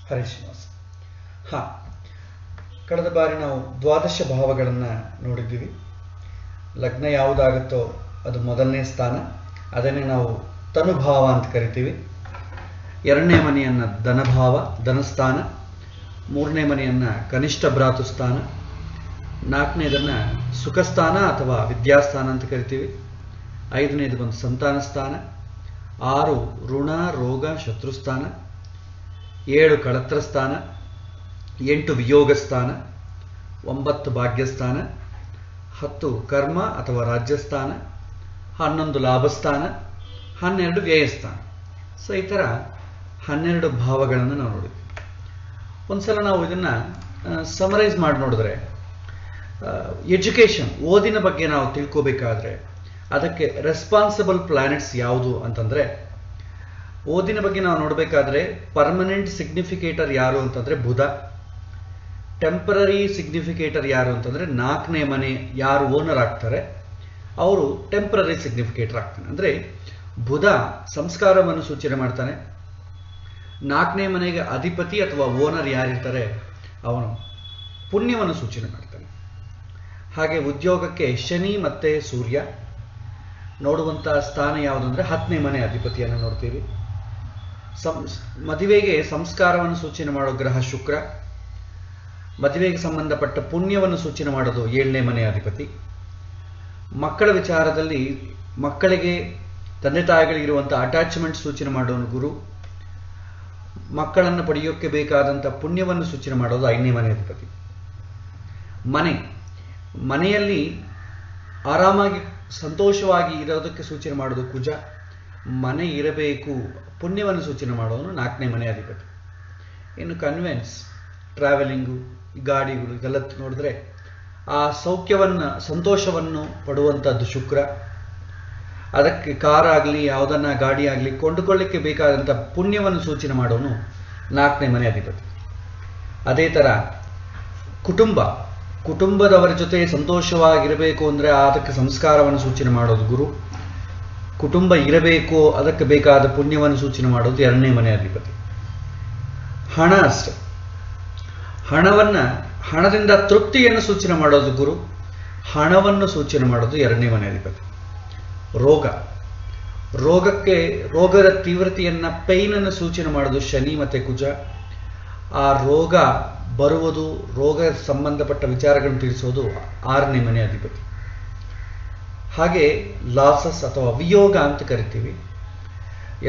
ಹರೇ ಶ್ರೀನಿವಾಸ. ಹಾಂ, ಕಳೆದ ಬಾರಿ ನಾವು ದ್ವಾದಶ ಭಾವಗಳನ್ನು ನೋಡಿದ್ದೀವಿ. ಲಗ್ನ ಯಾವುದಾಗುತ್ತೋ ಅದು ಮೊದಲನೇ ಸ್ಥಾನ, ಅದನ್ನೇ ನಾವು ತನುಭಾವ ಅಂತ ಕರಿತೀವಿ. ಎರಡನೇ ಮನೆಯನ್ನು ಧನಭಾವ, ಧನಸ್ಥಾನ. ಮೂರನೇ ಮನೆಯನ್ನು ಕನಿಷ್ಠ ಭ್ರಾತೃಸ್ಥಾನ. ನಾಲ್ಕನೇದನ್ನು ಸುಖಸ್ಥಾನ ಅಥವಾ ವಿದ್ಯಾಸ್ಥಾನ ಅಂತ ಕರಿತೀವಿ. ಐದನೇದು ಬಂದು ಸಂತಾನ ಸ್ಥಾನ. 6 ಋಣ ರೋಗ ಶತ್ರುಸ್ಥಾನ. 7 ಕಳತ್ರ ಸ್ಥಾನ. 8 ವಿಯೋಗ ಸ್ಥಾನ. 9 ಭಾಗ್ಯಸ್ಥಾನ. 10 ಕರ್ಮ ಅಥವಾ ರಾಜ್ಯಸ್ಥಾನ. 11 ಲಾಭಸ್ಥಾನ. 12 ವ್ಯಯಸ್ಥಾನ. ಸೊ ಈ ಥರ 12 ಭಾವಗಳನ್ನು ನಾವು ನೋಡಿದ್ವಿ. ಒಂದ್ಸಲ ನಾವು ಇದನ್ನು ಸಮರೈಸ್ ಮಾಡಿ ನೋಡಿದ್ರೆ, ಎಜುಕೇಷನ್, ಓದಿನ ಬಗ್ಗೆ ನಾವು ತಿಳ್ಕೋಬೇಕಾದ್ರೆ ಅದಕ್ಕೆ ರೆಸ್ಪಾನ್ಸಿಬಲ್ ಪ್ಲಾನೆಟ್ಸ್ ಯಾವುದು ಅಂತಂದರೆ, ಓದಿನ ಬಗ್ಗೆ ನಾವು ನೋಡಬೇಕಾದ್ರೆ ಪರ್ಮನೆಂಟ್ ಸಿಗ್ನಿಫಿಕೇಟರ್ ಯಾರು ಅಂತಂದರೆ ಬುಧ. ಟೆಂಪರರಿ ಸಿಗ್ನಿಫಿಕೇಟರ್ ಯಾರು ಅಂತಂದರೆ 4ನೇ ಮನೆ ಯಾರು ಓನರ್ ಆಗ್ತಾರೆ ಅವರು ಟೆಂಪರರಿ ಸಿಗ್ನಿಫಿಕೇಟರ್ ಆಗ್ತಾನೆ. ಅಂದರೆ ಬುಧ ಸಂಸ್ಕಾರವನ್ನು ಸೂಚನೆ ಮಾಡ್ತಾನೆ. 4ನೇ ಮನೆಗೆ ಅಧಿಪತಿ ಅಥವಾ ಓನರ್ ಯಾರಿರ್ತಾರೆ ಅವನು ಪುಣ್ಯವನ್ನು ಸೂಚನೆ ಮಾಡ್ತಾನೆ. ಹಾಗೆ ಉದ್ಯೋಗಕ್ಕೆ ಶನಿ ಮತ್ತು ಸೂರ್ಯ. ನೋಡುವಂಥ ಸ್ಥಾನ ಯಾವುದು ಅಂದರೆ 10ನೇ ಮನೆ ಅಧಿಪತಿಯನ್ನು ನೋಡ್ತೀವಿ. ಮದುವೆಗೆ ಸಂಸ್ಕಾರವನ್ನು ಸೂಚನೆ ಮಾಡೋ ಗ್ರಹ ಶುಕ್ರ. ಮದುವೆಗೆ ಸಂಬಂಧಪಟ್ಟ ಪುಣ್ಯವನ್ನು ಸೂಚನೆ ಮಾಡೋದು 7ನೇ ಮನೆ ಅಧಿಪತಿ. ಮಕ್ಕಳ ವಿಚಾರದಲ್ಲಿ ಮಕ್ಕಳಿಗೆ ತಂದೆ ತಾಯಿಗಳಿಗಿರುವಂಥ ಅಟ್ಯಾಚ್ಮೆಂಟ್ ಸೂಚನೆ ಮಾಡೋನು ಗುರು. ಮಕ್ಕಳನ್ನು ಪಡೆಯೋಕ್ಕೆ ಬೇಕಾದಂಥ ಪುಣ್ಯವನ್ನು ಸೂಚನೆ ಮಾಡೋದು 5ನೇ ಮನೆ ಅಧಿಪತಿ. ಮನೆಯಲ್ಲಿ ಆರಾಮಾಗಿ ಸಂತೋಷವಾಗಿ ಇರೋದಕ್ಕೆ ಸೂಚನೆ ಮಾಡೋದು ಕುಜ. ಮನೆ ಇರಬೇಕು, ಪುಣ್ಯವನ್ನು ಸೂಚನೆ ಮಾಡೋನು 4ನೇ ಮನೆ ಅಧಿಪತಿ. ಇನ್ನು ಕನ್ವೆನ್ಸ್, ಟ್ರಾವೆಲಿಂಗು, ಗಾಡಿಗಳು ಇದೆಲ್ಲ ನೋಡಿದ್ರೆ ಆ ಸೌಖ್ಯವನ್ನು ಸಂತೋಷವನ್ನು ಪಡುವಂಥದ್ದು ಶುಕ್ರ. ಅದಕ್ಕೆ ಕಾರಾಗಲಿ ಯಾವುದನ್ನ ಗಾಡಿ ಆಗಲಿ ಕೊಂಡುಕೊಳ್ಳಿಕ್ಕೆ ಬೇಕಾದಂಥ ಪುಣ್ಯವನ್ನು ಸೂಚನೆ ಮಾಡೋನು 4ನೇ ಮನೆ ಅಧಿಪತಿ. ಅದೇ ಥರ ಕುಟುಂಬದವರ ಜೊತೆ ಸಂತೋಷವಾಗಿರಬೇಕು ಅಂದರೆ ಅದಕ್ಕೆ ಸಂಸ್ಕಾರವನ್ನು ಸೂಚನೆ ಮಾಡೋದು ಗುರು. ಕುಟುಂಬ ಇರಬೇಕು, ಅದಕ್ಕೆ ಬೇಕಾದ ಪುಣ್ಯವನ್ನು ಸೂಚನೆ ಮಾಡೋದು 2ನೇ ಮನೆ ಅಧಿಪತಿ. ಹಣ ಅಷ್ಟೆ, ಹಣದಿಂದ ತೃಪ್ತಿಯನ್ನು ಸೂಚನೆ ಮಾಡೋದು ಗುರು. ಹಣವನ್ನು ಸೂಚನೆ ಮಾಡೋದು 2ನೇ ಮನೆ ಅಧಿಪತಿ. ರೋಗದ ತೀವ್ರತೆಯನ್ನು, ಪೈನನ್ನು ಸೂಚನೆ ಮಾಡೋದು ಶನಿ ಮತ್ತು ಕುಜ. ಆ ರೋಗ ಬರುವುದು, ರೋಗ ಸಂಬಂಧಪಟ್ಟ ವಿಚಾರಗಳನ್ನು ತಿಳಿಸೋದು 6ನೇ ಮನೆ ಅಧಿಪತಿ. ಹಾಗೆ ಲಾಸಸ್ ಅಥವಾ ವಿಯೋಗ ಅಂತ ಕರಿತೀವಿ.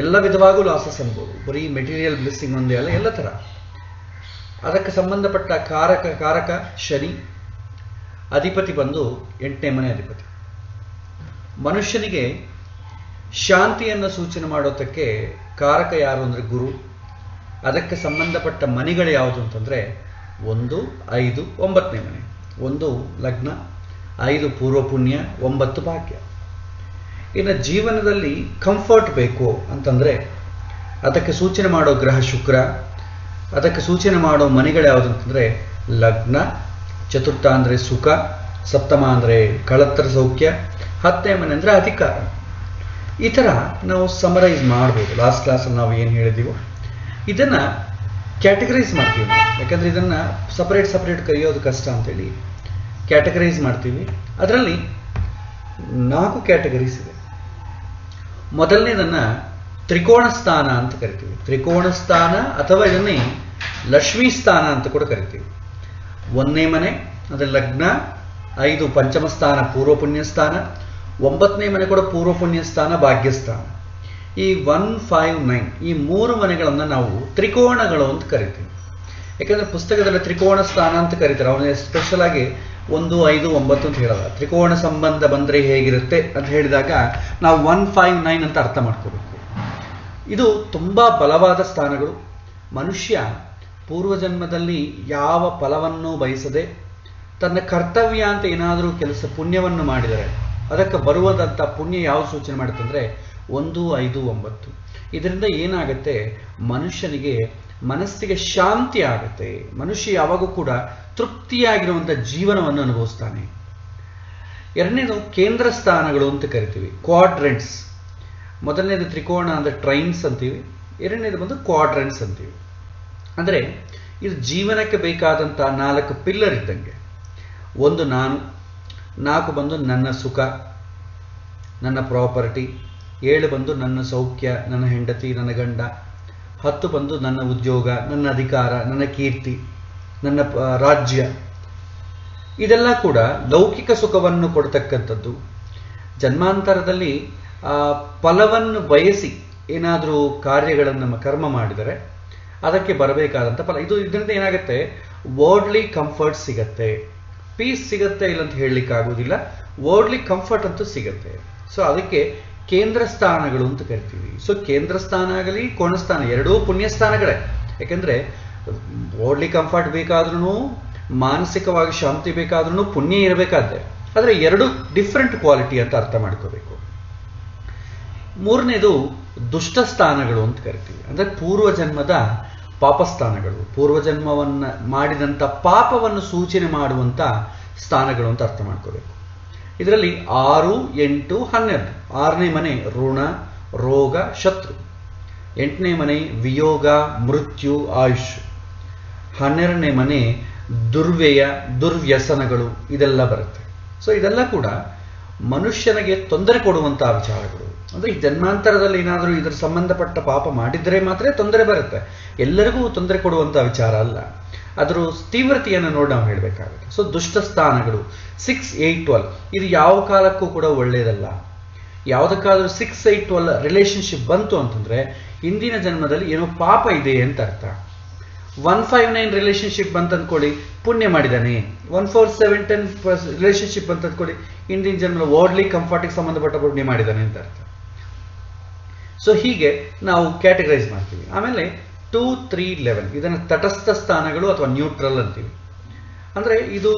ಎಲ್ಲ ವಿಧವಾಗೂ ಲಾಸಸ್ ಅನ್ಬೋದು, ಬರೀ ಮೆಟೀರಿಯಲ್ ಬ್ಲೆಸ್ಸಿಂಗ್ ಒಂದೇ ಅಲ್ಲ, ಎಲ್ಲ ಥರ. ಅದಕ್ಕೆ ಸಂಬಂಧಪಟ್ಟ ಕಾರಕ ಶನಿ. ಅಧಿಪತಿ ಬಂದು 8ನೇ ಮನೆ ಅಧಿಪತಿ. ಮನುಷ್ಯನಿಗೆ ಶಾಂತಿಯನ್ನು ಸೂಚನೆ ಮಾಡೋದಕ್ಕೆ ಕಾರಕ ಯಾರು ಅಂದರೆ ಗುರು. ಅದಕ್ಕೆ ಸಂಬಂಧಪಟ್ಟ ಮನೆಗಳು ಯಾವುದು ಅಂತಂದರೆ 1, 5, 9ನೇ ಮನೆ. 1 ಲಗ್ನ, 5 ಪೂರ್ವ ಪುಣ್ಯ, 9 ಭಾಗ್ಯ. ಇನ್ನು ಜೀವನದಲ್ಲಿ ಕಂಫರ್ಟ್ ಬೇಕು ಅಂತಂದರೆ ಅದಕ್ಕೆ ಸೂಚನೆ ಮಾಡೋ ಗ್ರಹ ಶುಕ್ರ. ಅದಕ್ಕೆ ಸೂಚನೆ ಮಾಡೋ ಮನೆಗಳು ಯಾವುದು ಅಂತಂದರೆ ಲಗ್ನ, ಚತುರ್ಥ ಅಂದರೆ ಸುಖ, ಸಪ್ತಮ ಅಂದರೆ ಕಳತ್ರ ಸೌಖ್ಯ, 10ನೇ ಮನೆ ಅಂದರೆ ಅಧಿಕಾರ. ಈ ಥರ ನಾವು ಸಮರೈಸ್ ಮಾಡ್ಬೋದು. ಲಾಸ್ಟ್ ಕ್ಲಾಸಲ್ಲಿ ನಾವು ಏನು ಹೇಳಿದ್ದೀವೋ ಇದನ್ನು ಕ್ಯಾಟಗರೈಸ್ ಮಾಡ್ತೀವಿ ನಾವು. ಯಾಕಂದರೆ ಇದನ್ನು ಸಪ್ರೇಟ್ ಕರೆಯೋದು ಕಷ್ಟ ಅಂತೇಳಿ ಕ್ಯಾಟಗರೈಸ್ ಮಾಡ್ತೀವಿ. ಅದರಲ್ಲಿ 4 ಕ್ಯಾಟಗರೀಸ್ ಇದೆ. ಮೊದಲನೇದನ್ನು ತ್ರಿಕೋಣ ಸ್ಥಾನ ಅಂತ ಕರಿತೀವಿ. ತ್ರಿಕೋಣ ಸ್ಥಾನ ಅಥವಾ ಇದನ್ನೇ ಲಕ್ಷ್ಮೀ ಸ್ಥಾನ ಅಂತ ಕೂಡ ಕರಿತೀವಿ. 1ನೇ ಮನೆ ಅಂದರೆ ಲಗ್ನ, 5 ಪಂಚಮ ಸ್ಥಾನ ಪೂರ್ವ ಪುಣ್ಯ ಸ್ಥಾನ, 9ನೇ ಮನೆ ಕೂಡ ಪೂರ್ವ ಪುಣ್ಯ ಸ್ಥಾನ ಭಾಗ್ಯಸ್ಥಾನ. ಈ 1, 5, 9 ಈ 3 ಮನೆಗಳನ್ನು ನಾವು ತ್ರಿಕೋಣಗಳು ಅಂತ ಕರಿತೀವಿ. ಯಾಕಂದರೆ ಪುಸ್ತಕದಲ್ಲಿ ತ್ರಿಕೋಣ ಸ್ಥಾನ ಅಂತ ಕರೀತಾರೆ. ಅವನು ಸ್ಪೆಷಲ್ ಆಗಿ 1, 5, 9 ಅಂತ ಹೇಳಲ್ಲ. ತ್ರಿಕೋಣ ಸಂಬಂಧ ಬಂದರೆ ಹೇಗಿರುತ್ತೆ ಅಂತ ಹೇಳಿದಾಗ ನಾವು 1, 5, 9 ಅಂತ ಅರ್ಥ ಮಾಡ್ಕೋಬೇಕು. ಇದು ತುಂಬ ಬಲವಾದ ಸ್ಥಾನಗಳು. ಮನುಷ್ಯ ಪೂರ್ವಜನ್ಮದಲ್ಲಿ ಯಾವ ಫಲವನ್ನು ಬಯಸದೆ ತನ್ನ ಕರ್ತವ್ಯ ಅಂತ ಏನಾದರೂ ಕೆಲಸ ಪುಣ್ಯವನ್ನು ಮಾಡಿದರೆ ಅದಕ್ಕೆ ಬರುವುದಂಥ ಪುಣ್ಯ ಯಾವ ಸೂಚನೆ ಮಾಡುತ್ತೆ ಅಂದರೆ 1, 5, 9. ಇದರಿಂದ ಏನಾಗುತ್ತೆ, ಮನುಷ್ಯನಿಗೆ ಮನಸ್ಸಿಗೆ ಶಾಂತಿ ಆಗುತ್ತೆ. ಮನುಷ್ಯ ಯಾವಾಗೂ ಕೂಡ ತೃಪ್ತಿಯಾಗಿರುವಂಥ ಜೀವನವನ್ನು ಅನುಭವಿಸ್ತಾನೆ. ಎರಡನೇದು ಕೇಂದ್ರ ಸ್ಥಾನಗಳು ಅಂತ ಕರಿತೀವಿ, ಕ್ವಾಡ್ರೆಂಟ್ಸ್. ಮೊದಲನೇದು ತ್ರಿಕೋಣ ಅಂದರೆ ಟ್ರೈನ್ಸ್ ಅಂತೀವಿ, ಎರಡನೇದು ಬಂದು ಕ್ವಾಡ್ರೆಂಟ್ಸ್ ಅಂತೀವಿ. ಅಂದರೆ ಇದು ಜೀವನಕ್ಕೆ ಬೇಕಾದಂಥ 4 ಪಿಲ್ಲರ್ ಇದ್ದಂಗೆ. 1 ನಾನು, 4 ಬಂದು ನನ್ನ ಸುಖ, ನನ್ನ ಪ್ರಾಪರ್ಟಿ, 7 ಬಂದು ನನ್ನ ಸೌಖ್ಯ, ನನ್ನ ಹೆಂಡತಿ, ನನ್ನ ಗಂಡ, 10 ಬಂದು ನನ್ನ ಉದ್ಯೋಗ, ನನ್ನ ಅಧಿಕಾರ, ನನ್ನ ಕೀರ್ತಿ, ನನ್ನ ರಾಜ್ಯ. ಇದೆಲ್ಲ ಕೂಡ ಲೌಕಿಕ ಸುಖವನ್ನು ಕೊಡ್ತಕ್ಕಂಥದ್ದು. ಜನ್ಮಾಂತರದಲ್ಲಿ ಫಲವನ್ನು ಬಯಸಿ ಏನಾದರೂ ಕಾರ್ಯಗಳನ್ನು ಕರ್ಮ ಮಾಡಿದರೆ ಅದಕ್ಕೆ ಬರಬೇಕಾದಂಥ ಫಲ. ಇದರಿಂದ ಏನಾಗುತ್ತೆ, ವರ್ಡ್ಲಿ ಕಂಫರ್ಟ್ ಸಿಗತ್ತೆ, ಪೀಸ್ ಸಿಗತ್ತೆ, ಇಲ್ಲ ಅಂತ ಹೇಳಲಿಕ್ಕಾಗೋದಿಲ್ಲ, ವರ್ಡ್ಲಿ ಕಂಫರ್ಟ್ ಅಂತೂ ಸಿಗತ್ತೆ. ಸೊ ಅದಕ್ಕೆ ಕೇಂದ್ರ ಸ್ಥಾನಗಳು ಅಂತ ಕರಿತೀವಿ. ಸೊ ಕೇಂದ್ರ ಸ್ಥಾನ ಆಗಲಿ ಕೋಣಸ್ಥಾನ ಎರಡೂ ಪುಣ್ಯ ಸ್ಥಾನಗಳೇ. ಯಾಕೆಂದರೆ ವರ್ಡ್ಲಿ ಕಂಫರ್ಟ್ ಬೇಕಾದ್ರೂ, ಮಾನಸಿಕವಾಗಿ ಶಾಂತಿ ಬೇಕಾದ್ರೂ ಪುಣ್ಯ ಇರಬೇಕಾದ್ರೆ. ಆದರೆ 2 ಡಿಫ್ರೆಂಟ್ ಕ್ವಾಲಿಟಿ ಅಂತ ಅರ್ಥ ಮಾಡ್ಕೋಬೇಕು. 3ನೇದು ದುಷ್ಟ ಸ್ಥಾನಗಳು ಅಂತ ಕರಿತೀವಿ. ಅಂದರೆ ಪೂರ್ವಜನ್ಮದ ಪಾಪಸ್ಥಾನಗಳು, ಪೂರ್ವಜನ್ಮವನ್ನು ಮಾಡಿದಂಥ ಪಾಪವನ್ನು ಸೂಚನೆ ಮಾಡುವಂಥ ಸ್ಥಾನಗಳು ಅಂತ ಅರ್ಥ ಮಾಡ್ಕೋಬೇಕು. ಇದರಲ್ಲಿ 6, 8, 12. 6ನೇ ಮನೆ ಋಣ, ರೋಗ, ಶತ್ರು. 8ನೇ ಮನೆ ವಿಯೋಗ, ಮೃತ್ಯು, ಆಯುಷ್. 12ನೇ ಮನೆ ದುರ್ವ್ಯಯ, ದುರ್ವ್ಯಸನಗಳು, ಇದೆಲ್ಲ ಬರುತ್ತೆ. ಸೊ ಇದೆಲ್ಲ ಕೂಡ ಮನುಷ್ಯನಿಗೆ ತೊಂದರೆ ಕೊಡುವಂತಹ ವಿಚಾರಗಳು. ಅಂದರೆ ಈ ಜನ್ಮಾಂತರದಲ್ಲಿ ಏನಾದರೂ ಇದರ ಸಂಬಂಧಪಟ್ಟ ಪಾಪ ಮಾಡಿದರೆ ಮಾತ್ರ ತೊಂದರೆ ಬರುತ್ತೆ, ಎಲ್ಲರಿಗೂ ತೊಂದರೆ ಕೊಡುವಂಥ ವಿಚಾರ ಅಲ್ಲ. ಅದರ ತೀವ್ರತೆಯನ್ನು ನೋಡಿ ನಾವು ಹೇಳಬೇಕಾಗುತ್ತೆ. ಸೊ ದುಷ್ಟ ಸ್ಥಾನಗಳು 6, 8, 12 ಇದು ಯಾವ ಕಾಲಕ್ಕೂ ಕೂಡ ಒಳ್ಳೆಯದಲ್ಲ. ಯಾವುದಕ್ಕಾದ್ರೂ 6, 8, 12 ರಿಲೇಶನ್ಶಿಪ್ ಬಂತು ಅಂತಂದ್ರೆ ಹಿಂದಿನ ಜನ್ಮದಲ್ಲಿ ಏನೋ ಪಾಪ ಇದೆ ಅಂತ ಅರ್ಥ. 159 ರಿಲೇಶನ್ಶಿಪ್ ಬಂತ ಅಂದ್ಕೊಳ್ಳಿ, ಪುಣ್ಯ ಮಾಡಿದ್ದಾನೆ. 14, 7, 10 ರಿಲೇಶನ್ಶಿಪ್ ಅಂತ ಅಂದ್ಕೊಳ್ಳಿ, ಹಿಂದಿನ ಜನ್ಮದ ವರ್ಡ್ಲಿ ಕಂಫರ್ಟಿಗೆ ಸಂಬಂಧಪಟ್ಟ ಪುಣ್ಯ ಮಾಡಿದ್ದಾನೆ ಅಂತ ಅರ್ಥ. ಸೊ ಹೀಗೆ ನಾವು ಕ್ಯಾಟಗರೈಸ್ ಮಾಡ್ತೀವಿ. ಆಮೇಲೆ 2, 3, 11 ಇದನ್ನು ತಟಸ್ಥ ಸ್ಥಾನಗಳು ಅಥವಾ ನ್ಯೂಟ್ರಲ್ ಅಂತೀವಿ. ಅಂದರೆ ಇದು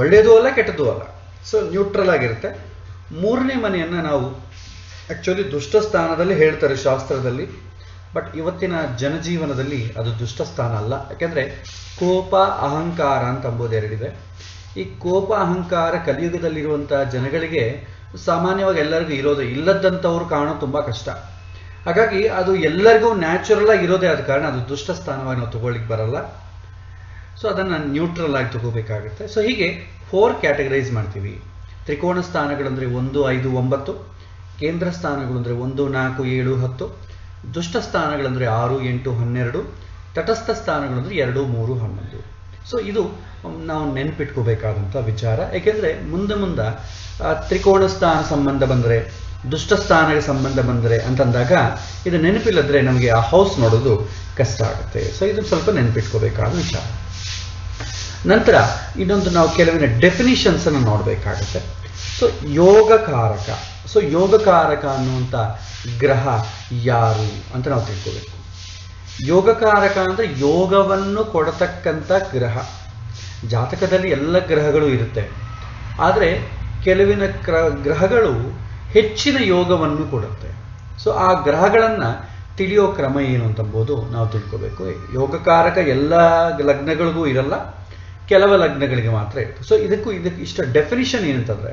ಒಳ್ಳೆಯದೂ ಅಲ್ಲ ಕೆಟ್ಟದ್ದೂ ಅಲ್ಲ, ಸೊ ನ್ಯೂಟ್ರಲ್ ಆಗಿರುತ್ತೆ. 3ನೇ ಮನೆಯನ್ನು ನಾವು ಆ್ಯಕ್ಚುಲಿ ದುಷ್ಟ ಸ್ಥಾನದಲ್ಲಿ ಹೇಳ್ತಾರೆ ಶಾಸ್ತ್ರದಲ್ಲಿ, ಬಟ್ ಇವತ್ತಿನ ಜನಜೀವನದಲ್ಲಿ ಅದು ದುಷ್ಟ ಸ್ಥಾನ ಅಲ್ಲ. ಯಾಕೆಂದರೆ ಕೋಪ, ಅಹಂಕಾರ ಅಂತ ಅಂಬೋದು 2 ಇದೆ. ಈ ಕೋಪ, ಅಹಂಕಾರ ಕಲಿಯುಗದಲ್ಲಿರುವಂಥ ಜನಗಳಿಗೆ ಸಾಮಾನ್ಯವಾಗಿ ಎಲ್ಲರಿಗೂ ಇರೋದು, ಇಲ್ಲದಂಥವ್ರು ಕಾಣೋದು ತುಂಬ ಕಷ್ಟ. ಹಾಗಾಗಿ ಅದು ಎಲ್ಲರಿಗೂ ನ್ಯಾಚುರಲ್ ಆಗಿ ಇರೋದೇ ಆದ ಕಾರಣ ಅದು ದುಷ್ಟ ಸ್ಥಾನವಾಗಿ ನಾವು ತಗೊಳ್ಳಿಕ್ಕೆ ಬರಲ್ಲ. ಸೊ ಅದನ್ನು ನ್ಯೂಟ್ರಲ್ ಆಗಿ ತಗೋಬೇಕಾಗುತ್ತೆ. ಸೊ ಹೀಗೆ 4 ಕ್ಯಾಟಗರೈಸ್ ಮಾಡ್ತೀವಿ. ತ್ರಿಕೋಣ ಸ್ಥಾನಗಳಂದರೆ 1, 5, 9, ಕೇಂದ್ರ ಸ್ಥಾನಗಳು ಅಂದರೆ 1, 4, 7, 10, ದುಷ್ಟ ಸ್ಥಾನಗಳಂದರೆ 6, 8, 12, ತಟಸ್ಥ ಸ್ಥಾನಗಳಂದರೆ 2, 3, 11. ಸೊ ಇದು ನಾವು ನೆನಪಿಟ್ಕೋಬೇಕಾದಂಥ ವಿಚಾರ. ಏಕೆಂದರೆ ಮುಂದೆ ತ್ರಿಕೋಣ ಸ್ಥಾನ ಸಂಬಂಧ ಬಂದರೆ, ದುಷ್ಟ ಸ್ಥಾನಕ್ಕೆ ಸಂಬಂಧ ಬಂದರೆ ಅಂತಂದಾಗ ಇದು ನೆನಪಿಲ್ಲದ್ರೆ ನಮಗೆ ಆ ಹೌಸ್ ನೋಡೋದು ಕಷ್ಟ ಆಗುತ್ತೆ. ಸೊ ಇದನ್ನು ಸ್ವಲ್ಪ ನೆನಪಿಟ್ಕೋಬೇಕಾದ ವಿಚಾರ. ನಂತರ ಇನ್ನೊಂದು ನಾವು ಕೆಲವಿನ ಡೆಫಿನಿಷನ್ಸ್ ಅನ್ನು ನೋಡಬೇಕಾಗುತ್ತೆ. ಸೊ ಯೋಗಕಾರಕ. ಸೊ ಯೋಗಕಾರಕ ಅನ್ನುವಂಥ ಗ್ರಹ ಯಾರು ಅಂತ ನಾವು ತಿಳ್ಕೋಬೇಕು. ಯೋಗಕಾರಕ ಅಂದರೆ ಯೋಗವನ್ನು ಕೊಡತಕ್ಕಂಥ ಗ್ರಹ. ಜಾತಕದಲ್ಲಿ ಎಲ್ಲ ಗ್ರಹಗಳು ಇರುತ್ತೆ, ಆದರೆ ಕೆಲವಿನ ಗ್ರಹಗಳು ಹೆಚ್ಚಿನ ಯೋಗವನ್ನು ಕೊಡುತ್ತೆ. ಸೊ ಆ ಗ್ರಹಗಳನ್ನು ತಿಳಿಯೋ ಕ್ರಮ ಏನು ಅಂತಂಬೋದು ನಾವು ತಿಳ್ಕೋಬೇಕು. ಯೋಗಕಾರಕ ಎಲ್ಲ ಲಗ್ನಗಳಿಗೂ ಇರಲ್ಲ, ಕೆಲವು ಲಗ್ನಗಳಿಗೆ ಮಾತ್ರ ಇರುತ್ತೆ. ಸೊ ಇದಕ್ಕೆ ಇಷ್ಟ ಡೆಫಿನಿಷನ್ ಏನಂತಂದರೆ,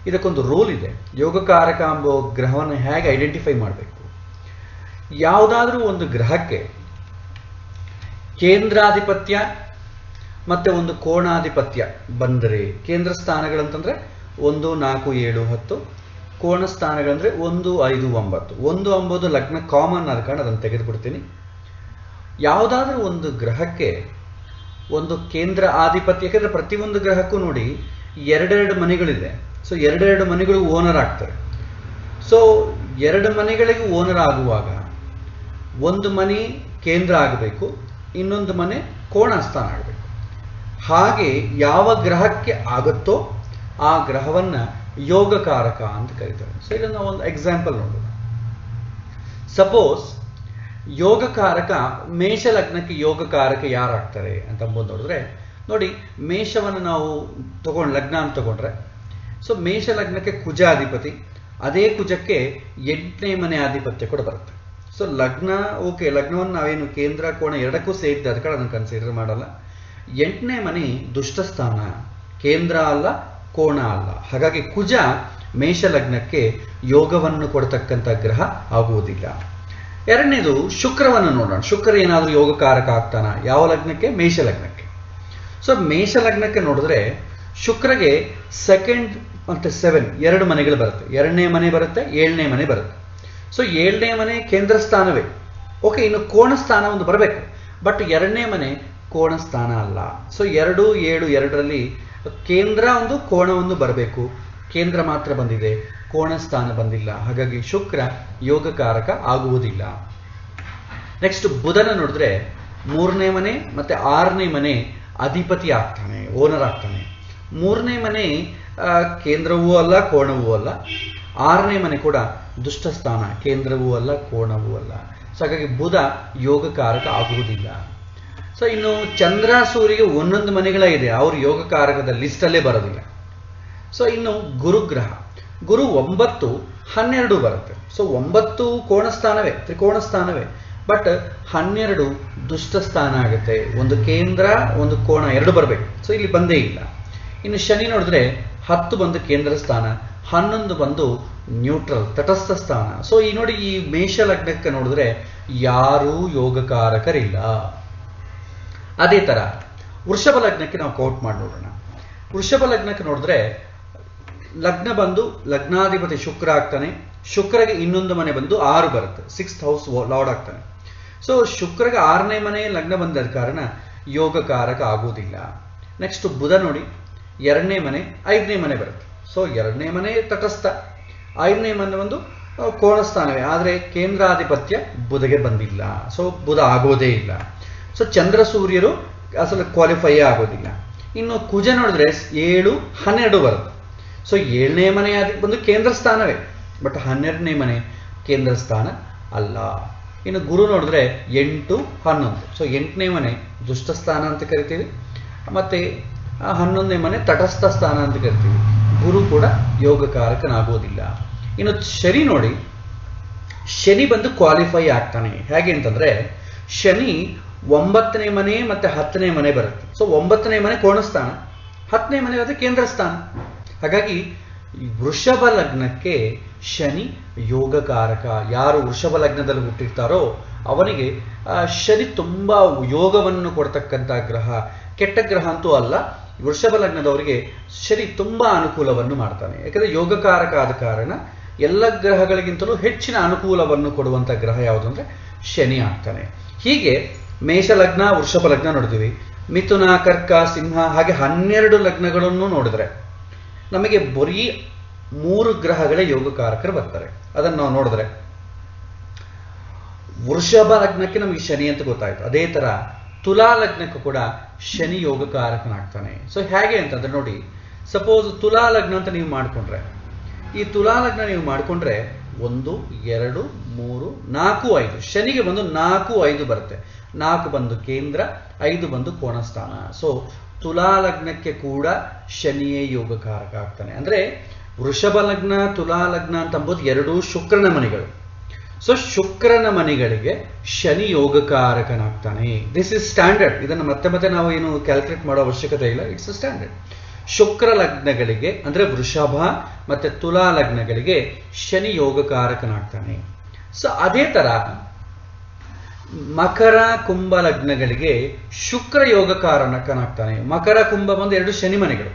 ಇದಕ್ಕೊಂದು ರೂಲ್ ಇದೆ. ಯೋಗಕಾರಕ ಎಂಬ ಗ್ರಹವನ್ನು ಹೇಗೆ ಐಡೆಂಟಿಫೈ ಮಾಡಬೇಕು. ಯಾವುದಾದ್ರೂ ಒಂದು ಗ್ರಹಕ್ಕೆ ಕೇಂದ್ರಾಧಿಪತ್ಯ ಮತ್ತು ಒಂದು ಕೋಣಾಧಿಪತ್ಯ ಬಂದರೆ, ಕೇಂದ್ರ ಸ್ಥಾನಗಳಂತಂದರೆ 1, 4, 7, 10, ಕೋಣ ಸ್ಥಾನಗಳಂದರೆ 1, 5, 9. 1 ಅಂಬೋದು ಲಗ್ನ ಕಾಮನ್ ಆದ ಕಾರಣ ಅದನ್ನು ತೆಗೆದುಬಿಡ್ತೀನಿ. ಯಾವುದಾದ್ರೂ ಒಂದು ಗ್ರಹಕ್ಕೆ ಒಂದು ಕೇಂದ್ರ ಆಧಿಪತ್ಯ, ಯಾಕೆಂದರೆ ಪ್ರತಿಯೊಂದು ಗ್ರಹಕ್ಕೂ ನೋಡಿ 2 ಮನೆಗಳಿದೆ. ಸೊ 2 ಮನೆಗಳು ಓನರ್ ಆಗ್ತಾರೆ. ಸೊ 2 ಮನೆಗಳಿಗೆ ಓನರ್ ಆಗುವಾಗ ಒಂದು ಮನೆ ಕೇಂದ್ರ ಆಗಬೇಕು, ಇನ್ನೊಂದು ಮನೆ ಕೋಣ ಸ್ಥಾನ ಆಗಬೇಕು. ಹಾಗೆ ಯಾವ ಗ್ರಹಕ್ಕೆ ಆಗುತ್ತೋ ಆ ಗ್ರಹವನ್ನು ಯೋಗಕಾರಕ ಅಂತ ಕರೀತಾರೆ. ಸೊ ಇದನ್ನು ನಾವು ಒಂದು ಎಕ್ಸಾಂಪಲ್ ನೋಡೋಣ. ಸಪೋಸ್ ಯೋಗಕಾರಕ ಮೇಷ ಲಗ್ನಕ್ಕೆ ಯೋಗಕಾರಕ ಯಾರಾಗ್ತಾರೆ ಅಂತ ನೋಡಿದ್ರೆ, ನೋಡಿ ಮೇಷವನ್ನು ನಾವು ಲಗ್ನ ಅಂತ ತಗೊಂಡ್ರೆ, ಸೊ ಮೇಷ ಲಗ್ನಕ್ಕೆ ಕುಜ ಅಧಿಪತಿ, ಅದೇ ಕುಜಕ್ಕೆ 8ನೇ ಮನೆ ಆಧಿಪತ್ಯ ಕೂಡ ಬರುತ್ತೆ. ಸೊ ಲಗ್ನ ಓಕೆ, ಲಗ್ನವನ್ನು ನಾವೇನು ಕೇಂದ್ರ ಕೋಣ ಎರಡಕ್ಕೂ ಸೇರಿದೆ, ಅದಕ್ಕೆ ಅದನ್ನು ಕನ್ಸಿಡರ್ ಮಾಡಲ್ಲ. 8ನೇ ಮನೆ ದುಷ್ಟ ಸ್ಥಾನ, ಕೇಂದ್ರ ಅಲ್ಲ ಕೋಣ ಅಲ್ಲ. ಹಾಗಾಗಿ ಕುಜ ಮೇಷ ಲಗ್ನಕ್ಕೆ ಯೋಗವನ್ನು ಕೊಡತಕ್ಕಂಥ ಗ್ರಹ ಆಗುವುದಿಲ್ಲ. ಎರಡನೇದು ಶುಕ್ರವನ್ನು ನೋಡೋಣ. ಶುಕ್ರ ಏನಾದರೂ ಯೋಗಕಾರಕ ಆಗ್ತಾನ ಯಾವ ಲಗ್ನಕ್ಕೆ? ಮೇಷ ಲಗ್ನಕ್ಕೆ. ಸೊ ಮೇಷ ಲಗ್ನಕ್ಕೆ ನೋಡಿದ್ರೆ ಶುಕ್ರಗೆ 2nd ಮತ್ತು 7 ಎರಡು ಮನೆಗಳು ಬರುತ್ತೆ. 2ನೇ ಮನೆ ಬರುತ್ತೆ, 7ನೇ ಮನೆ ಬರುತ್ತೆ. ಸೊ 7ನೇ ಮನೆ ಕೇಂದ್ರ ಸ್ಥಾನವೇ. ಓಕೆ, ಇನ್ನು ಕೋಣ ಸ್ಥಾನ ಒಂದು ಬರಬೇಕು, ಬಟ್ 2ನೇ ಮನೆ ಕೋಣ ಸ್ಥಾನ ಅಲ್ಲ. ಸೊ 2, 7, 2ರಲ್ಲಿ ಕೇಂದ್ರ ಒಂದು ಕೋಣ ಒಂದು ಬರಬೇಕು. ಕೇಂದ್ರ ಮಾತ್ರ ಬಂದಿದೆ, ಕೋಣ ಸ್ಥಾನ ಬಂದಿಲ್ಲ. ಹಾಗಾಗಿ ಶುಕ್ರ ಯೋಗಕಾರಕ ಆಗುವುದಿಲ್ಲ. ನೆಕ್ಸ್ಟ್ ಬುಧನ ನೋಡಿದ್ರೆ 3ನೇ ಮನೆ ಮತ್ತೆ 6ನೇ ಮನೆ ಅಧಿಪತಿ ಆಗ್ತಾನೆ, ಓನರ್ ಆಗ್ತಾನೆ. 3ನೇ ಮನೆ ಕೇಂದ್ರವೂ ಅಲ್ಲ ಕೋಣವೂ ಅಲ್ಲ. 6ನೇ ಮನೆ ಕೂಡ ದುಷ್ಟ ಸ್ಥಾನ, ಕೇಂದ್ರವೂ ಅಲ್ಲ ಕೋಣವೂ ಅಲ್ಲ. ಸೊ ಹಾಗಾಗಿ ಬುಧ ಯೋಗಕಾರಕ ಆಗುವುದಿಲ್ಲ. ಸೊ ಇನ್ನು ಚಂದ್ರ ಸೂರ್ಯಗೆ ಒಂದೊಂದು ಮನೆಗಳ ಇದೆ, ಅವರು ಯೋಗಕಾರಕದ ಲಿಸ್ಟಲ್ಲೇ ಬರೋದಿಲ್ಲ. ಸೊ ಇನ್ನು ಗುರುಗ್ರಹ, ಗುರು 9, 12 ಬರುತ್ತೆ. ಸೊ 9 ಕೋಣ ಸ್ಥಾನವೇ, ತ್ರಿಕೋಣ ಸ್ಥಾನವೇ, ಬಟ್ 12 ದುಷ್ಟ ಸ್ಥಾನ ಆಗುತ್ತೆ. ಒಂದು ಕೇಂದ್ರ ಒಂದು ಕೋಣ ಎರಡು ಬರಬೇಕು. ಸೊ ಇಲ್ಲಿ ಬಂದೇ ಇಲ್ಲ. ಇನ್ನು ಶನಿ ನೋಡಿದ್ರೆ 10 ಬಂದು ಕೇಂದ್ರ ಸ್ಥಾನ, 11 ಬಂದು ನ್ಯೂಟ್ರಲ್ ತಟಸ್ಥ ಸ್ಥಾನ. ಸೊ ಈ ನೋಡಿ, ಈ ಮೇಷ ಲಗ್ನಕ್ಕೆ ನೋಡಿದ್ರೆ ಯಾರೂ ಯೋಗಕಾರಕರಿಲ್ಲ. ಅದೇ ತರ ವೃಷಭ ಲಗ್ನಕ್ಕೆ ನಾವು ಕೌಂಟ್ ಮಾಡಿ ನೋಡೋಣ. ವೃಷಭ ಲಗ್ನಕ್ಕೆ ನೋಡಿದ್ರೆ ಲಗ್ನ ಬಂದು ಲಗ್ನಾಧಿಪತಿ ಶುಕ್ರ ಆಗ್ತಾನೆ. ಶುಕ್ರಗೆ ಇನ್ನೊಂದು ಮನೆ ಬಂದು 6 ಬರುತ್ತೆ, 6th ಹೌಸ್ ಲಾರ್ಡ್ ಆಗ್ತಾನೆ. ಸೊ ಶುಕ್ರಗೆ 6ನೇ ಮನೆ ಲಗ್ನ ಬಂದ ಕಾರಣ ಯೋಗಕಾರಕ ಆಗುವುದಿಲ್ಲ. ನೆಕ್ಸ್ಟ್ ಬುಧ ನೋಡಿ, 2ನೇ ಮನೆ 5ನೇ ಮನೆ ಬರುತ್ತೆ. ಸೊ 2ನೇ ಮನೆ ತಟಸ್ಥ, 5ನೇ ಮನೆ ಒಂದು ಕೋಣ ಸ್ಥಾನವೇ, ಆದರೆ ಕೇಂದ್ರಾಧಿಪತ್ಯ ಬುಧಗೆ ಬಂದಿಲ್ಲ. ಸೊ ಬುಧ ಆಗೋದೇ ಇಲ್ಲ. ಸೊ ಚಂದ್ರ ಸೂರ್ಯರು ಅಸಲು ಕ್ವಾಲಿಫೈ ಆಗೋದಿಲ್ಲ. ಇನ್ನು ಕುಜ ನೋಡಿದ್ರೆ 7, 12 ಬರುತ್ತೆ. ಸೊ 7ನೇ ಮನೆ ಅದಕ್ಕೆ ಬಂದು ಕೇಂದ್ರ ಸ್ಥಾನವೇ, ಬಟ್ 12ನೇ ಮನೆ ಕೇಂದ್ರ ಸ್ಥಾನ ಅಲ್ಲ. ಇನ್ನು ಗುರು ನೋಡಿದ್ರೆ 8, 11. ಸೊ 8ನೇ ಮನೆ ದುಷ್ಟ ಸ್ಥಾನ ಅಂತ ಕರಿತೀವಿ, ಮತ್ತೆ 11ನೇ ಮನೆ ತಟಸ್ಥ ಸ್ಥಾನ ಅಂತ ಕರಿತೀವಿ. ಗುರು ಕೂಡ ಯೋಗಕಾರಕನಾಗೋದಿಲ್ಲ. ಇನ್ನು ಶನಿ ನೋಡಿ, ಶನಿ ಬಂದು ಕ್ವಾಲಿಫೈ ಆಗ್ತಾನೆ. ಹೇಗೆ ಅಂತಂದ್ರೆ ಶನಿ 9ನೇ ಮನೆ ಮತ್ತೆ 10ನೇ ಮನೆ ಬರುತ್ತೆ. ಸೊ 9ನೇ ಮನೆ ಕೋಣಸ್ಥಾನ, 10ನೇ ಮನೆ ಅದು ಕೇಂದ್ರ ಸ್ಥಾನ. ಹಾಗಾಗಿ ವೃಷಭ ಲಗ್ನಕ್ಕೆ ಶನಿ ಯೋಗಕಾರಕ. ಯಾರು ವೃಷಭ ಲಗ್ನದಲ್ಲಿ ಹುಟ್ಟಿರ್ತಾರೋ ಅವನಿಗೆ ಶನಿ ತುಂಬಾ ಯೋಗವನ್ನು ಕೊಡ್ತಕ್ಕಂಥ ಗ್ರಹ, ಕೆಟ್ಟ ಗ್ರಹ ಅಂತೂ ಅಲ್ಲ. ವೃಷಭ ಲಗ್ನದವರಿಗೆ ಶನಿ ತುಂಬಾ ಅನುಕೂಲವನ್ನು ಮಾಡ್ತಾನೆ. ಯಾಕಂದ್ರೆ ಯೋಗಕಾರಕ ಆದ ಕಾರಣ ಎಲ್ಲ ಗ್ರಹಗಳಿಗಿಂತಲೂ ಹೆಚ್ಚಿನ ಅನುಕೂಲವನ್ನು ಕೊಡುವಂಥ ಗ್ರಹ ಯಾವುದು ಅಂದ್ರೆ ಶನಿ ಆಗ್ತಾನೆ. ಹೀಗೆ ಮೇಷ ಲಗ್ನ, ವೃಷಭ ಲಗ್ನ ನೋಡಿದ್ವಿ. ಮಿಥುನ, ಕರ್ಕ, ಸಿಂಹ ಹಾಗೆ 12 ಲಗ್ನಗಳನ್ನು ನೋಡಿದ್ರೆ ನಮಗೆ ಬರೀ 3 ಗ್ರಹಗಳೇ ಯೋಗಕಾರಕರು ಬರ್ತಾರೆ. ಅದನ್ನು ನಾವು ನೋಡಿದ್ರೆ ವೃಷಭ ಲಗ್ನಕ್ಕೆ ನಮಗೆ ಶನಿ ಅಂತ ಗೊತ್ತಾಯ್ತು. ಅದೇ ತರ ತುಲಾ ಲಗ್ನಕ್ಕೂ ಕೂಡ ಶನಿ ಯೋಗಕಾರಕನಾಗ್ತಾನೆ. ಸೊ ಹೇಗೆ ಅಂತಂದ್ರೆ ನೋಡಿ, ಸಪೋಸ್ ತುಲಾ ಲಗ್ನ ಅಂತ ನೀವು ಮಾಡ್ಕೊಂಡ್ರೆ, ಈ ತುಲಾ ಲಗ್ನ ನೀವು ಮಾಡ್ಕೊಂಡ್ರೆ 1, 2, 3, 4, 5 ಶನಿಗೆ ಬಂದು 4, 5 ಬರುತ್ತೆ. 4 ಬಂದು ಕೇಂದ್ರ, 5 ಬಂದು ಕೋಣಸ್ಥಾನ. ಸೊ ತುಲಾ ಲಗ್ನಕ್ಕೆ ಕೂಡ ಶನಿಯೇ ಯೋಗಕಾರಕ ಆಗ್ತಾನೆ. ಅಂದ್ರೆ ವೃಷಭ ಲಗ್ನ, ತುಲಾ ಲಗ್ನ ಅಂತ ಅಂಬೋದು 2 ಶುಕ್ರನ ಮನೆಗಳು. ಸೊ ಶುಕ್ರನ ಮನೆಗಳಿಗೆ ಶನಿ ಯೋಗಕಾರಕನಾಗ್ತಾನೆ. This is standard. ಇದನ್ನು ಮತ್ತೆ ಮತ್ತೆ ನಾವು ಏನು ಕ್ಯಾಲ್ಕುಲೇಟ್ ಮಾಡೋ ಅವಶ್ಯಕತೆ ಇಲ್ಲ. It's a standard. ಶುಕ್ರ ಲಗ್ನಗಳಿಗೆ ಅಂದ್ರೆ ವೃಷಭ ಮತ್ತೆ ತುಲಾ ಲಗ್ನಗಳಿಗೆ ಶನಿ ಯೋಗಕಾರಕನಾಗ್ತಾನೆ. ಸೊ ಅದೇ ತರ ಮಕರ, ಕುಂಭ ಲಗ್ನಗಳಿಗೆ ಶುಕ್ರ ಯೋಗಕಾರಕನಾಗ್ತಾನೆ. ಮಕರ, ಕುಂಭ ಬಂದು 2 ಶನಿ ಮನೆಗಳು.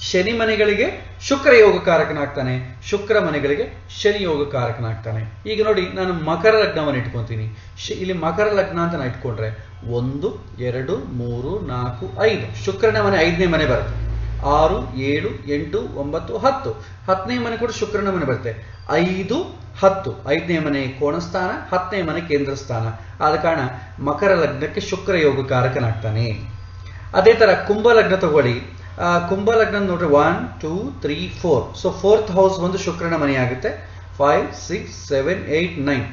ಶನಿ ಮನೆಗಳಿಗೆ ಶುಕ್ರ ಯೋಗಕಾರಕನಾಗ್ತಾನೆ, ಶುಕ್ರ ಮನೆಗಳಿಗೆ ಶನಿ ಯೋಗಕಾರಕನಾಗ್ತಾನೆ. ಈಗ ನೋಡಿ, ನಾನು ಮಕರ ಲಗ್ನವನ್ನು ಇಟ್ಕೊತೀನಿ. ಇಲ್ಲಿ ಮಕರ ಲಗ್ನ ಅಂತ ನಾನು ಇಟ್ಕೊಂಡ್ರೆ 1, 2, 3, 4, 5 ಶುಕ್ರನ ಮನೆ 5ನೇ ಮನೆ ಬರುತ್ತೆ. 6, 7, 8, 9, 10 10ನೇ ಮನೆ ಕೂಡ ಶುಕ್ರನ ಮನೆ ಬರುತ್ತೆ. 5, 10 5ನೇ ಮನೆ ಕೋಣಸ್ಥಾನ, 10ನೇ ಮನೆ ಕೇಂದ್ರ ಸ್ಥಾನ. ಆದ ಕಾರಣ ಮಕರ ಲಗ್ನಕ್ಕೆ ಶುಕ್ರ ಯೋಗಕಾರಕನಾಗ್ತಾನೆ. ಅದೇ ತರ ಕುಂಭ ಲಗ್ನ ತಗೊಳ್ಳಿ. ಕುಂಭ ಲಗ್ನ ನೋಡ್ರಿ 1, 2, 3, 4. ಸೊ 4th ಹೌಸ್ ಬಂದು ಶುಕ್ರನ ಮನೆ ಆಗುತ್ತೆ. 5, 6, 7, 8, 9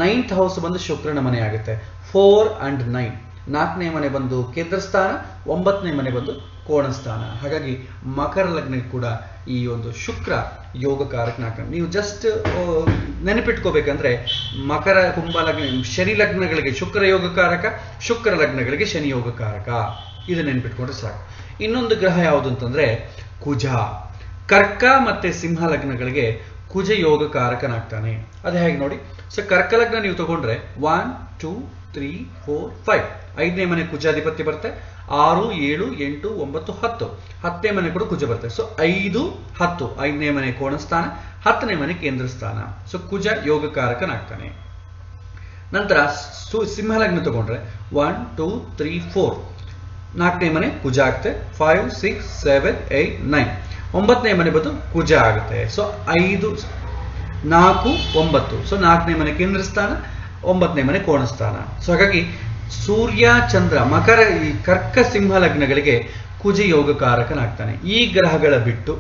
9th ಹೌಸ್ ಬಂದು ಶುಕ್ರನ ಮನೆ ಆಗುತ್ತೆ. 4 and 9 4ನೇ ಮನೆ ಬಂದು ಕೇಂದ್ರ ಸ್ಥಾನ, 9ನೇ ಮನೆ ಬಂದು ಕೋಣಸ್ಥಾನ. ಹಾಗಾಗಿ ಮಕರ ಲಗ್ನಕ್ಕೆ ಕೂಡ ಈ ಒಂದು ಶುಕ್ರ ಯೋಗಕಾರಕನಾಗ್ತಾನೆ. ನೀವು ಜಸ್ಟ್ ನೆನಪಿಟ್ಕೋಬೇಕಂದ್ರೆ ಮಕರ, ಕುಂಭ ಲಗ್ನ, ಶನಿ ಲಗ್ನಗಳಿಗೆ ಶುಕ್ರ ಯೋಗಕಾರಕ, ಶುಕ್ರ ಲಗ್ನಗಳಿಗೆ ಶನಿ ಯೋಗಕಾರಕ. ಇದು ನೆನಪಿಟ್ಕೊಂಡ್ರೆ ಸಾಕು. ಇನ್ನೊಂದು ಗ್ರಹ ಯಾವುದು ಅಂತಂದ್ರೆ ಕುಜ. ಕರ್ಕ ಮತ್ತೆ ಸಿಂಹ ಲಗ್ನಗಳಿಗೆ ಕುಜ ಯೋಗಕಾರಕನಾಗ್ತಾನೆ. ಅದು ಹೇಗೆ ನೋಡಿ. ಸೊ ಕರ್ಕಲಗ್ನ ನೀವು ತಗೊಂಡ್ರೆ 1 2 3 4 5 5ನೇ ಮನೆ ಕುಜಾಧಿಪತ್ಯ ಬರುತ್ತೆ. 6 7 8 9 10 10ನೇ ಮನೆ ಕೂಡ ಕುಜ ಬರುತ್ತೆ. ಸೊ 5 10 5ನೇ ಮನೆ ಕೋಣಸ್ಥಾನ, 10ನೇ ಮನೆ ಕೇಂದ್ರ ಸ್ಥಾನ. ಸೊ ಕುಜ ಯೋಗಕಾರಕನಾಗ್ತಾನೆ. ನಂತರ ಸಿಂಹಲಗ್ನ ತಗೊಂಡ್ರೆ 1 2 3 4 4ನೇ ಮನೆ ಕುಜ ಆಗುತ್ತೆ. 5 6 7 8 9 9ನೇ ಮನೆ ಬಂದು ಕುಜ ಆಗುತ್ತೆ. ಸೊ 5 4 9 ಸೊ 4ನೇ ಮನೆ ಕೇಂದ್ರ ಸ್ಥಾನ, 9ನೇ ಮನೆ ಕೋಣಸ್ಥಾನ. ಸೊ ಹಾಗಾಗಿ ಸೂರ್ಯ ಚಂದ್ರ ಈ ಕರ್ಕ ಸಿಂಹ ಲಗ್ನಗಳಿಗೆ ಕುಜ ಯೋಗಕಾರಕನಾಗ್ತಾನೆ. ಈ ಗ್ರಹಗಳ ಬಿಟ್ಟು,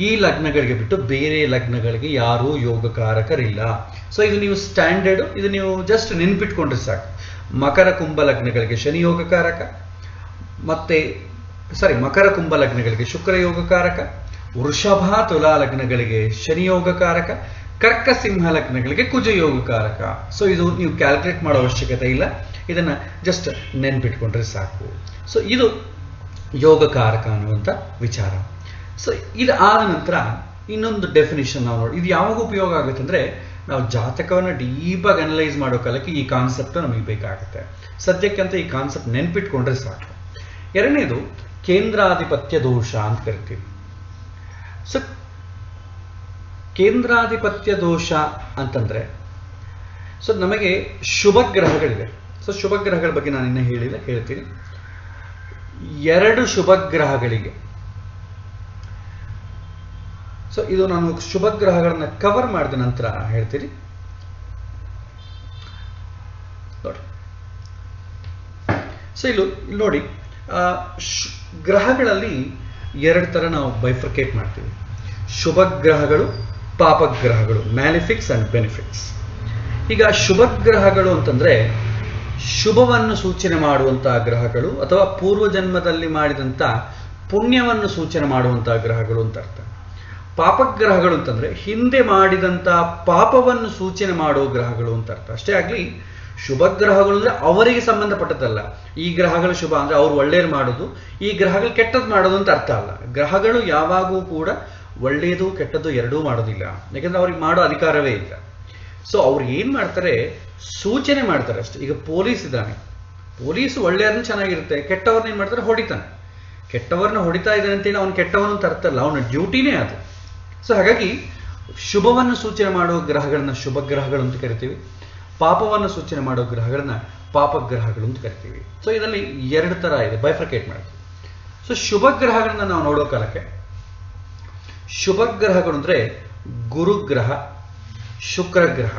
ಈ ಲಗ್ನಗಳಿಗೆ ಬಿಟ್ಟು ಬೇರೆ ಲಗ್ನಗಳಿಗೆ ಯಾರೂ ಯೋಗಕಾರಕರಿಲ್ಲ. ಸೊ ಇದು ನೀವು ಸ್ಟ್ಯಾಂಡರ್ಡ್, ಇದು ನೀವು ಜಸ್ಟ್ ನೆನ್ಪಿಟ್ಕೊಂಡ್ರೆ ಸಾಕು. ಮಕರ ಕುಂಭ ಲಗ್ನಗಳಿಗೆ ಶನಿ ಯೋಗಕಾರಕ, ಮಕರ ಕುಂಭ ಲಗ್ನಗಳಿಗೆ ಶುಕ್ರ ಯೋಗಕಾರಕ, ವೃಷಭ ತುಲಾ ಲಗ್ನಗಳಿಗೆ ಶನಿ ಯೋಗಕಾರಕ, ಕರ್ಕ ಸಿಂಹ ಲಗ್ನಗಳಿಗೆ ಕುಜ ಯೋಗಕಾರಕ. ಸೊ ಇದು ನೀವು ಕ್ಯಾಲ್ಕುಲೇಟ್ ಮಾಡೋ ಅವಶ್ಯಕತೆ ಇಲ್ಲ, ಇದನ್ನ ಜಸ್ಟ್ ನೆನ್ಪಿಟ್ಕೊಂಡ್ರೆ ಸಾಕು. ಸೊ ಇದು ಯೋಗಕಾರಕ ಅನ್ನುವಂಥ ವಿಚಾರ. ಸೊ ಇದು ಆದ ನಂತರ ಇನ್ನೊಂದು ಡೆಫಿನಿಷನ್ ನಾವು ನೋಡಿ. ಇದು ಯಾವಾಗ ಉಪಯೋಗ ಆಗುತ್ತೆ ಅಂದ್ರೆ, ನಾವು ಜಾತಕವನ್ನು ಡೀಪಾಗಿ ಅನಲೈಸ್ ಮಾಡೋ ಕಾಲಕ್ಕೆ ಈ ಕಾನ್ಸೆಪ್ಟ್ ನಮಗೆ ಬೇಕಾಗುತ್ತೆ. ಸದ್ಯಕ್ಕಂತ ಈ ಕಾನ್ಸೆಪ್ಟ್ ನೆನ್ಪಿಟ್ಕೊಂಡ್ರೆ ಸಾಕು. ಎರಡನೇದು ಕೇಂದ್ರಾಧಿಪತ್ಯ ದೋಷ ಅಂತ ಕರಿತೀವಿ. ಸೊ ಕೇಂದ್ರಾಧಿಪತ್ಯ ದೋಷ ಅಂತಂದ್ರೆ, ಸೊ ನಮಗೆ ಶುಭ ಗ್ರಹಗಳಿವೆ. ಸೊ ಶುಭ ಗ್ರಹಗಳ ಬಗ್ಗೆ ನಾನು ಇನ್ನೂ ಹೇಳ್ತೀನಿ. 2 ಶುಭ ಗ್ರಹಗಳಿಗೆ, ಸೊ ಇದು ನಾನು ಶುಭ ಗ್ರಹಗಳನ್ನ ಕವರ್ ಮಾಡಿದ ನಂತರ ಹೇಳ್ತೀನಿ ನೋಡಿ. ಸೊ ಇಲ್ಲಿ ನೋಡಿ, ಗ್ರಹಗಳಲ್ಲಿ 2 ತರ ನಾವು ಬೈಫರ್ಕೇಟ್ ಮಾಡ್ತೀವಿ. ಶುಭ ಗ್ರಹಗಳು, ಪಾಪಗ್ರಹಗಳು, ಮ್ಯಾಲಿಫಿಕ್ಸ್ ಅಂಡ್ ಬೆನಿಫಿಕ್ಸ್. ಈಗ ಶುಭ ಗ್ರಹಗಳು ಅಂತಂದ್ರೆ ಶುಭವನ್ನು ಸೂಚನೆ ಮಾಡುವಂತಹ ಗ್ರಹಗಳು, ಅಥವಾ ಪೂರ್ವಜನ್ಮದಲ್ಲಿ ಮಾಡಿದಂಥ ಪುಣ್ಯವನ್ನು ಸೂಚನೆ ಮಾಡುವಂತಹ ಗ್ರಹಗಳು ಅಂತ ಅರ್ಥ. ಪಾಪಗ್ರಹಗಳು ಅಂತಂದ್ರೆ ಹಿಂದೆ ಮಾಡಿದಂಥ ಪಾಪವನ್ನು ಸೂಚನೆ ಮಾಡುವ ಗ್ರಹಗಳು ಅಂತ ಅರ್ಥ. ಅಷ್ಟೇ ಆಗ್ಲಿ, ಶುಭ ಗ್ರಹಗಳು ಅಂದ್ರೆ ಅವರಿಗೆ ಸಂಬಂಧಪಟ್ಟದ್ದಲ್ಲ. ಈ ಗ್ರಹಗಳು ಶುಭ ಅಂದ್ರೆ ಅವ್ರು ಒಳ್ಳೇದು ಮಾಡೋದು, ಈ ಗ್ರಹಗಳು ಕೆಟ್ಟದ್ದು ಮಾಡೋದು ಅಂತ ಅರ್ಥ ಅಲ್ಲ. ಗ್ರಹಗಳು ಯಾವಾಗೂ ಕೂಡ ಒಳ್ಳೆಯದು ಕೆಟ್ಟದ್ದು ಎರಡೂ ಮಾಡೋದಿಲ್ಲ, ಯಾಕಂದ್ರೆ ಅವ್ರಿಗೆ ಮಾಡೋ ಅಧಿಕಾರವೇ ಇಲ್ಲ. ಸೊ ಅವ್ರು ಏನ್ ಮಾಡ್ತಾರೆ, ಸೂಚನೆ ಮಾಡ್ತಾರೆ ಅಷ್ಟೇ. ಈಗ ಪೊಲೀಸ್ ಇದ್ದಾನೆ, ಪೊಲೀಸ್ ಒಳ್ಳೆಯವ್ರನ್ನ ಚೆನ್ನಾಗಿರುತ್ತೆ, ಕೆಟ್ಟವ್ರನ್ನ ಏನ್ ಮಾಡ್ತಾರೆ, ಹೊಡಿತಾನೆ. ಕೆಟ್ಟವ್ರನ್ನ ಹೊಡಿತಾ ಇದ್ದಾನೆ ಅಂತೇಳಿ ಅವ್ನು ಕೆಟ್ಟವನು ಅಂತ ಅರ್ಥ ಅಲ್ಲ, ಅವನ ಡ್ಯೂಟಿನೇ ಅದು. ಸೊ ಹಾಗಾಗಿ ಶುಭವನ್ನು ಸೂಚನೆ ಮಾಡೋ ಗ್ರಹಗಳನ್ನ ಶುಭ ಗ್ರಹಗಳು ಅಂತ ಕರಿತೀವಿ, ಪಾಪವನ್ನು ಸೂಚನೆ ಮಾಡೋ ಗ್ರಹಗಳನ್ನ ಪಾಪಗ್ರಹಗಳು ಅಂತ ಕರಿತೀವಿ. ಸೊ ಇದರಲ್ಲಿ 2 ತರ ಇದೆ, ಬೈಫರ್ಕೇಟ್ ಮಾಡ್ತೀವಿ. ಸೊ ಶುಭ ಗ್ರಹಗಳನ್ನ ನಾವು ನೋಡೋ ಕಾಲಕ್ಕೆ, ಶುಭ ಗ್ರಹಗಳು ಅಂದ್ರೆ ಗುರುಗ್ರಹ, ಶುಕ್ರ ಗ್ರಹ.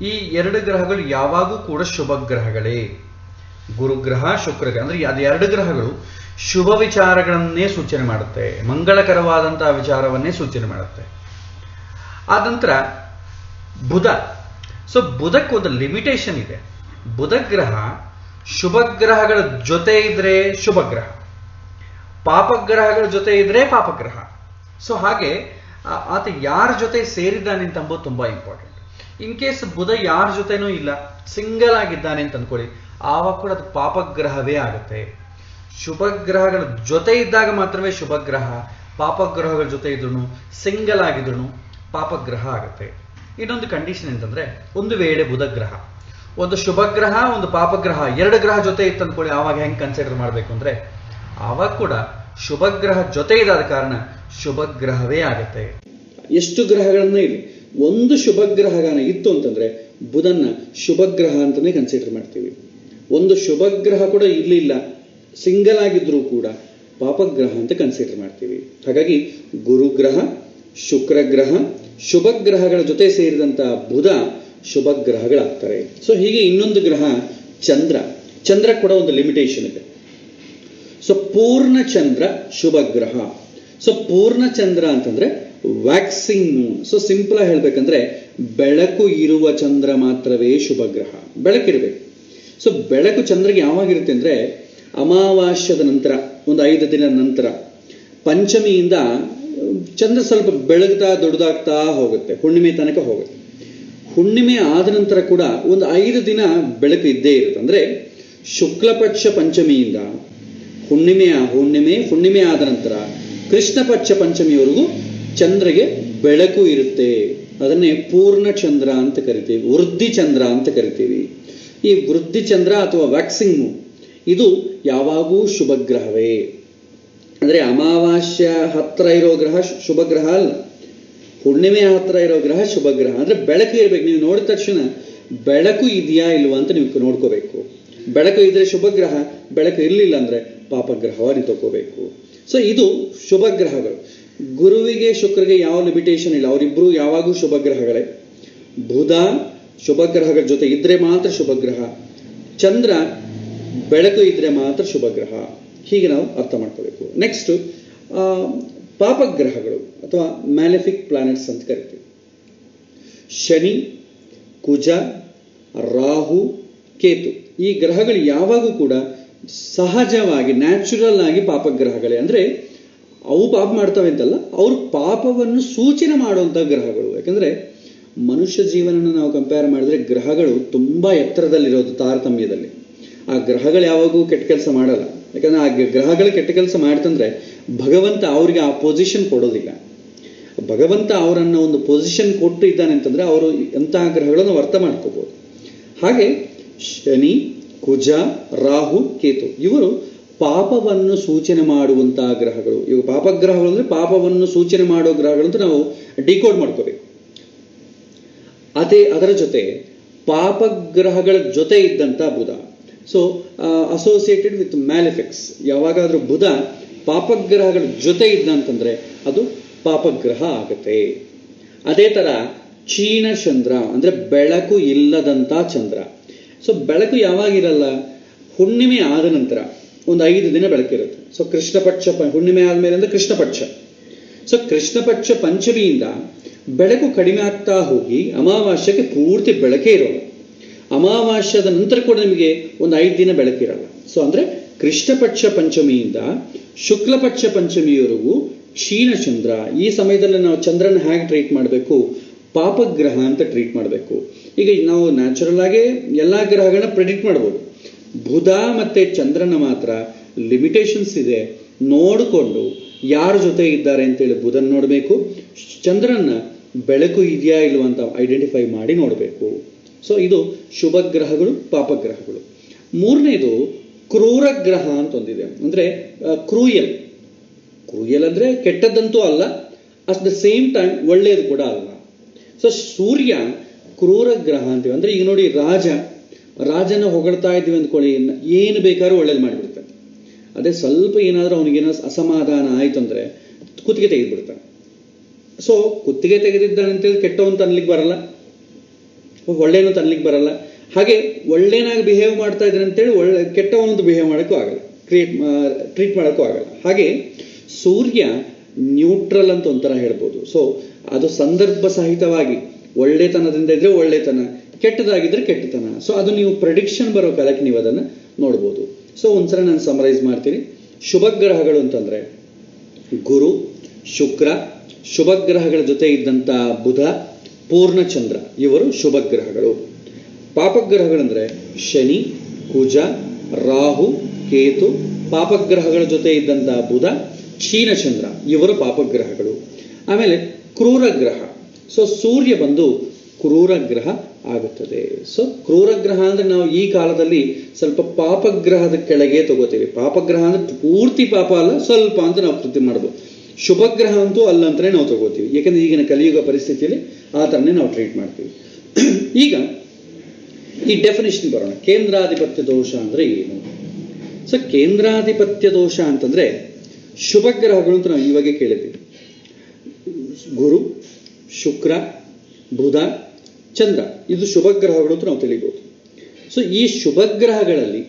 ಈ 2 ಗ್ರಹಗಳು ಯಾವಾಗೂ ಕೂಡ ಶುಭ ಗ್ರಹಗಳೇ. ಗುರುಗ್ರಹ, ಶುಕ್ರ ಗ್ರಹ ಅಂದ್ರೆ ಅದು 2 ಗ್ರಹಗಳು ಶುಭ ವಿಚಾರಗಳನ್ನೇ ಸೂಚನೆ ಮಾಡುತ್ತೆ, ಮಂಗಳಕರವಾದಂತಹ ವಿಚಾರವನ್ನೇ ಸೂಚನೆ ಮಾಡುತ್ತೆ. ಆದ ನಂತರ ಬುಧ. ಸೊ ಬುಧಕ್ಕೆ ಒಂದು ಲಿಮಿಟೇಷನ್ ಇದೆ. ಬುಧ ಗ್ರಹ ಶುಭ ಗ್ರಹಗಳ ಜೊತೆ ಇದ್ರೆ ಶುಭ ಗ್ರಹ, ಪಾಪಗ್ರಹಗಳ ಜೊತೆ ಇದ್ರೆ ಪಾಪಗ್ರಹ. ಸೊ ಹಾಗೆ ಆತ ಯಾರ ಜೊತೆ ಸೇರಿದ್ದಾನೆ ಅಂತ ಅಂಬೋದು ತುಂಬಾ ಇಂಪಾರ್ಟೆಂಟ್. ಇನ್ ಕೇಸ್ ಬುಧ ಯಾರ ಜೊತೆನೂ ಇಲ್ಲ, ಸಿಂಗಲ್ ಆಗಿದ್ದಾನೆ ಅಂತ ಅನ್ಕೊಳ್ಳಿ, ಆವಾಗ ಕೂಡ ಅದು ಪಾಪಗ್ರಹವೇ ಆಗುತ್ತೆ. ಶುಭ ಗ್ರಹಗಳ ಜೊತೆ ಇದ್ದಾಗ ಮಾತ್ರವೇ ಶುಭ ಗ್ರಹ, ಪಾಪಗ್ರಹಗಳ ಜೊತೆ ಇದ್ರು ಸಿಂಗಲ್ ಆಗಿದ್ರು ಪಾಪಗ್ರಹ ಆಗುತ್ತೆ. ಇನ್ನೊಂದು ಕಂಡೀಷನ್ ಅಂತಂದ್ರೆ, ಒಂದು ವೇಳೆ ಬುಧ ಗ್ರಹ ಒಂದು ಶುಭ ಗ್ರಹ ಒಂದು ಪಾಪಗ್ರಹ 2 ಗ್ರಹ ಜೊತೆ ಇತ್ತು ಅಂದ್ಕೊಳ್ಳಿ, ಆವಾಗ ಹೆಂಗ್ ಕನ್ಸಿಡರ್ ಮಾಡಬೇಕು ಅಂದ್ರೆ, ಆವಾಗ ಕೂಡ ಶುಭ ಗ್ರಹ ಜೊತೆ ಇದಾದ ಕಾರಣ ಶುಭ ಗ್ರಹವೇ ಆಗುತ್ತೆ. ಎಷ್ಟು ಗ್ರಹಗಳನ್ನ ಇಲ್ಲಿ ಒಂದು ಶುಭ ಗ್ರಹಗಾನ ಇತ್ತು ಅಂತಂದ್ರೆ ಬುಧನ್ನ ಶುಭ ಗ್ರಹ ಅಂತಾನೆ ಕನ್ಸಿಡರ್ ಮಾಡ್ತೀವಿ. ಒಂದು ಶುಭ ಗ್ರಹ ಕೂಡ ಇರ್ಲಿಲ್ಲ, ಸಿಂಗಲ್ ಆಗಿದ್ರು ಕೂಡ ಪಾಪಗ್ರಹ ಅಂತ ಕನ್ಸಿಡರ್ ಮಾಡ್ತೀವಿ. ಹಾಗಾಗಿ ಗುರುಗ್ರಹ, ಶುಕ್ರ ಗ್ರಹ, ಶುಭ ಗ್ರಹಗಳ ಜೊತೆ ಸೇರಿದಂತಹ ಬುಧ ಶುಭ ಗ್ರಹಗಳಾಗ್ತಾರೆ. ಸೊ ಹೀಗೆ ಇನ್ನೊಂದು ಗ್ರಹ ಚಂದ್ರ. ಚಂದ್ರ ಕೂಡ ಒಂದು ಲಿಮಿಟೇಷನ್ ಇದೆ. ಸೊ ಪೂರ್ಣ ಚಂದ್ರ ಶುಭ ಗ್ರಹ. ಸೊ ಪೂರ್ಣ ಚಂದ್ರ ಅಂತಂದ್ರೆ ವ್ಯಾಕ್ಸಿಂಗ್ ಮೂನ್. ಸೊ ಸಿಂಪಲ್ ಆಗಿ ಹೇಳ್ಬೇಕಂದ್ರೆ ಬೆಳಕು ಇರುವ ಚಂದ್ರ ಮಾತ್ರವೇ ಶುಭ ಗ್ರಹ, ಬೆಳಕಿರ್ಬೇಕು. ಸೊ ಬೆಳಕು ಚಂದ್ರಗೆ ಯಾವಾಗಿರುತ್ತೆ ಅಂದ್ರೆ ಅಮಾವಾಸ್ಯದ ನಂತರ, ಒಂದು 5 ದಿನ ನಂತರ, ಪಂಚಮಿಯಿಂದ ಚಂದ್ರ ಸ್ವಲ್ಪ ಬೆಳಗ್ತಾ ದೊಡ್ಡದಾಗ್ತಾ ಹೋಗುತ್ತೆ, ಹುಣ್ಣಿಮೆ ತನಕ ಹೋಗುತ್ತೆ. ಹುಣ್ಣಿಮೆ ಆದ ನಂತರ ಕೂಡ ಒಂದು 5 ದಿನ ಬೆಳಕು ಇದ್ದೇ ಇರುತ್ತೆ. ಅಂದ್ರೆ ಶುಕ್ಲಪಕ್ಷ ಪಂಚಮಿಯಿಂದ ಹುಣ್ಣಿಮೆ ಆದ ನಂತರ ಕೃಷ್ಣ ಪಕ್ಷ ಪಂಚಮಿಯವರೆಗೂ ಚಂದ್ರಗೆ ಬೆಳಕು ಇರುತ್ತೆ. ಅದನ್ನೇ ಪೂರ್ಣ ಚಂದ್ರ ಅಂತ ಕರಿತೀವಿ, ವೃದ್ಧಿ ಚಂದ್ರ ಅಂತ ಕರಿತೀವಿ. ಈ ವೃದ್ಧಿ ಚಂದ್ರ ಅಥವಾ ವ್ಯಾಕ್ಸಿಂಗ್ ಮೂನ್ ಇದು ಯಾವಾಗೂ ಶುಭ ಗ್ರಹವೇ. ಅಂದರೆ ಅಮಾವಾಸ್ಯ ಹತ್ತಿರ ಇರೋ ಗ್ರಹ ಶುಭ ಗ್ರಹ ಅಲ್ಲ, ಹುಣ್ಣಿಮೆ ಹತ್ತಿರ ಇರೋ ಗ್ರಹ ಶುಭ ಗ್ರಹ. ಅಂದರೆ ಬೆಳಕು ಇರಬೇಕು. ನೀವು ನೋಡಿದ ತಕ್ಷಣ ಬೆಳಕು ಇದೆಯಾ ಇಲ್ವಾ ಅಂತ ನೀವು ನೋಡ್ಕೋಬೇಕು. ಬೆಳಕು ಇದ್ರೆ ಶುಭ ಗ್ರಹ, ಬೆಳಕು ಇರಲಿಲ್ಲ ಅಂದರೆ ಪಾಪಗ್ರಹವಾಗಿ ತಗೋಬೇಕು. ಸೊ ಇದು ಶುಭ ಗ್ರಹಗಳು. ಗುರುವಿಗೆ ಶುಕ್ರಿಗೆ ಯಾವ ಲಿಮಿಟೇಷನ್ ಇಲ್ಲ, ಅವರಿಬ್ಬರು ಯಾವಾಗೂ ಶುಭ ಗ್ರಹಗಳೇ. ಬುಧ ಶುಭ ಗ್ರಹಗಳ ಜೊತೆ ಇದ್ರೆ ಮಾತ್ರ ಶುಭ ಗ್ರಹ, ಚಂದ್ರ ಬೆಳಕು ಇದ್ರೆ ಮಾತ್ರ ಶುಭ ಗ್ರಹ. ಹೀಗೆ ನಾವು ಅರ್ಥ ಮಾಡ್ಕೋಬೇಕು. ನೆಕ್ಸ್ಟ್ ಪಾಪಗ್ರಹಗಳು ಅಥವಾ ಮ್ಯಾಲೆಫಿಕ್ ಪ್ಲಾನೆಟ್ಸ್ ಅಂತ ಕರಿತೀವಿ. ಶನಿ, ಕುಜ, ರಾಹು, ಕೇತು ಈ ಗ್ರಹಗಳು ಯಾವಾಗೂ ಕೂಡ ಸಹಜವಾಗಿ ನ್ಯಾಚುರಲ್ ಆಗಿ ಪಾಪಗ್ರಹಗಳೇ. ಅಂದರೆ ಅವು ಪಾಪ ಮಾಡ್ತವೆ ಅಂತಲ್ಲ, ಅವರು ಪಾಪವನ್ನು ಸೂಚನೆ ಮಾಡುವಂಥ ಗ್ರಹಗಳು. ಯಾಕಂದರೆ ಮನುಷ್ಯ ಜೀವನನ ನಾವು ಕಂಪೇರ್ ಮಾಡಿದ್ರೆ ಗ್ರಹಗಳು ತುಂಬ ಎತ್ತರದಲ್ಲಿರೋದು ತಾರತಮ್ಯದಲ್ಲಿ. ಆ ಗ್ರಹಗಳು ಯಾವಾಗೂ ಕೆಟ್ಟ ಕೆಲಸ ಮಾಡಲ್ಲ. ಯಾಕಂದರೆ ಆ ಗ್ರಹಗಳು ಕೆಟ್ಟ ಕೆಲಸ ಮಾಡ್ತಂದ್ರೆ ಭಗವಂತ ಅವ್ರಿಗೆ ಆ ಪೊಸಿಷನ್ ಕೊಡೋದಿಲ್ಲ. ಭಗವಂತ ಅವರನ್ನು ಒಂದು ಪೊಸಿಷನ್ ಕೊಟ್ಟು ಇದ್ದಾನೆ ಅಂತಂದರೆ ಅವರು ಎಂತಹ ಗ್ರಹಗಳನ್ನು ಅರ್ಥ ಮಾಡ್ಕೋಬೋದು. ಹಾಗೆ ಶನಿ, ಕುಜ, ರಾಹು, ಕೇತು ಇವರು ಪಾಪವನ್ನು ಸೂಚನೆ ಮಾಡುವಂತಹ ಗ್ರಹಗಳು. ಇವು ಪಾಪಗ್ರಹಗಳು ಅಂದರೆ ಪಾಪವನ್ನು ಸೂಚನೆ ಮಾಡೋ ಗ್ರಹಗಳು ಅಂತ ನಾವು ಡಿಕೋಡ್ ಮಾಡ್ಕೋಬೇಕು. ಅದರ ಜೊತೆ ಪಾಪಗ್ರಹಗಳ ಜೊತೆ ಇದ್ದಂಥ ಬುಧ, ಸೊ ಅಸೋಸಿಯೇಟೆಡ್ ವಿತ್ ಮ್ಯಾಲಿಫಿಕ್ಸ್. ಯಾವಾಗಾದರೂ ಬುಧ ಪಾಪಗ್ರಹಗಳ ಜೊತೆ ಇದ್ದಂತಂದರೆ ಅದು ಪಾಪಗ್ರಹ ಆಗುತ್ತೆ. ಅದೇ ಥರ ಕ್ಷೀಣ ಚಂದ್ರ ಅಂದರೆ ಬೆಳಕು ಇಲ್ಲದಂಥ ಚಂದ್ರ. ಸೊ ಬೆಳಕು ಯಾವಾಗಿರಲ್ಲ, ಹುಣ್ಣಿಮೆ ಆದ ನಂತರ ಒಂದು 5 ದಿನ ಬೆಳಕಿರುತ್ತೆ. ಸೊ ಕೃಷ್ಣ ಪಕ್ಷ, ಹುಣ್ಣಿಮೆ ಆದಮೇಲೆ ಅಂದರೆ ಕೃಷ್ಣ ಪಕ್ಷ. ಸೊ ಕೃಷ್ಣ ಪಕ್ಷ ಪಂಚಮಿಯಿಂದ ಬೆಳಕು ಕಡಿಮೆ ಆಗ್ತಾ ಹೋಗಿ ಅಮಾವಾಸ್ಯಕ್ಕೆ ಪೂರ್ತಿ ಬೆಳಕೇ ಇರೋಲ್ಲ. ಅಮಾವಾಸ್ಯದ ನಂತರ ಕೂಡ ನಿಮಗೆ ಒಂದು 5 ದಿನ ಬೆಳಕಿರಲ್ಲ. ಸೊ ಅಂದರೆ ಕೃಷ್ಣ ಪಕ್ಷ ಪಂಚಮಿಯಿಂದ ಶುಕ್ಲ ಪಕ್ಷ ಪಂಚಮಿಯವರೆಗೂ ಕ್ಷೀಣಚಂದ್ರ. ಈ ಸಮಯದಲ್ಲಿ ನಾವು ಚಂದ್ರನ ಹೇಗೆ ಟ್ರೀಟ್ ಮಾಡಬೇಕು, ಪಾಪಗ್ರಹ ಅಂತ ಟ್ರೀಟ್ ಮಾಡಬೇಕು. ಈಗ ನಾವು ನ್ಯಾಚುರಲ್ ಆಗಿ ಎಲ್ಲ ಗ್ರಹಗಳನ್ನ ಪ್ರೆಡಿಕ್ಟ್ ಮಾಡ್ಬೋದು. ಬುಧ ಮತ್ತು ಚಂದ್ರನ ಮಾತ್ರ ಲಿಮಿಟೇಷನ್ಸ್ ಇದೆ. ನೋಡಿಕೊಂಡು ಯಾರ ಜೊತೆ ಇದ್ದಾರೆ ಅಂತೇಳಿ ಬುಧನ ನೋಡಬೇಕು, ಚಂದ್ರನ ಬೆಳಕು ಇದೆಯಾ ಇಲ್ವ ಅಂತ ಐಡೆಂಟಿಫೈ ಮಾಡಿ ನೋಡಬೇಕು. ಸೊ ಇದು ಶುಭ ಗ್ರಹಗಳು, ಪಾಪಗ್ರಹಗಳು. ಮೂರನೇದು ಕ್ರೂರ ಗ್ರಹ ಅಂತ ಒಂದಿದೆ. ಅಂದರೆ ಕ್ರೂಯಲ್ ಅಂದರೆ ಕೆಟ್ಟದ್ದಂತೂ ಅಲ್ಲ, ಅಟ್ ದ ಸೇಮ್ ಟೈಮ್ ಒಳ್ಳೆಯದು ಕೂಡ ಅಲ್ಲ. ಸೊ ಸೂರ್ಯ ಕ್ರೂರ ಗ್ರಹ ಅಂತೀವಿ. ಅಂದರೆ ಈಗ ನೋಡಿ, ರಾಜನ ಹೊಗಳ್ತಾ ಇದ್ದೀವಿ ಅಂದ್ಕೊಳ್ಳಿ, ಏನು ಬೇಕಾದ್ರೂ ಒಳ್ಳೇದು ಮಾಡಿಬಿಡ್ತಾನೆ. ಅದೇ ಸ್ವಲ್ಪ ಏನಾದರೂ ಅವನಿಗೇನೋ ಅಸಮಾಧಾನ ಆಯಿತು ಅಂದರೆ ಕುತ್ತಿಗೆ ತೆಗೆದುಬಿಡ್ತಾನೆ. ಸೊ ಕುತ್ತಿಗೆ ತೆಗೆದಿದ್ದಾನೆ ಅಂತೇಳಿ ಕೆಟ್ಟವಂತ ಅನ್ಲಿಕ್ಕೆ ಬರಲ್ಲ, ಒಳ್ಳೆಯನು ತನ್ಲಿಕ್ಕೆ ಬರಲ್ಲ. ಹಾಗೆ ಒಳ್ಳೆಯನಾಗಿ ಬಿಹೇವ್ ಮಾಡ್ತಾ ಇದ್ದಾನೆ ಅಂತೇಳಿ ಕೆಟ್ಟವನಂತೂ ಬಿಹೇವ್ ಮಾಡೋಕ್ಕೂ ಆಗಲ್ಲ, ಟ್ರೀಟ್ ಮಾಡೋಕ್ಕೂ ಆಗಲ್ಲ. ಹಾಗೆ ಸೂರ್ಯ ನ್ಯೂಟ್ರಲ್ ಅಂತ ಒಂಥರ ಹೇಳ್ಬೋದು. ಸೊ ಅದು ಸಂದರ್ಭ ಸಹಿತವಾಗಿ ಒಳ್ಳೆತನದಿಂದ ಇದ್ರೆ ಒಳ್ಳೆತನ, ಕೆಟ್ಟದಾಗಿದ್ರೆ ಕೆಟ್ಟತನ. ಸೊ ಅದು ನೀವು ಪ್ರೆಡಿಕ್ಷನ್ ಬರೋ ಕಾಲಕ್ಕೆ ನೀವು ಅದನ್ನು ನೋಡ್ಬೋದು. ಸೊ ಒಂದ್ಸಲ ನಾನು ಸಮರೈಸ್ ಮಾಡ್ತೀನಿ. ಶುಭ ಗ್ರಹಗಳು ಅಂತಂದರೆ ಗುರು, ಶುಕ್ರ, ಶುಭ ಗ್ರಹಗಳ ಜೊತೆ ಇದ್ದಂಥ ಬುಧ, ಪೂರ್ಣಚಂದ್ರ ಇವರು ಶುಭ ಗ್ರಹಗಳು. ಪಾಪಗ್ರಹಗಳಂದರೆ ಶನಿ, ಕುಜ, ರಾಹು, ಕೇತು, ಪಾಪಗ್ರಹಗಳ ಜೊತೆ ಇದ್ದಂಥ ಬುಧ, ಕ್ಷೀಣಚಂದ್ರ ಇವರು ಪಾಪಗ್ರಹಗಳು. ಆಮೇಲೆ ಕ್ರೂರ ಗ್ರಹ. ಸೊ ಸೂರ್ಯ ಬಂದು ಕ್ರೂರ ಗ್ರಹ ಆಗುತ್ತದೆ. ಸೊ ಕ್ರೂರ ಗ್ರಹ ಅಂದರೆ ನಾವು ಈ ಕಾಲದಲ್ಲಿ ಸ್ವಲ್ಪ ಪಾಪಗ್ರಹದ ಕೆಳಗೆ ತಗೋತೀವಿ. ಪಾಪಗ್ರಹ ಅಂದರೆ ಪೂರ್ತಿ ಪಾಪ ಅಲ್ಲ, ಸ್ವಲ್ಪ ಅಂತ ನಾವು ಕೃತಿ ಮಾಡ್ಬೋದು. ಶುಭ ಗ್ರಹ ಅಂತೂ ಅಲ್ಲ ಅಂತಲೇ ನಾವು ತಗೋತೀವಿ. ಯಾಕಂದರೆ ಈಗಿನ ಕಲಿಯುಗ ಪರಿಸ್ಥಿತಿಯಲ್ಲಿ ಆ ಥರನೇ ನಾವು ಟ್ರೀಟ್ ಮಾಡ್ತೀವಿ. ಈಗ ಈ ಡೆಫಿನೇಷನ್ ಬರೋಣ. ಕೇಂದ್ರಾಧಿಪತ್ಯ ದೋಷ ಅಂದರೆ ಏನು? ಸೊ ಕೇಂದ್ರಾಧಿಪತ್ಯ ದೋಷ ಅಂತಂದರೆ ಶುಭ ಗ್ರಹಗಳು ಅಂತ ನಾವು ಇವಾಗೆ ಕೇಳಿದ್ದೀವಿ. ಗುರು, ಶುಕ್ರ, ಬುಧ, ಚಂದ್ರ ಇದು ಶುಭ ಗ್ರಹಗಳು ಅಂತ ನಾವು ತಿಳಿಬೋದು. ಸೊ ಈ ಶುಭ ಗ್ರಹಗಳಲ್ಲಿ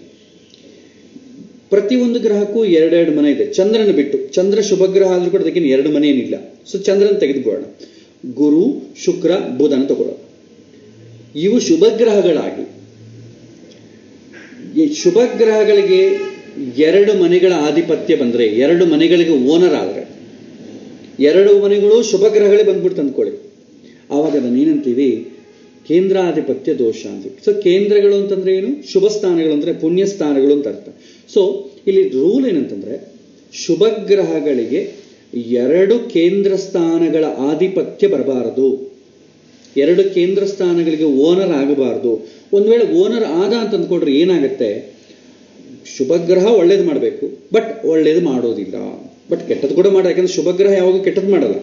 ಪ್ರತಿಯೊಂದು ಗ್ರಹಕ್ಕೂ 2 ಮನೆ ಇದೆ, ಚಂದ್ರನ ಬಿಟ್ಟು. ಚಂದ್ರ ಶುಭ ಗ್ರಹ ಆದರೂ ಕೂಡ ಅದಕ್ಕೆ 2 ಮನೆ ಏನಿಲ್ಲ. ಸೊ ಚಂದ್ರನ ತೆಗೆದುಕೊಳ್ಳೋಣ, ಗುರು, ಶುಕ್ರ, ಬುಧನ ತಗೊಳ್ಳೋಣ. ಇವು ಶುಭ ಗ್ರಹಗಳಾಗಿ ಈ ಶುಭ ಗ್ರಹಗಳಿಗೆ 2 ಮನೆಗಳ ಆಧಿಪತ್ಯ ಬಂದರೆ, 2 ಮನೆಗಳಿಗೆ ಓನರ್ ಆದರೆ, 2 ಮನೆಗಳು ಶುಭ ಗ್ರಹಗಳೇ ಬಂದ್ಬಿಡ್ತು ಅಂದ್ಕೊಳ್ಳಿ, ಆವಾಗ ಅದನ್ನು ಏನಂತೀವಿ? ಕೇಂದ್ರಾಧಿಪತ್ಯ ದೋಷ ಅಂತೀವಿ. ಸೊ ಕೇಂದ್ರಗಳು ಅಂತಂದ್ರೆ ಏನು? ಶುಭ ಸ್ಥಾನಗಳು ಅಂದರೆ ಪುಣ್ಯ ಸ್ಥಾನಗಳು ಅಂತ ಅರ್ಥ. ಸೊ ಇಲ್ಲಿ ರೂಲ್ ಏನಂತಂದ್ರೆ, ಶುಭ ಗ್ರಹಗಳಿಗೆ ಎರಡು ಕೇಂದ್ರ ಸ್ಥಾನಗಳ ಆಧಿಪತ್ಯ ಬರಬಾರದು, ಎರಡು ಕೇಂದ್ರ ಸ್ಥಾನಗಳಿಗೆ ಓನರ್ ಆಗಬಾರ್ದು. ಒಂದು ವೇಳೆ ಓನರ್ ಆದ ಅಂತ ಅಂದ್ಕೊಂಡ್ರೆ ಏನಾಗುತ್ತೆ, ಶುಭಗ್ರಹ ಒಳ್ಳೇದು ಮಾಡಬೇಕು, ಬಟ್ ಒಳ್ಳೇದು ಮಾಡೋದಿಲ್ಲ. ಬಟ್ ಕೆಟ್ಟದ್ದು ಕೂಡ ಮಾಡ, ಯಾಕಂದ್ರೆ ಶುಭಗ್ರಹ ಯಾವಾಗ ಕೆಟ್ಟದ್ದು ಮಾಡಲ್ಲ,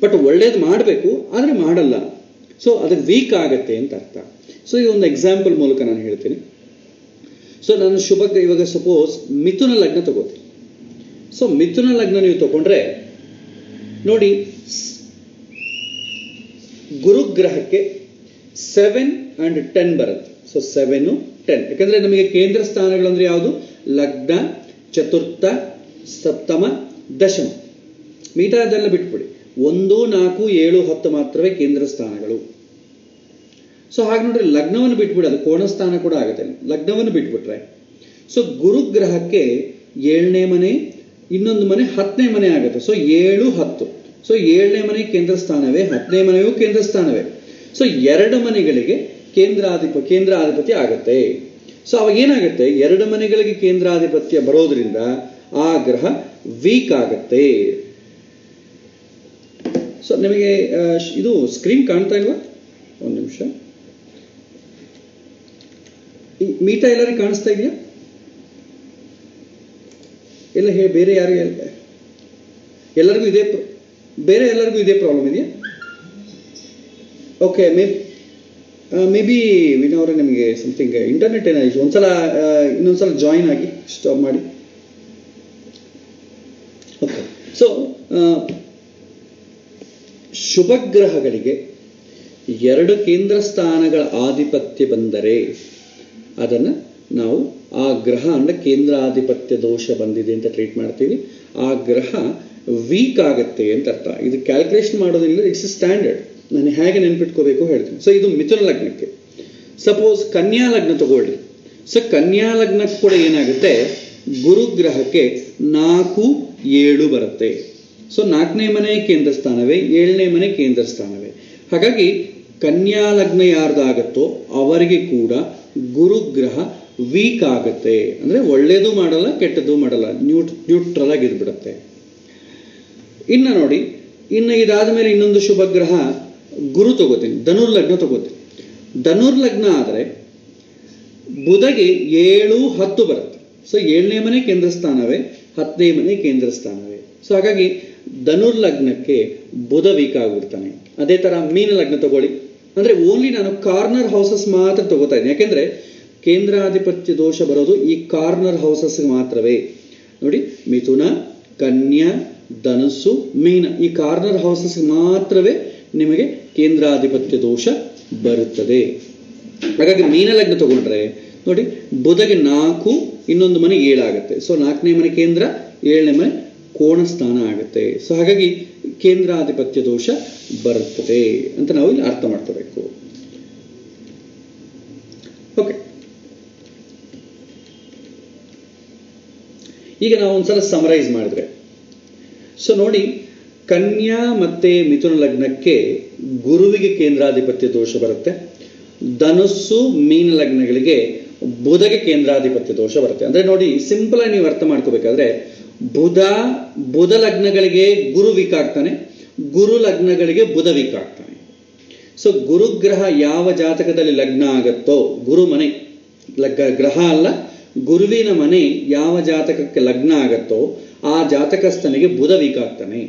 ಬಟ್ ಒಳ್ಳೇದು ಮಾಡಬೇಕು ಆದರೆ ಮಾಡಲ್ಲ. ಸೊ ಅದು ವೀಕ್ ಆಗುತ್ತೆ ಅಂತ ಅರ್ಥ. ಸೊ ಈ ಒಂದು ಎಕ್ಸಾಂಪಲ್ ಮೂಲಕ ನಾನು ಹೇಳ್ತೀನಿ. ಸೊ ನಾನು ಇವಾಗ ಸಪೋಸ್ ಮಿಥುನ ಲಗ್ನ ತಗೋತೀನಿ. ಸೊ ಮಿಥುನ ಲಗ್ನ ನೀವು ತಗೊಂಡ್ರೆ ನೋಡಿ, ಗುರುಗ್ರಹಕ್ಕೆ 7 and 10 ಬರುತ್ತೆ. ಸೊ 7, 10, ಯಾಕಂದ್ರೆ ನಮಗೆ ಕೇಂದ್ರ ಸ್ಥಾನಗಳಂದ್ರೆ ಯಾವುದು, ಲಗ್ನ, ಚತುರ್ಥ, ಸಪ್ತಮ, ದಶಮ. ಮಿಗತಾ ಅದೆಲ್ಲ ಬಿಟ್ಬಿಡಿ. 1, 4, 7, 10 ಮಾತ್ರವೇ ಕೇಂದ್ರ ಸ್ಥಾನಗಳು. ಸೊ ಹಾಗೆ ನೋಡ್ರಿ, ಲಗ್ನವನ್ನು ಬಿಟ್ಬಿಡಿ, ಅದು ಕೋಣಸ್ಥಾನ ಕೂಡ ಆಗುತ್ತೆ. ಲಗ್ನವನ್ನು ಬಿಟ್ಬಿಟ್ರೆ ಸೊ ಗುರುಗ್ರಹಕ್ಕೆ 7ನೇ ಮನೆ, ಇನ್ನೊಂದು ಮನೆ 10ನೇ ಮನೆ ಆಗುತ್ತೆ. ಸೊ 7, 10. ಸೊ 7ನೇ ಮನೆ ಕೇಂದ್ರ ಸ್ಥಾನವೇ, 10ನೇ ಮನೆಯೂ ಕೇಂದ್ರ ಸ್ಥಾನವೇ. ಸೊ 2 ಮನೆಗಳಿಗೆ ಕೇಂದ್ರಾಧಿಪತಿ ಆಗುತ್ತೆ. ಸೊ ಅವಾಗ ಏನಾಗುತ್ತೆ, 2 ಮನೆಗಳಿಗೆ ಕೇಂದ್ರಾಧಿಪತ್ಯ ಬರೋದ್ರಿಂದ ಆ ಗ್ರಹ ವೀಕ್ ಆಗುತ್ತೆ. ಸೊ ನಿಮಗೆ ಇದು ಸ್ಕ್ರೀನ್ ಕಾಣ್ತಾ ಇಲ್ವಾ? ಒಂದು ನಿಮಿಷ. ಮೀಟಾ ಎಲ್ಲರಿಗೂ ಕಾಣಿಸ್ತಾ ಇದೆಯಾ? ಎಲ್ಲ ಬೇರೆ ಯಾರು ಎಲ್ಲರಿಗೂ ಇದೇ ಎಲ್ಲರಿಗೂ ಇದೇ ಪ್ರಾಬ್ಲಮ್ ಇದೆಯಾ? ಓಕೆ, ಮೇ ಬಿ ವಿನೋರೆ ನಿಮಗೆ ಸಮಥಿಂಗ್ ಇಂಟರ್ನೆಟ್ ಏನಾಯಿತು. ಇನ್ನೊಂದ್ಸಲ ಜಾಯಿನ್ ಆಗಿ ಸ್ಟಾಪ್ ಮಾಡಿ. ಓಕೆ, ಸೊ ಶುಭಗ್ರಹಗಳಿಗೆ 2 ಕೇಂದ್ರ ಸ್ಥಾನಗಳ ಆಧಿಪತ್ಯ ಬಂದರೆ ಅದನ್ನು ನಾವು ಆ ಗ್ರಹ ಅಂದರೆ ಕೇಂದ್ರಾಧಿಪತ್ಯ ದೋಷ ಬಂದಿದೆ ಅಂತ ಟ್ರೀಟ್ ಮಾಡ್ತೀವಿ. ಆ ಗ್ರಹ ವೀಕ್ ಆಗುತ್ತೆ ಅಂತ ಅರ್ಥ. ಇದು ಕ್ಯಾಲ್ಕುಲೇಷನ್ ಮಾಡೋದಿಲ್ಲ, ಇಟ್ಸ್ ಸ್ಟ್ಯಾಂಡರ್ಡ್. ನಾನು ಹೇಗೆ ನೆನ್ಪಿಟ್ಕೋಬೇಕು ಹೇಳ್ತೀನಿ. ಸೊ ಇದು ಮಿಥುನ ಲಗ್ನಕ್ಕೆ. ಸಪೋಸ್ ಕನ್ಯಾ ಲಗ್ನ ತಗೊಳ್ಳಿ. ಸೊ ಕನ್ಯಾ ಲಗ್ನಕ್ಕೆ ಕೂಡ ಏನಾಗುತ್ತೆ, ಗುರುಗ್ರಹಕ್ಕೆ 4, 7 ಬರುತ್ತೆ. ಸೊ 4ನೇ ಮನೆ ಕೇಂದ್ರ ಸ್ಥಾನವೇ, 7ನೇ ಮನೆ ಕೇಂದ್ರ ಸ್ಥಾನವೇ. ಹಾಗಾಗಿ ಕನ್ಯಾ ಲಗ್ನ ಯಾರ್ದಾಗತ್ತೋ ಅವರಿಗೆ ಕೂಡ ಗುರುಗ್ರಹ ವೀಕ್ ಆಗುತ್ತೆ. ಅಂದರೆ ಒಳ್ಳೇದು ಮಾಡಲ್ಲ, ಕೆಟ್ಟದ್ದು ಮಾಡಲ್ಲ, ನ್ಯೂಟ್ರಲ್ ಆಗಿ ಇದ್ಬಿಡುತ್ತೆ. ಇನ್ನು ನೋಡಿ, ಇದಾದ ಮೇಲೆ ಇನ್ನೊಂದು ಶುಭಗ್ರಹ ಗುರು ತಗೋತೀನಿ, ಧನುರ್ಲಗ್ನ ತಗೋತೀನಿ. ಧನುರ್ಲಗ್ನ ಆದರೆ ಬುಧಗೆ 7, 10 ಬರುತ್ತೆ. ಸೊ 7ನೇ ಮನೆ ಕೇಂದ್ರ ಸ್ಥಾನವೇ, 10ನೇ ಮನೆ ಕೇಂದ್ರ ಸ್ಥಾನವೇ. ಸೊ ಹಾಗಾಗಿ ಧನುರ್ಲಗ್ನಕ್ಕೆ ಬುಧ ವೀಕ್ ಆಗಿಬಿಡ್ತಾನೆ. ಅದೇ ಥರ ಮೀನ ಲಗ್ನ ತಗೊಳ್ಳಿ. ಅಂದರೆ ಓನ್ಲಿ ನಾನು ಕಾರ್ನರ್ ಹೌಸಸ್ ಮಾತ್ರ ತಗೋತಾ ಇದ್ದೀನಿ, ಯಾಕೆಂದರೆ ಕೇಂದ್ರಾಧಿಪತ್ಯ ದೋಷ ಬರೋದು ಈ ಕಾರ್ನರ್ ಹೌಸಸ್ ಮಾತ್ರವೇ. ನೋಡಿ, ಮಿಥುನ, ಕನ್ಯಾ, ಧನುಸ್ಸು, ಮೀನ, ಈ ಕಾರ್ನರ್ ಹೌಸಸ್ ಮಾತ್ರವೇ ನಿಮಗೆ ಕೇಂದ್ರಾಧಿಪತ್ಯ ದೋಷ ಬರುತ್ತದೆ. ಹಾಗಾಗಿ ಮೀನ ಲಗ್ನ ತಗೊಂಡ್ರೆ ನೋಡಿ, ಬುಧಗೆ 4, ಇನ್ನೊಂದು ಮನೆ 7 ಆಗುತ್ತೆ. ಸೊ 4ನೇ ಮನೆ ಕೇಂದ್ರ, 7ನೇ ಮನೆ ಕೋಣ ಸ್ಥಾನ ಆಗುತ್ತೆ. ಸೊ ಹಾಗಾಗಿ ಕೇಂದ್ರಾಧಿಪತ್ಯ ದೋಷ ಬರುತ್ತದೆ ಅಂತ ನಾವು ಇಲ್ಲಿ ಅರ್ಥ ಮಾಡ್ಕೋಬೇಕು. ಓಕೆ, ಈಗ ನಾವು ಒಂದ್ಸಲ ಸಮರೈಸ್ ಮಾಡಿದ್ರೆ, ಸೊ ನೋಡಿ, ಕನ್ಯಾ ಮತ್ತೆ ಮಿಥುನ ಲಗ್ನಕ್ಕೆ ಗುರುವಿಗೆ ಕೇಂದ್ರಾಧಿಪತ್ಯ ದೋಷ ಬರುತ್ತೆ. ಧನುಸ್ಸು, ಮೀನ ಲಗ್ನಗಳಿಗೆ ಬುಧಗೆ ಕೇಂದ್ರಾಧಿಪತ್ಯ ದೋಷ ಬರುತ್ತೆ. ಅಂದ್ರೆ ನೋಡಿ, ಸಿಂಪಲ್ ಆಗಿ ನೀವು ಅರ್ಥ ಮಾಡ್ಕೋಬೇಕಾದ್ರೆ, ಬುಧ ಲಗ್ನಗಳಿಗೆ ಗುರು ವೀಕ್ ಆಗ್ತಾನೆ, ಗುರು ಲಗ್ನಗಳಿಗೆ ಬುಧ ವೀಕ್ ಆಗ್ತಾನೆ. ಸೊ ಗುರುಗ್ರಹ ಯಾವ ಜಾತಕದಲ್ಲಿ ಲಗ್ನ ಆಗತ್ತೋ, ಗುರು ಮನೆ ಗ್ರಹ ಅಲ್ಲ, ಗುರುವಿನ ಮನೆ ಯಾವ ಜಾತಕಕ್ಕೆ ಲಗ್ನ ಆಗತ್ತೋ ಆ ಜಾತಕಸ್ಥನಿಗೆ ಬುಧ ವೀಕ್ ಆಗ್ತಾನೆ.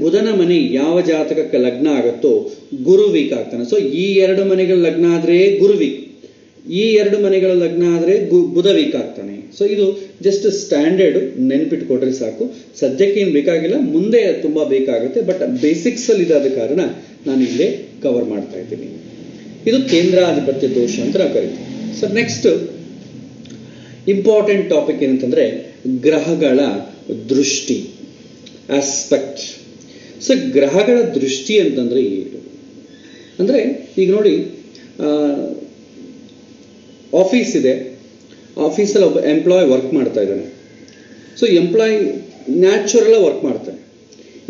ಬುಧನ ಮನೆ ಯಾವ ಜಾತಕಕ್ಕೆ ಲಗ್ನ ಆಗತ್ತೋ ಗುರು ವೀಕ್ ಆಗ್ತಾನೆ. ಸೊ ಈ 2 ಮನೆಗಳ ಲಗ್ನ ಆದ್ರೆ ಗುರು ವೀಕ್, ಈ 2 ಮನೆಗಳ ಲಗ್ನ ಆದ್ರೆ ಬುಧ ವೀಕ್ ಆಗ್ತಾನೆ. ಸೊ ಇದು ಜಸ್ಟ್ ಸ್ಟ್ಯಾಂಡರ್ಡ್, ನೆನ್ಪಿಟ್ಕೊಟ್ರೆ ಸಾಕು. ಸದ್ಯಕ್ಕೆ ಏನು ಬೇಕಾಗಿಲ್ಲ, ಮುಂದೆ ತುಂಬಾ ಬೇಕಾಗುತ್ತೆ. ಬಟ್ ಬೇಸಿಕ್ಸ್ ಅಲ್ಲಿ ಇದಾದ ಕಾರಣ ನಾನು ಇಲ್ಲೇ ಕವರ್ ಮಾಡ್ತಾ ಇದ್ದೀನಿ. ಇದು ಕೇಂದ್ರಾಧಿಪತ್ಯ ದೋಷ ಅಂತ ನಾವು ಕರಿತೀವಿ. ಸೊ ನೆಕ್ಸ್ಟ್ ಇಂಪಾರ್ಟೆಂಟ್ ಟಾಪಿಕ್ ಏನಂತಂದ್ರೆ ಗ್ರಹಗಳ ದೃಷ್ಟಿ, ಆಸ್ಪೆಕ್ಟ್. ಸೊ ಗ್ರಹಗಳ ದೃಷ್ಟಿ ಅಂತಂದ್ರೆ ಏನು ಅಂದ್ರೆ, ಈಗ ನೋಡಿ, ಆಫೀಸ್ ಇದೆ, ಆಫೀಸಲ್ಲಿ ಒಬ್ಬ ಎಂಪ್ಲಾಯ್ ವರ್ಕ್ ಮಾಡ್ತಾ ಇದ್ದಾನೆ. ಸೊ ಎಂಪ್ಲಾಯ್ ನ್ಯಾಚುರಲ್ ವರ್ಕ್ ಮಾಡ್ತಾನೆ.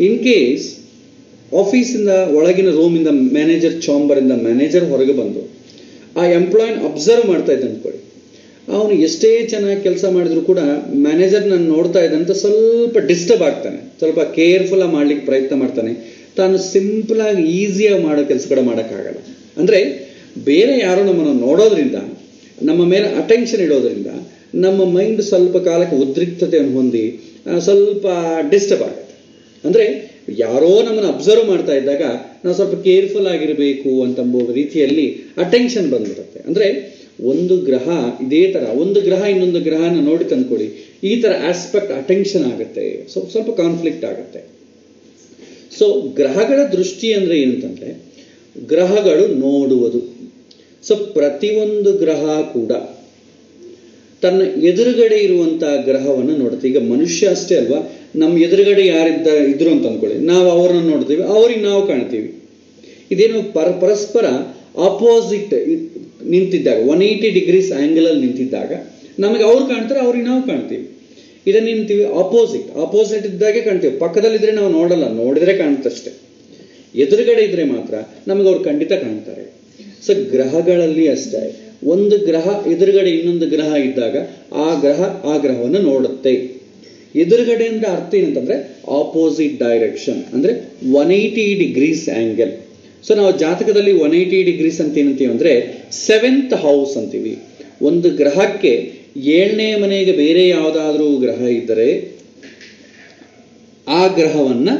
ಇನ್ ಕೇಸ್ ಆಫೀಸಿಂದ ಒಳಗಿನ ರೂಮಿಂದ ಮ್ಯಾನೇಜರ್ ಚಾಂಬರಿಂದ ಮ್ಯಾನೇಜರ್ ಹೊರಗೆ ಬಂದು ಆ ಎಂಪ್ಲಾಯ್ನ ಅಬ್ಸರ್ವ್ ಮಾಡ್ತಾ ಇದ್ದ ಅಂದ್ಕೊಳ್ಳಿ. ಅವನು ಎಷ್ಟೇ ಚೆನ್ನಾಗಿ ಕೆಲಸ ಮಾಡಿದ್ರು ಕೂಡ ಮ್ಯಾನೇಜರ್ ನಾನು ನೋಡ್ತಾ ಇದ್ದಂತ ಸ್ವಲ್ಪ ಡಿಸ್ಟರ್ಬ್ ಆಗ್ತಾನೆ, ಸ್ವಲ್ಪ ಕೇರ್ಫುಲ್ಲಾಗಿ ಮಾಡ್ಲಿಕ್ಕೆ ಪ್ರಯತ್ನ ಮಾಡ್ತಾನೆ. ತಾನು ಸಿಂಪಲಾಗಿ ಈಸಿಯಾಗಿ ಮಾಡೋ ಕೆಲಸ ಕೂಡ ಮಾಡೋಕ್ಕಾಗಲ್ಲ. ಅಂದರೆ ಬೇರೆ ಯಾರೋ ನಮ್ಮನ್ನು ನೋಡೋದ್ರಿಂದ, ನಮ್ಮ ಮೇಲೆ ಅಟೆನ್ಷನ್ ಇಡೋದ್ರಿಂದ ನಮ್ಮ ಮೈಂಡ್ ಸ್ವಲ್ಪ ಕಾಲಕ್ಕೆ ಉದ್ರಿಕ್ತತೆಯನ್ನು ಹೊಂದಿ ಸ್ವಲ್ಪ ಡಿಸ್ಟರ್ಬ್ ಆಗುತ್ತೆ. ಅಂದರೆ ಯಾರೋ ನಮ್ಮನ್ನು ಅಬ್ಸರ್ವ್ ಮಾಡ್ತಾ ಇದ್ದಾಗ ನಾವು ಸ್ವಲ್ಪ ಕೇರ್ಫುಲ್ ಆಗಿರಬೇಕು ಅಂತಂಬೋ ರೀತಿಯಲ್ಲಿ ಅಟೆನ್ಷನ್ ಬಂದ್ಬಿಡುತ್ತೆ. ಅಂದರೆ ಒಂದು ಗ್ರಹ ಇದೇ ಥರ ಒಂದು ಗ್ರಹ ಇನ್ನೊಂದು ಗ್ರಹನ ನೋಡಿ ತಂದ್ಕೊಳ್ಳಿ, ಈ ಥರ ಆಸ್ಪೆಕ್ಟ್ ಅಟೆನ್ಷನ್ ಆಗುತ್ತೆ, ಸ್ವಲ್ಪ ಕಾನ್ಫ್ಲಿಕ್ಟ್ ಆಗುತ್ತೆ. ಸೊ ಗ್ರಹಗಳ ದೃಷ್ಟಿ ಅಂದರೆ ಏನಂತಂದರೆ ಗ್ರಹಗಳು ನೋಡುವುದು. ಸೊ ಪ್ರತಿಯೊಂದು ಗ್ರಹ ಕೂಡ ತನ್ನ ಎದುರುಗಡೆ ಇರುವಂತಹ ಗ್ರಹವನ್ನು ನೋಡುತ್ತೆ. ಈಗ ಮನುಷ್ಯ ಅಷ್ಟೇ ಅಲ್ವಾ, ನಮ್ಮ ಎದುರುಗಡೆ ಇದ್ರು ಅಂತ ಅಂದ್ಕೊಳ್ಳಿ, ನಾವು ಅವ್ರನ್ನ ನೋಡ್ತೀವಿ, ಅವ್ರಿಗೆ ನಾವು ಕಾಣ್ತೀವಿ. ಇದೇನು ಪರಸ್ಪರ ಆಪೋಸಿಟ್ ನಿಂತಿದ್ದಾಗ 180 ಡಿಗ್ರೀಸ್ ಆ್ಯಂಗಲಲ್ಲಿ ನಿಂತಿದ್ದಾಗ ನಮಗೆ ಅವ್ರು ಕಾಣ್ತಾರೆ, ಅವ್ರಿಗೆ ನಾವು ಕಾಣ್ತೀವಿ. ಇದನ್ನು ನಿಂತೀವಿ ಆಪೋಸಿಟ್ ಇದ್ದಾಗೆ ಕಾಣ್ತೀವಿ. ಪಕ್ಕದಲ್ಲಿದ್ದರೆ ನಾವು ನೋಡಲ್ಲ, ನೋಡಿದರೆ ಕಾಣುತ್ತಷ್ಟೆ. ಎದುರುಗಡೆ ಇದ್ರೆ ಮಾತ್ರ ನಮಗೆ ಅವ್ರು ಖಂಡಿತ ಕಾಣ್ತಾರೆ. ಸೊ ಗ್ರಹಗಳಲ್ಲಿ ಅಷ್ಟೇ, ಒಂದು ಗ್ರಹ ಎದುರುಗಡೆ ಇನ್ನೊಂದು ಗ್ರಹ ಇದ್ದಾಗ ಆ ಗ್ರಹವನ್ನು ನೋಡುತ್ತೆ. ಎದುರುಗಡೆ ಅಂದರೆ ಅರ್ಥ ಏನಂತಂದ್ರೆ ಆಪೋಸಿಟ್ ಡೈರೆಕ್ಷನ್, ಅಂದರೆ 180 ಡಿಗ್ರೀಸ್ ಆ್ಯಂಗಲ್. ಸೊ ನಾವು ಜಾತಕದಲ್ಲಿ 180 ಡಿಗ್ರೀಸ್ ಅಂತ ಏನಂತೀವಿ ಅಂದರೆ 7th ಹೌಸ್ ಅಂತೀವಿ. ಒಂದು ಗ್ರಹಕ್ಕೆ 7ನೇ ಮನೆಗೆ ಬೇರೆ ಯಾವುದಾದ್ರೂ ಗ್ರಹ ಇದ್ದರೆ ಆ ಗ್ರಹವನ್ನು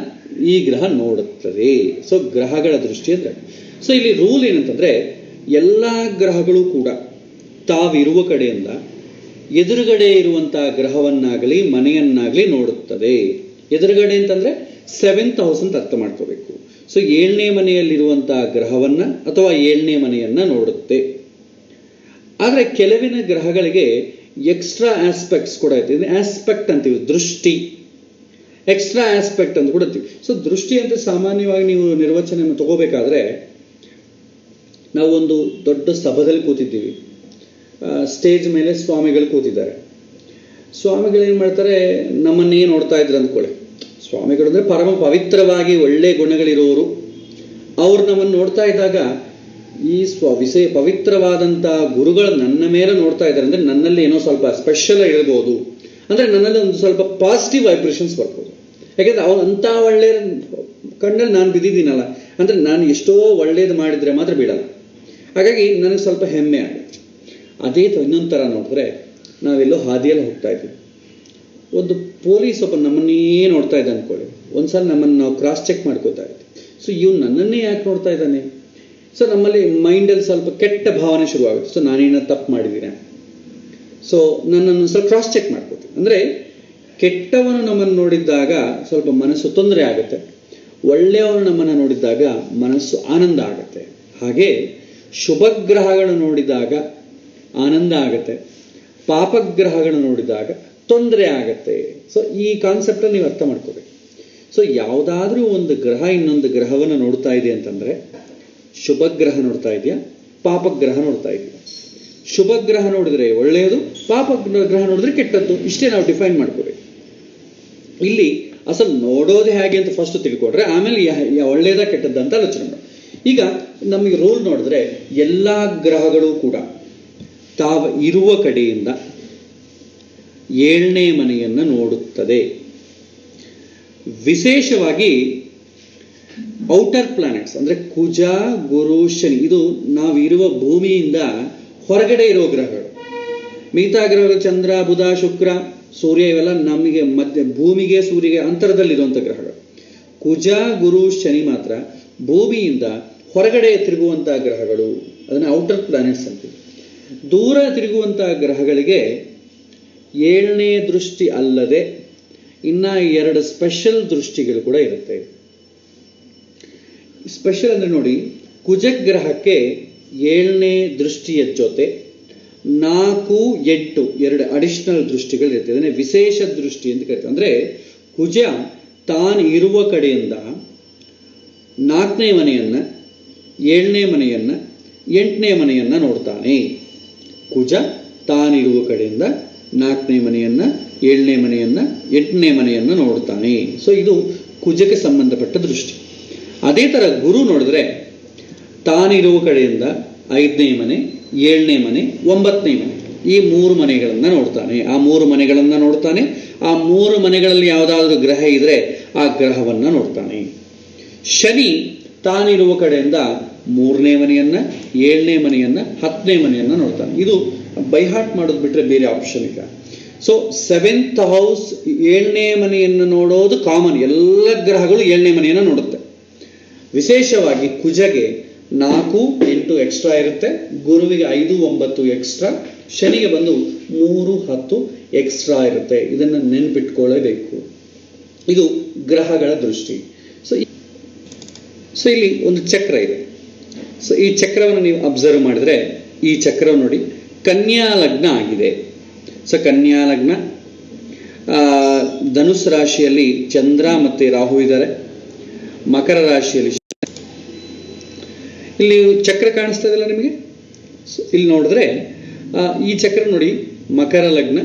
ಈ ಗ್ರಹ ನೋಡುತ್ತದೆ. ಸೊ ಗ್ರಹಗಳ ದೃಷ್ಟಿ ಅಂದರೆ, ಸೊ ಇಲ್ಲಿ ರೂಲ್ ಏನಂತಂದರೆ ಎಲ್ಲ ಗ್ರಹಗಳು ಕೂಡ ತಾವಿರುವ ಕಡೆಯಿಂದ ಎದುರುಗಡೆ ಇರುವಂತಹ ಗ್ರಹವನ್ನಾಗಲಿ ಮನೆಯನ್ನಾಗಲಿ ನೋಡುತ್ತದೆ. ಎದುರುಗಡೆ ಅಂತಂದರೆ 7th ಹೌಸ್ ಅಂತ ಅರ್ಥ ಮಾಡ್ಕೋಬೇಕು. ಸೊ 7ನೇ ಮನೆಯಲ್ಲಿರುವಂತಹ ಗ್ರಹವನ್ನು ಅಥವಾ 7ನೇ ಮನೆಯನ್ನು ನೋಡುತ್ತೆ. ಆದರೆ ಕೆಲವಿನ ಗ್ರಹಗಳಿಗೆ ಎಕ್ಸ್ಟ್ರಾ ಆಸ್ಪೆಕ್ಟ್ಸ್ ಕೂಡ ಇದೆ. ಆಸ್ಪೆಕ್ಟ್ ಅಂತೀವಿ, ದೃಷ್ಟಿ, ಎಕ್ಸ್ಟ್ರಾ ಆಸ್ಪೆಕ್ಟ್ ಅಂತ ಕೂಡ ಅಂತೀವಿ. ಸೊ ದೃಷ್ಟಿ ಅಂತ ಸಾಮಾನ್ಯವಾಗಿ ನೀವು ನಿರ್ವಚನೆಯನ್ನು ತಗೋಬೇಕಾದ್ರೆ, ನಾವು ಒಂದು ದೊಡ್ಡ ಸಭದಲ್ಲಿ ಕೂತಿದ್ದೀವಿ, ಸ್ಟೇಜ್ ಮೇಲೆ ಸ್ವಾಮಿಗಳು ಕೂತಿದ್ದಾರೆ. ಸ್ವಾಮಿಗಳು ಏನು ಮಾಡ್ತಾರೆ, ನಮ್ಮನ್ನೇ ನೋಡ್ತಾ ಇದ್ರು ಅಂದ್ಕೊಳ್ಳಿ. ಸ್ವಾಮಿಗಳು ಅಂದರೆ ಪರಮ ಪವಿತ್ರವಾಗಿ ಒಳ್ಳೆ ಗುಣಗಳಿರೋರು. ಅವ್ರು ನಮ್ಮನ್ನು ನೋಡ್ತಾ ಇದ್ದಾಗ ಈ ಪವಿತ್ರವಾದಂಥ ಗುರುಗಳು ನನ್ನ ಮೇಲೆ ನೋಡ್ತಾ ಇದ್ದಾರೆ ಅಂದರೆ ನನ್ನಲ್ಲಿ ಏನೋ ಸ್ವಲ್ಪ ಸ್ಪೆಷಲ್ ಇರ್ಬೋದು, ಅಂದರೆ ನನ್ನಲ್ಲಿ ಒಂದು ಸ್ವಲ್ಪ ಪಾಸಿಟಿವ್ ವೈಬ್ರೇಷನ್ಸ್ ಬರ್ಬೋದು. ಯಾಕೆಂದರೆ ಅವ್ರು ಅಂಥ ಒಳ್ಳೆಯ ಕಣ್ಣಲ್ಲಿ ನಾನು ಬಿದ್ದಿದ್ದೀನಲ್ಲ, ಅಂದರೆ ನಾನು ಎಷ್ಟೋ ಒಳ್ಳೇದು ಮಾಡಿದರೆ ಮಾತ್ರ ಬಿಡಲ್ಲ. ಹಾಗಾಗಿ ನನಗೆ ಸ್ವಲ್ಪ ಹೆಮ್ಮೆ ಆಗುತ್ತೆ. ಅದೇ ಇನ್ನೊಂದು ಥರ ನೋಡಿದ್ರೆ, ನಾವೆಲ್ಲೋ ಹಾದಿಯಲ್ಲಿ ಹೋಗ್ತಾ ಇದ್ವಿ, ಒಂದು ಪೊಲೀಸ್ ಒಬ್ಬ ನಮ್ಮನ್ನೇ ನೋಡ್ತಾ ಇದ್ದ ಅಂದ್ಕೊಳ್ಳಿ. ಒಂದ್ಸಲ ನಮ್ಮನ್ನು ನಾವು ಕ್ರಾಸ್ ಚೆಕ್ ಮಾಡ್ಕೋತಾ ಇದ್ವಿ. ಸೊ ಇವ್ನು ನನ್ನನ್ನೇ ಯಾಕೆ ನೋಡ್ತಾ ಇದ್ದಾನೆ? ಸೊ ನಮ್ಮಲ್ಲಿ ಮೈಂಡಲ್ಲಿ ಸ್ವಲ್ಪ ಕೆಟ್ಟ ಭಾವನೆ ಶುರುವಾಗುತ್ತೆ. ಸೊ ನಾನೇನೋ ತಪ್ಪು ಮಾಡಿದ್ದೀನಿ, ಸೊ ನನ್ನನ್ನು ಸ್ವಲ್ಪ ಕ್ರಾಸ್ ಚೆಕ್ ಮಾಡ್ಕೋತೀವಿ. ಅಂದರೆ ಕೆಟ್ಟವನು ನಮ್ಮನ್ನು ನೋಡಿದ್ದಾಗ ಸ್ವಲ್ಪ ಮನಸ್ಸು ತೊಂದರೆ ಆಗುತ್ತೆ, ಒಳ್ಳೆಯವನು ನಮ್ಮನ್ನು ನೋಡಿದಾಗ ಮನಸ್ಸು ಆನಂದ ಆಗುತ್ತೆ. ಹಾಗೆ ಶುಭಗ್ರಹಗಳು ನೋಡಿದಾಗ ಆನಂದ ಆಗುತ್ತೆ, ಪಾಪಗ್ರಹಗಳು ನೋಡಿದಾಗ ತೊಂದರೆ ಆಗುತ್ತೆ. ಸೊ ಈ ಕಾನ್ಸೆಪ್ಟಲ್ಲಿ ನೀವು ಅರ್ಥ ಮಾಡ್ಕೋಬೇಕು. ಸೊ ಯಾವುದಾದ್ರೂ ಒಂದು ಗ್ರಹ ಇನ್ನೊಂದು ಗ್ರಹವನ್ನು ನೋಡ್ತಾ ಇದೆ ಅಂತಂದರೆ, ಶುಭಗ್ರಹ ನೋಡ್ತಾ ಇದೆಯಾ, ಪಾಪಗ್ರಹ ನೋಡ್ತಾ ಇದೆಯಾ? ಶುಭಗ್ರಹ ನೋಡಿದ್ರೆ ಒಳ್ಳೆಯದು, ಪಾಪಗ್ರಹ ನೋಡಿದ್ರೆ ಕೆಟ್ಟದ್ದು. ಇಷ್ಟೇ ನಾವು ಡಿಫೈನ್ ಮಾಡ್ಕೋಬೇಕು. ಇಲ್ಲಿ ಅಸಲು ನೋಡೋದೇ ಹೇಗೆ ಅಂತ ಫಸ್ಟ್ ತಿಳ್ಕೊಂಡ್ರೆ ಆಮೇಲೆ ಒಳ್ಳೆಯದ ಕೆಟ್ಟದ್ದ ಅಂತ ಆಲೋಚನೆ ಮಾಡಿ. ಈಗ ನಮಗೆ ರೂಲ್ ನೋಡಿದ್ರೆ ಎಲ್ಲ ಗ್ರಹಗಳು ಕೂಡ ತಾವು ಇರುವ ಕಡೆಯಿಂದ 7ನೇ ಮನೆಯನ್ನು ನೋಡುತ್ತದೆ. ವಿಶೇಷವಾಗಿ ಔಟರ್ ಪ್ಲಾನೆಟ್ಸ್ ಅಂದರೆ ಕುಜ, ಗುರು, ಶನಿ, ಇದು ನಾವಿರುವ ಭೂಮಿಯಿಂದ ಹೊರಗಡೆ ಇರೋ ಗ್ರಹಗಳು. ಮಿಗತಾ ಗ್ರಹಗಳು ಚಂದ್ರ, ಬುಧ, ಶುಕ್ರ, ಸೂರ್ಯ ಇವೆಲ್ಲ ನಮಗೆ ಭೂಮಿಗೆ ಸೂರ್ಯಗೆ ಅಂತರದಲ್ಲಿರುವಂಥ ಗ್ರಹಗಳು. ಕುಜ, ಗುರು, ಶನಿ ಮಾತ್ರ ಭೂಮಿಯಿಂದ ಹೊರಗಡೆ ತಿರುಗುವಂಥ ಗ್ರಹಗಳು, ಅದನ್ನು ಔಟರ್ ಪ್ಲಾನೆಟ್ಸ್ ಅಂತೀವಿ. ದೂರ ತಿರುಗುವಂಥ ಗ್ರಹಗಳಿಗೆ 7ನೇ ದೃಷ್ಟಿ ಅಲ್ಲದೆ ಇನ್ನು 2 ಸ್ಪೆಷಲ್ ದೃಷ್ಟಿಗಳು ಕೂಡ ಇರುತ್ತೆ. ಸ್ಪೆಷಲ್ ಅಂದರೆ ನೋಡಿ, ಕುಜಗ್ರಹಕ್ಕೆ 7ನೇ ದೃಷ್ಟಿಯ ಜೊತೆ 4, 8 2 ಅಡಿಷನಲ್ ದೃಷ್ಟಿಗಳಿರುತ್ತೆ. ಅದನ್ನೇ ವಿಶೇಷ ದೃಷ್ಟಿ ಅಂತ ಕರೀತಾರೆ. ಅಂದರೆ ಕುಜ ತಾನು ಇರುವ ಕಡೆಯಿಂದ 4ನೇ ಮನೆಯನ್ನು, 7ನೇ ಮನೆಯನ್ನು, 8ನೇ ಮನೆಯನ್ನು ನೋಡ್ತಾನೆ. ಕುಜ ತಾನಿರುವ ಕಡೆಯಿಂದ 4ನೇ ಮನೆಯನ್ನು, 7ನೇ ಮನೆಯನ್ನು, 8ನೇ ಮನೆಯನ್ನು ನೋಡ್ತಾನೆ. ಸೊ ಇದು ಕುಜಕ್ಕೆ ಸಂಬಂಧಪಟ್ಟ ದೃಷ್ಟಿ. ಅದೇ ಥರ ಗುರು ನೋಡಿದ್ರೆ ತಾನಿರುವ ಕಡೆಯಿಂದ 5ನೇ ಮನೆ, 7ನೇ ಮನೆ, 9ನೇ ಮನೆ. ಈ 3 ಮನೆಗಳನ್ನು ನೋಡ್ತಾನೆ. ಆ 3 ಮನೆಗಳನ್ನು ನೋಡ್ತಾನೆ. ಆ 3 ಮನೆಗಳಲ್ಲಿ ಯಾವುದಾದ್ರೂ ಗ್ರಹ ಇದ್ರೆ ಆ ಗ್ರಹವನ್ನು ನೋಡ್ತಾನೆ. ಶನಿ ತಾನಿರುವ ಕಡೆಯಿಂದ 3ನೇ ಮನೆಯನ್ನ, 7ನೇ ಮನೆಯನ್ನ, 10ನೇ ಮನೆಯನ್ನ ನೋಡ್ತಾನೆ. ಇದು ಬೈಹಾರ್ಟ್ ಮಾಡೋದು ಬಿಟ್ರೆ ಬೇರೆ ಆಪ್ಷನ್ ಇಲ್ಲ. ಸೊ 7th ಹೌಸ್ 7ನೇ ಮನೆಯನ್ನು ನೋಡೋದು ಕಾಮನ್. ಎಲ್ಲ ಗ್ರಹಗಳು 7ನೇ ಮನೆಯನ್ನು ನೋಡುತ್ತೆ. ವಿಶೇಷವಾಗಿ ಕುಜಗೆ 4, 8 ಎಕ್ಸ್ಟ್ರಾ ಇರುತ್ತೆ, ಗುರುವಿಗೆ 5, 9 ಎಕ್ಸ್ಟ್ರಾ, ಶನಿಗೆ ಬಂದು 3, 10 ಎಕ್ಸ್ಟ್ರಾ ಇರುತ್ತೆ. ಇದನ್ನು ನೆನ್ಪಿಟ್ಕೊಳ್ಳೇಬೇಕು. ಇದು ಗ್ರಹಗಳ ದೃಷ್ಟಿ. ಸೊ ಇಲ್ಲಿ ಒಂದು ಚಕ್ರ ಇದೆ. ಸೊ ಈ ಚಕ್ರವನ್ನು ನೀವು ಅಬ್ಸರ್ವ್ ಮಾಡಿದ್ರೆ, ಈ ಚಕ್ರ ನೋಡಿ ಕನ್ಯಾ ಲಗ್ನ ಆಗಿದೆ. ಸೊ ಕನ್ಯಾ ಲಗ್ನ, ಧನುಸ್ ರಾಶಿಯಲ್ಲಿ ಚಂದ್ರ ಮತ್ತೆ ರಾಹು ಇದ್ದಾರೆ, ಮಕರ ರಾಶಿಯಲ್ಲಿ ಇಲ್ಲಿ ಚಕ್ರ ಕಾಣಿಸ್ತಾ ಇದೆಯಲ್ಲ ನಿಮಗೆ. ಇಲ್ಲಿ ನೋಡಿದ್ರೆ ಈ ಚಕ್ರ ನೋಡಿ, ಮಕರ ಲಗ್ನ,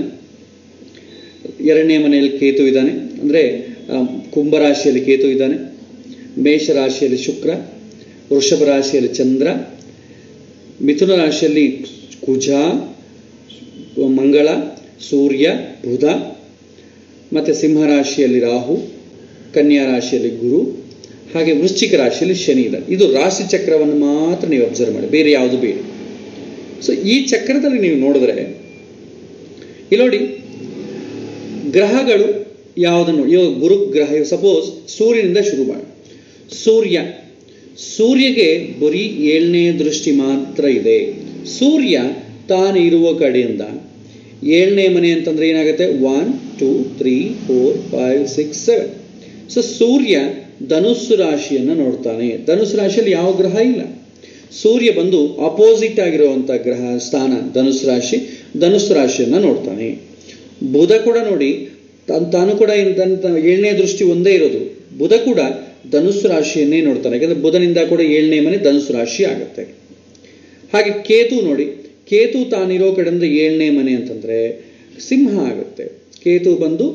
2ನೇ ಮನೆಯಲ್ಲಿ ಕೇತು ಇದ್ದಾನೆ, ಅಂದರೆ ಕುಂಭರಾಶಿಯಲ್ಲಿ ಕೇತು ಇದ್ದಾನೆ, ಮೇಷ ರಾಶಿಯಲ್ಲಿ ಶುಕ್ರ, ವೃಷಭ ರಾಶಿಯಲ್ಲಿ ಚಂದ್ರ, ಮಿಥುನ ರಾಶಿಯಲ್ಲಿ ಕುಜ, ಮಂಗಳ, ಸೂರ್ಯ, ಬುಧ, ಮತ್ತು ಸಿಂಹ ರಾಶಿಯಲ್ಲಿ ರಾಹು, ಕನ್ಯಾ ರಾಶಿಯಲ್ಲಿ ಗುರು, ಹಾಗೆ ವೃಶ್ಚಿಕ ರಾಶಿಯಲ್ಲಿ ಶನಿ ಇದೆ. ಇದು ರಾಶಿ ಚಕ್ರವನ್ನು ಮಾತ್ರ ನೀವು ಅಬ್ಸರ್ವ್ ಮಾಡಿ, ಬೇರೆ ಯಾವುದು ಬೇಡ. ಸೊ ಈ ಚಕ್ರದಲ್ಲಿ ನೀವು ನೋಡಿದ್ರೆ ಇಲ್ಲಿ ನೋಡಿ ಗ್ರಹಗಳು ಯಾವುದನ್ನು, ಇವಾಗ ಗುರು ಗ್ರಹ, ಸಪೋಸ್ ಸೂರ್ಯನಿಂದ ಶುರು ಮಾಡಿ. ಸೂರ್ಯಗೆ ಬರೀ 7ನೇ ದೃಷ್ಟಿ ಮಾತ್ರ ಇದೆ. ಸೂರ್ಯ ತಾನು ಇರುವ ಕಡೆಯಿಂದ 7ನೇ ಮನೆ ಅಂತಂದ್ರೆ ಏನಾಗುತ್ತೆ, 1, 2, 3, 4, 5, 6, 7. ಸೊ ಸೂರ್ಯ ಧನುಸ್ಸು ರಾಶಿಯನ್ನು ನೋಡ್ತಾನೆ. ಧನುಸ್ಸು ರಾಶಿಯಲ್ಲಿ ಯಾವ ಗ್ರಹ ಇಲ್ಲ. ಸೂರ್ಯ ಬಂದು ಅಪೋಸಿಟ್ ಆಗಿರುವಂಥ ಗ್ರಹ ಸ್ಥಾನ ಧನುಸ್ಸು ರಾಶಿಯನ್ನು ನೋಡ್ತಾನೆ. ಬುಧ ಕೂಡ ನೋಡಿ, ತಾನು ಕೂಡ 7ನೇ ದೃಷ್ಟಿ ಒಂದೇ ಇರೋದು. ಬುಧ ಕೂಡ ಧನುಸ್ಸು ರಾಶಿಯನ್ನೇ ನೋಡ್ತಾನೆ, ಯಾಕಂದ್ರೆ ಬುಧನಿಂದ ಕೂಡ 7ನೇ ಮನೆ ಧನುಸ್ಸು ರಾಶಿ ಆಗುತ್ತೆ. ಹಾಗೆ ಕೇತು ನೋಡಿ, ಕೇತು ತಾನಿರೋ ಕಡೆಯಿಂದ 7ನೇ ಮನೆ ಅಂತಂದ್ರೆ ಸಿಂಹ ಆಗುತ್ತೆ. ಕೇತು ಬಂದು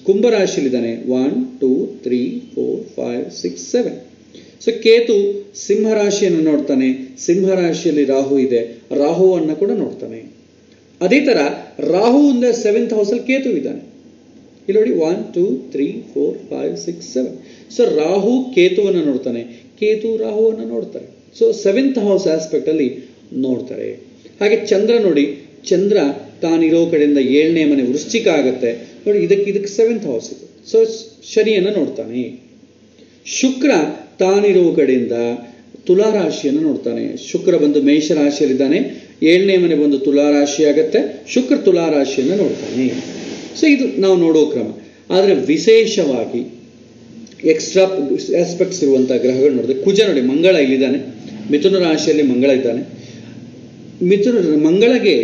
ಕುಂಭರಾಶಿಯಲ್ಲಿದ್ದಾನೆ, 1, 2, 3, 4, 5, 6, 7. ಸೊ ಕೇತು ಸಿಂಹ ರಾಶಿಯನ್ನು ನೋಡ್ತಾನೆ. ಸಿಂಹ ರಾಶಿಯಲ್ಲಿ ರಾಹು ಇದೆ, ರಾಹುವನ್ನು ಕೂಡ ನೋಡ್ತಾನೆ. ಅದೇ ತರ ರಾಹುವಿಂದ 7th ಹೌಸಲ್ಲಿ ಕೇತು ಇದ್ದಾನೆ. ಇಲ್ಲಿ ನೋಡಿ 1, 2, 3, 4, 5, 6, 7. ಸೊ ರಾಹು ಕೇತುವನ್ನು ನೋಡ್ತಾನೆ, ಕೇತು ರಾಹುವನ್ನು ನೋಡ್ತಾರೆ. ಸೊ 7th ಹೌಸ್ ಆಸ್ಪೆಕ್ಟ್ ಅಲ್ಲಿ ನೋಡ್ತಾರೆ. ಹಾಗೆ ಚಂದ್ರ ನೋಡಿ, ಚಂದ್ರ ತಾನಿರೋ ಕಡೆಯಿಂದ 7ನೇ ಮನೆ ವೃಶ್ಚಿಕ ಆಗುತ್ತೆ ನೋಡಿ, ಇದಕ್ಕೆ 7th ಹೌಸ್ ಇದೆ. ಸೊ ಶನಿಯನ್ನು ನೋಡ್ತಾನೆ. ಶುಕ್ರ ತಾನಿರುವ ಕಡೆಯಿಂದ ತುಲಾ ರಾಶಿಯನ್ನು ನೋಡ್ತಾನೆ. ಶುಕ್ರ ಬಂದು ಮೇಷ ರಾಶಿಯಲ್ಲಿದ್ದಾನೆ, 7ನೇ ಮನೆ ಬಂದು ತುಲಾ ರಾಶಿ ಆಗುತ್ತೆ, ಶುಕ್ರ ತುಲಾ ರಾಶಿಯನ್ನು ನೋಡ್ತಾನೆ. ಸೊ ಇದು ನಾವು ನೋಡೋ ಕ್ರಮ. ಆದರೆ ವಿಶೇಷವಾಗಿ ಎಕ್ಸ್ಟ್ರಾ ಆಸ್ಪೆಕ್ಟ್ಸ್ ಇರುವಂತಹ ಗ್ರಹಗಳು ನೋಡಿದ್ರೆ, ಕುಜ ನೋಡಿ, ಮಂಗಳ ಇಲ್ಲಿದ್ದಾನೆ, ಮಿಥುನ ರಾಶಿಯಲ್ಲಿ ಮಂಗಳ ಇದ್ದಾನೆ. ಮಂಗಳಗೆ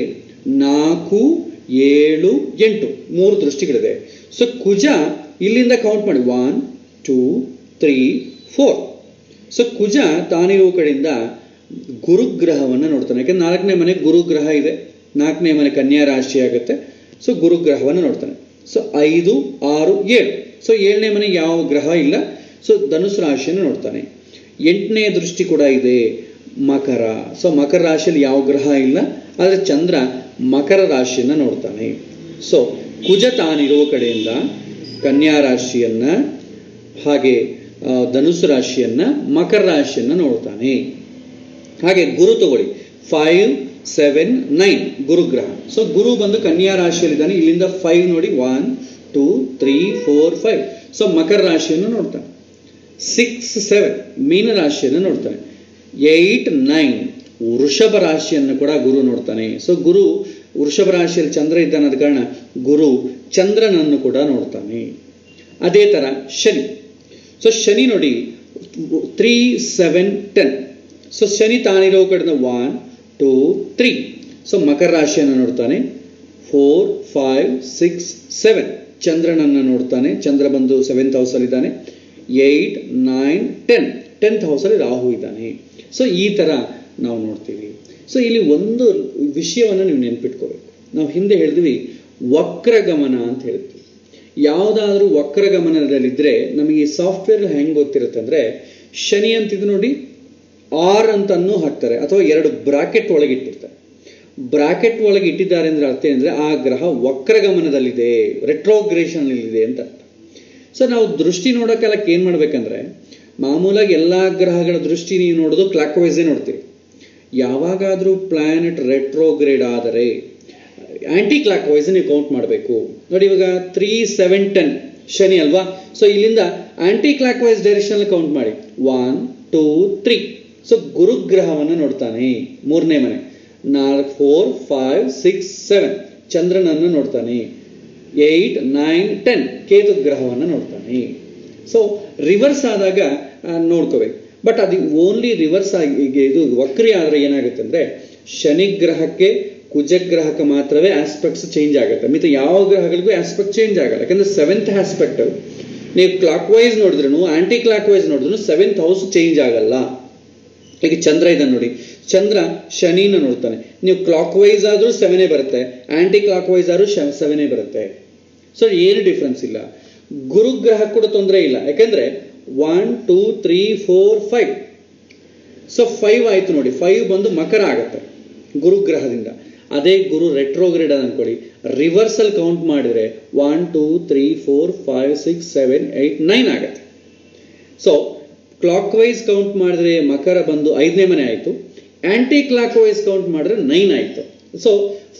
4, 7, 8 3 ದೃಷ್ಟಿಗಳಿದೆ. ಸೊ ಕುಜ ಇಲ್ಲಿಂದ ಕೌಂಟ್ ಮಾಡಿ 1, 2, 3, 4. ಸೊ ಕುಜ ತಾನಿರುವ ಕಡೆಯಿಂದ ಗುರುಗ್ರಹವನ್ನು ನೋಡ್ತಾನೆ. ಯಾಕಂದ್ರೆ 4ನೇ ಮನೆ ಗುರುಗ್ರಹ ಇದೆ, 4ನೇ ಮನೆ ಕನ್ಯಾ ರಾಶಿ ಆಗುತ್ತೆ. ಸೊ ಗುರುಗ್ರಹವನ್ನು ನೋಡ್ತಾನೆ. ಸೊ 5, 6, 7. ಸೊ 7ನೇ ಮನೆ ಯಾವ ಗ್ರಹ ಇಲ್ಲ. ಸೊ ಧನುಸ್ ರಾಶಿಯನ್ನು ನೋಡ್ತಾನೆ. 8ನೇ ದೃಷ್ಟಿ ಕೂಡ ಇದೆ ಮಕರ. ಸೊ ಮಕರ ರಾಶಿಯಲ್ಲಿ ಯಾವ ಗ್ರಹ ಇಲ್ಲ, ಆದರೆ ಚಂದ್ರ ಮಕರ ರಾಶಿಯನ್ನು ನೋಡ್ತಾನೆ. ಸೊ ಕುಜ ತಾನಿರುವ ಕಡೆಯಿಂದ ಕನ್ಯಾ ರಾಶಿಯನ್ನ, ಹಾಗೆ ಧನುಸ್ ರಾಶಿಯನ್ನ, ಮಕರ ರಾಶಿಯನ್ನ ನೋಡ್ತಾನೆ. ಹಾಗೆ ಗುರು ತಗೊಳ್ಳಿ, 5, 7, 9 ಗುರುಗ್ರಹ. ಸೊ ಗುರು ಬಂದು ಕನ್ಯಾ ರಾಶಿಯಲ್ಲಿದ್ದಾನೆ. ಇಲ್ಲಿಂದ 5 ನೋಡಿ, 1, 2, 3, 4, 5. ಸೊ ಮಕರ ರಾಶಿಯನ್ನು ನೋಡ್ತಾನೆ. 6, 7 ಮೀನ ರಾಶಿಯನ್ನು ನೋಡ್ತಾನೆ. 8, 9 ವೃಷಭ ರಾಶಿಯನ್ನು ಕೂಡ ಗುರು ನೋಡ್ತಾನೆ. ಸೊ ಗುರು ವೃಷಭ ರಾಶಿಯಲ್ಲಿ ಚಂದ್ರ ಇದ್ದಾನೆ, ಆದ ಕಾರಣ ಗುರು ಚಂದ್ರನನ್ನು ಕೂಡ ನೋಡ್ತಾನೆ. ಅದೇ ತರ ಶನಿ. ಸೊ ಶನಿ ನೋಡಿ 3, 7, 10. ಸೊ ಶನಿ ತಾನಿರೋ ಕಡೆಯಿಂದ 1, 2, 3. ಸೊ ಮಕರ ರಾಶಿಯನ್ನು ನೋಡ್ತಾನೆ. 4, 5, 6, 7 ಚಂದ್ರನನ್ನು ನೋಡ್ತಾನೆ. ಚಂದ್ರ ಬಂದು 7th ಹೌಸಲ್ಲಿ ಇದ್ದಾನೆ. 8, 9, 10th ಹೌಸಲ್ಲಿ ರಾಹು ಇದ್ದಾನೆ. ಸೊ ಈ ತರ ನಾವು ನೋಡ್ತೀವಿ. ಸೊ ಇಲ್ಲಿ ಒಂದು ವಿಷಯವನ್ನು ನೀವು ನೆನ್ಪಿಟ್ಕೋಬೇಕು. ನಾವು ಹಿಂದೆ ಹೇಳಿದ್ವಿ ವಕ್ರಗಮನ ಅಂತ ಹೇಳ್ತೀವಿ. ಯಾವುದಾದ್ರೂ ವಕ್ರಗಮನದಲ್ಲಿದ್ದರೆ ನಮಗೆ ಈ ಸಾಫ್ಟ್ವೇರ್ ಹೆಂಗೆ ಗೊತ್ತಿರುತ್ತೆ ಅಂದರೆ, ಶನಿ ಅಂತಿದ್ದು ನೋಡಿ R ಅಂತನೂ ಹಾಕ್ತಾರೆ, ಅಥವಾ 2 ಬ್ರಾಕೆಟ್ ಒಳಗಿಟ್ಟಿರ್ತಾರೆ. ಬ್ರಾಕೆಟ್ ಒಳಗೆ ಇಟ್ಟಿದ್ದಾರೆ ಅಂದ್ರೆ ಅರ್ಥ ಏನಂದ್ರೆ ಆ ಗ್ರಹ ವಕ್ರಗಮನದಲ್ಲಿದೆ, ರೆಟ್ರೋಗ್ರೇಷನ್ನಲ್ಲಿದೆ ಅಂತ ಅರ್ಥ. ಸೊ ನಾವು ದೃಷ್ಟಿ ನೋಡೋಕ್ಕೆಲ್ಲ ಏನು ಮಾಡ್ಬೇಕಂದ್ರೆ, ಮಾಮೂಲಾಗಿ ಎಲ್ಲ ಗ್ರಹಗಳ ದೃಷ್ಟಿ ನೀವು ನೋಡೋದು ಕ್ಲಾಕ್ ವೈಸೇ ನೋಡ್ತೀವಿ. ಯಾವಾಗಾದರೂ ಪ್ಲಾನೆಟ್ ರೆಟ್ರೋಗ್ರೇಡ್ ಆದರೆ ಆಂಟಿ ಕ್ಲಾಕ್ ವೈಸ್ ನೀವು ಕೌಂಟ್ ಮಾಡಬೇಕು. ನೋಡಿ ಇವಾಗ 3, 7, 10 ಶನಿ ಅಲ್ವಾ. ಸೊ ಇಲ್ಲಿಂದ anti clockwise direction count ಮಾಡಿ 1, 2, 3. ಸೊ ಗುರುಗ್ರಹವನ್ನು ನೋಡ್ತಾನೆ, 3ನೇ ಮನೆ. 4, 5, 6, 7 ಚಂದ್ರನನ್ನು ನೋಡ್ತಾನೆ. 8, 9, 10 ಕೇತು ಗ್ರಹವನ್ನು ನೋಡ್ತಾನೆ. ಸೊ ರಿವರ್ಸ್ ಆದಾಗ ನೋಡ್ಕೋಬೇಕು. ಬಟ್ ಅದು ಓನ್ಲಿ ರಿವರ್ಸ್ ಆಗಿ ಇದು ವಕ್ರಿ ಆದರೆ ಏನಾಗುತ್ತೆ ಅಂದರೆ, ಶನಿ ಗ್ರಹಕ್ಕೆ ಕುಜಗ್ರಹಕ್ಕೆ ಮಾತ್ರವೇ ಆಸ್ಪೆಕ್ಟ್ಸ್ ಚೇಂಜ್ ಆಗುತ್ತೆ, ಮಿತ ಯಾವ ಗ್ರಹಗಳಿಗೂ ಆಸ್ಪೆಕ್ಟ್ ಚೇಂಜ್ ಆಗಲ್ಲ. ಯಾಕಂದ್ರೆ 7th ಆಸ್ಪೆಕ್ಟ್ ನೀವು ಕ್ಲಾಕ್ ವೈಸ್ ನೋಡಿದ್ರು ಆಂಟಿ ಕ್ಲಾಕ್ ವೈಸ್ ನೋಡಿದ್ರು 7th ಹೌಸ್ ಚೇಂಜ್ ಆಗಲ್ಲ. ಈಗ ಚಂದ್ರ ಇದನ್ನು ನೋಡಿ, ಚಂದ್ರ ಶನಿನ ನೋಡ್ತಾನೆ. ನೀವು ಕ್ಲಾಕ್ ವೈಸ್ ಆದರೂ 7 ಬರುತ್ತೆ, ಆಂಟಿ ಕ್ಲಾಕ್ ವೈಸ್ ಆದ್ರೂ 7 ಬರುತ್ತೆ. ಸೊ ಏನು ಡಿಫ್ರೆನ್ಸ್ ಇಲ್ಲ. ಗುರುಗ್ರಹ ಕೂಡ ತೊಂದರೆ ಇಲ್ಲ, ಯಾಕಂದ್ರೆ 1, 2, 3, 4, 5. ಸೊ 5 ಆಯ್ತು ನೋಡಿ, 5 ಬಂದು ಮಕರ ಆಗುತ್ತೆ ಗುರುಗ್ರಹದಿಂದ. ಅದೇ ಗುರು ರೆಟ್ರೋಗ್ರೇಡ್ ಅನ್ಕೊಳ್ಳಿ, ರಿವರ್ಸಲ್ ಕೌಂಟ್ ಮಾಡಿದ್ರೆ 1, 2, 3, 4, 5, 6, 7, 8, 9 ಆಗುತ್ತೆ. ಸೊ ಕ್ಲಾಕ್ ವೈಸ್ ಕೌಂಟ್ ಮಾಡಿದ್ರೆ ಮಕರ ಬಂದು 5ನೇ ಮನೆ ಆಯಿತು, ಆಂಟಿ ಕ್ಲಾಕ್ ವೈಸ್ ಕೌಂಟ್ ಮಾಡಿದ್ರೆ 9 ಆಯಿತು. ಸೊ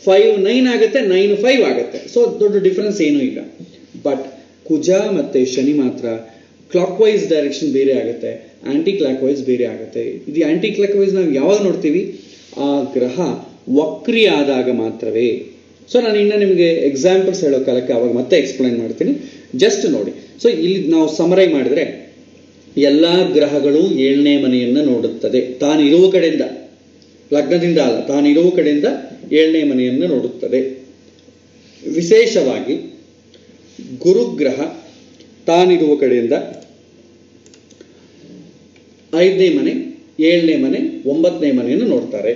5, 9 ಆಗುತ್ತೆ, 9, 5 ಆಗುತ್ತೆ. ಸೊ ದೊಡ್ಡ ಡಿಫ್ರೆನ್ಸ್ ಏನೂ ಇಲ್ಲ. ಬಟ್ ಕುಜ ಮತ್ತು ಶನಿ ಮಾತ್ರ ಕ್ಲಾಕ್ ವೈಸ್ ಡೈರೆಕ್ಷನ್ ಬೇರೆ ಆಗುತ್ತೆ, ಆಂಟಿ ಕ್ಲಾಕ್ ವೈಸ್ ಬೇರೆ ಆಗುತ್ತೆ. ಇದು ಆಂಟಿ ಕ್ಲಾಕ್ ವೈಸ್ ನಾವು ಯಾವಾಗ ನೋಡ್ತೀವಿ, ಆ ಗ್ರಹ ವಕ್ರಿ ಆದಾಗ ಮಾತ್ರವೇ. ಸೊ ನಾನು ಇನ್ನು ನಿಮಗೆ ಎಕ್ಸಾಂಪಲ್ಸ್ ಹೇಳೋ ಕಾಲಕ್ಕೆ ಅವಾಗ ಮತ್ತೆ ಎಕ್ಸ್ಪ್ಲೈನ್ ಮಾಡ್ತೀನಿ, ಜಸ್ಟ್ ನೋಡಿ. ಸೊ ಇಲ್ಲಿ ನಾವು ಸಮರೈ ಮಾಡಿದ್ರೆ ಎಲ್ಲ ಗ್ರಹಗಳು 7ನೇ ಮನೆಯನ್ನು ನೋಡುತ್ತದೆ, ತಾನಿರುವ ಕಡೆಯಿಂದ, ಲಗ್ನದಿಂದ ಅಲ್ಲ, ತಾನಿರುವ ಕಡೆಯಿಂದ 7ನೇ ಮನೆಯನ್ನು ನೋಡುತ್ತದೆ. ವಿಶೇಷವಾಗಿ ಗುರುಗ್ರಹ ತಾನಿರುವ ಕಡೆಯಿಂದ 5ನೇ ಮನೆ, 7ನೇ ಮನೆ, 9ನೇ ಮನೆಯನ್ನು ನೋಡ್ತಾರೆ.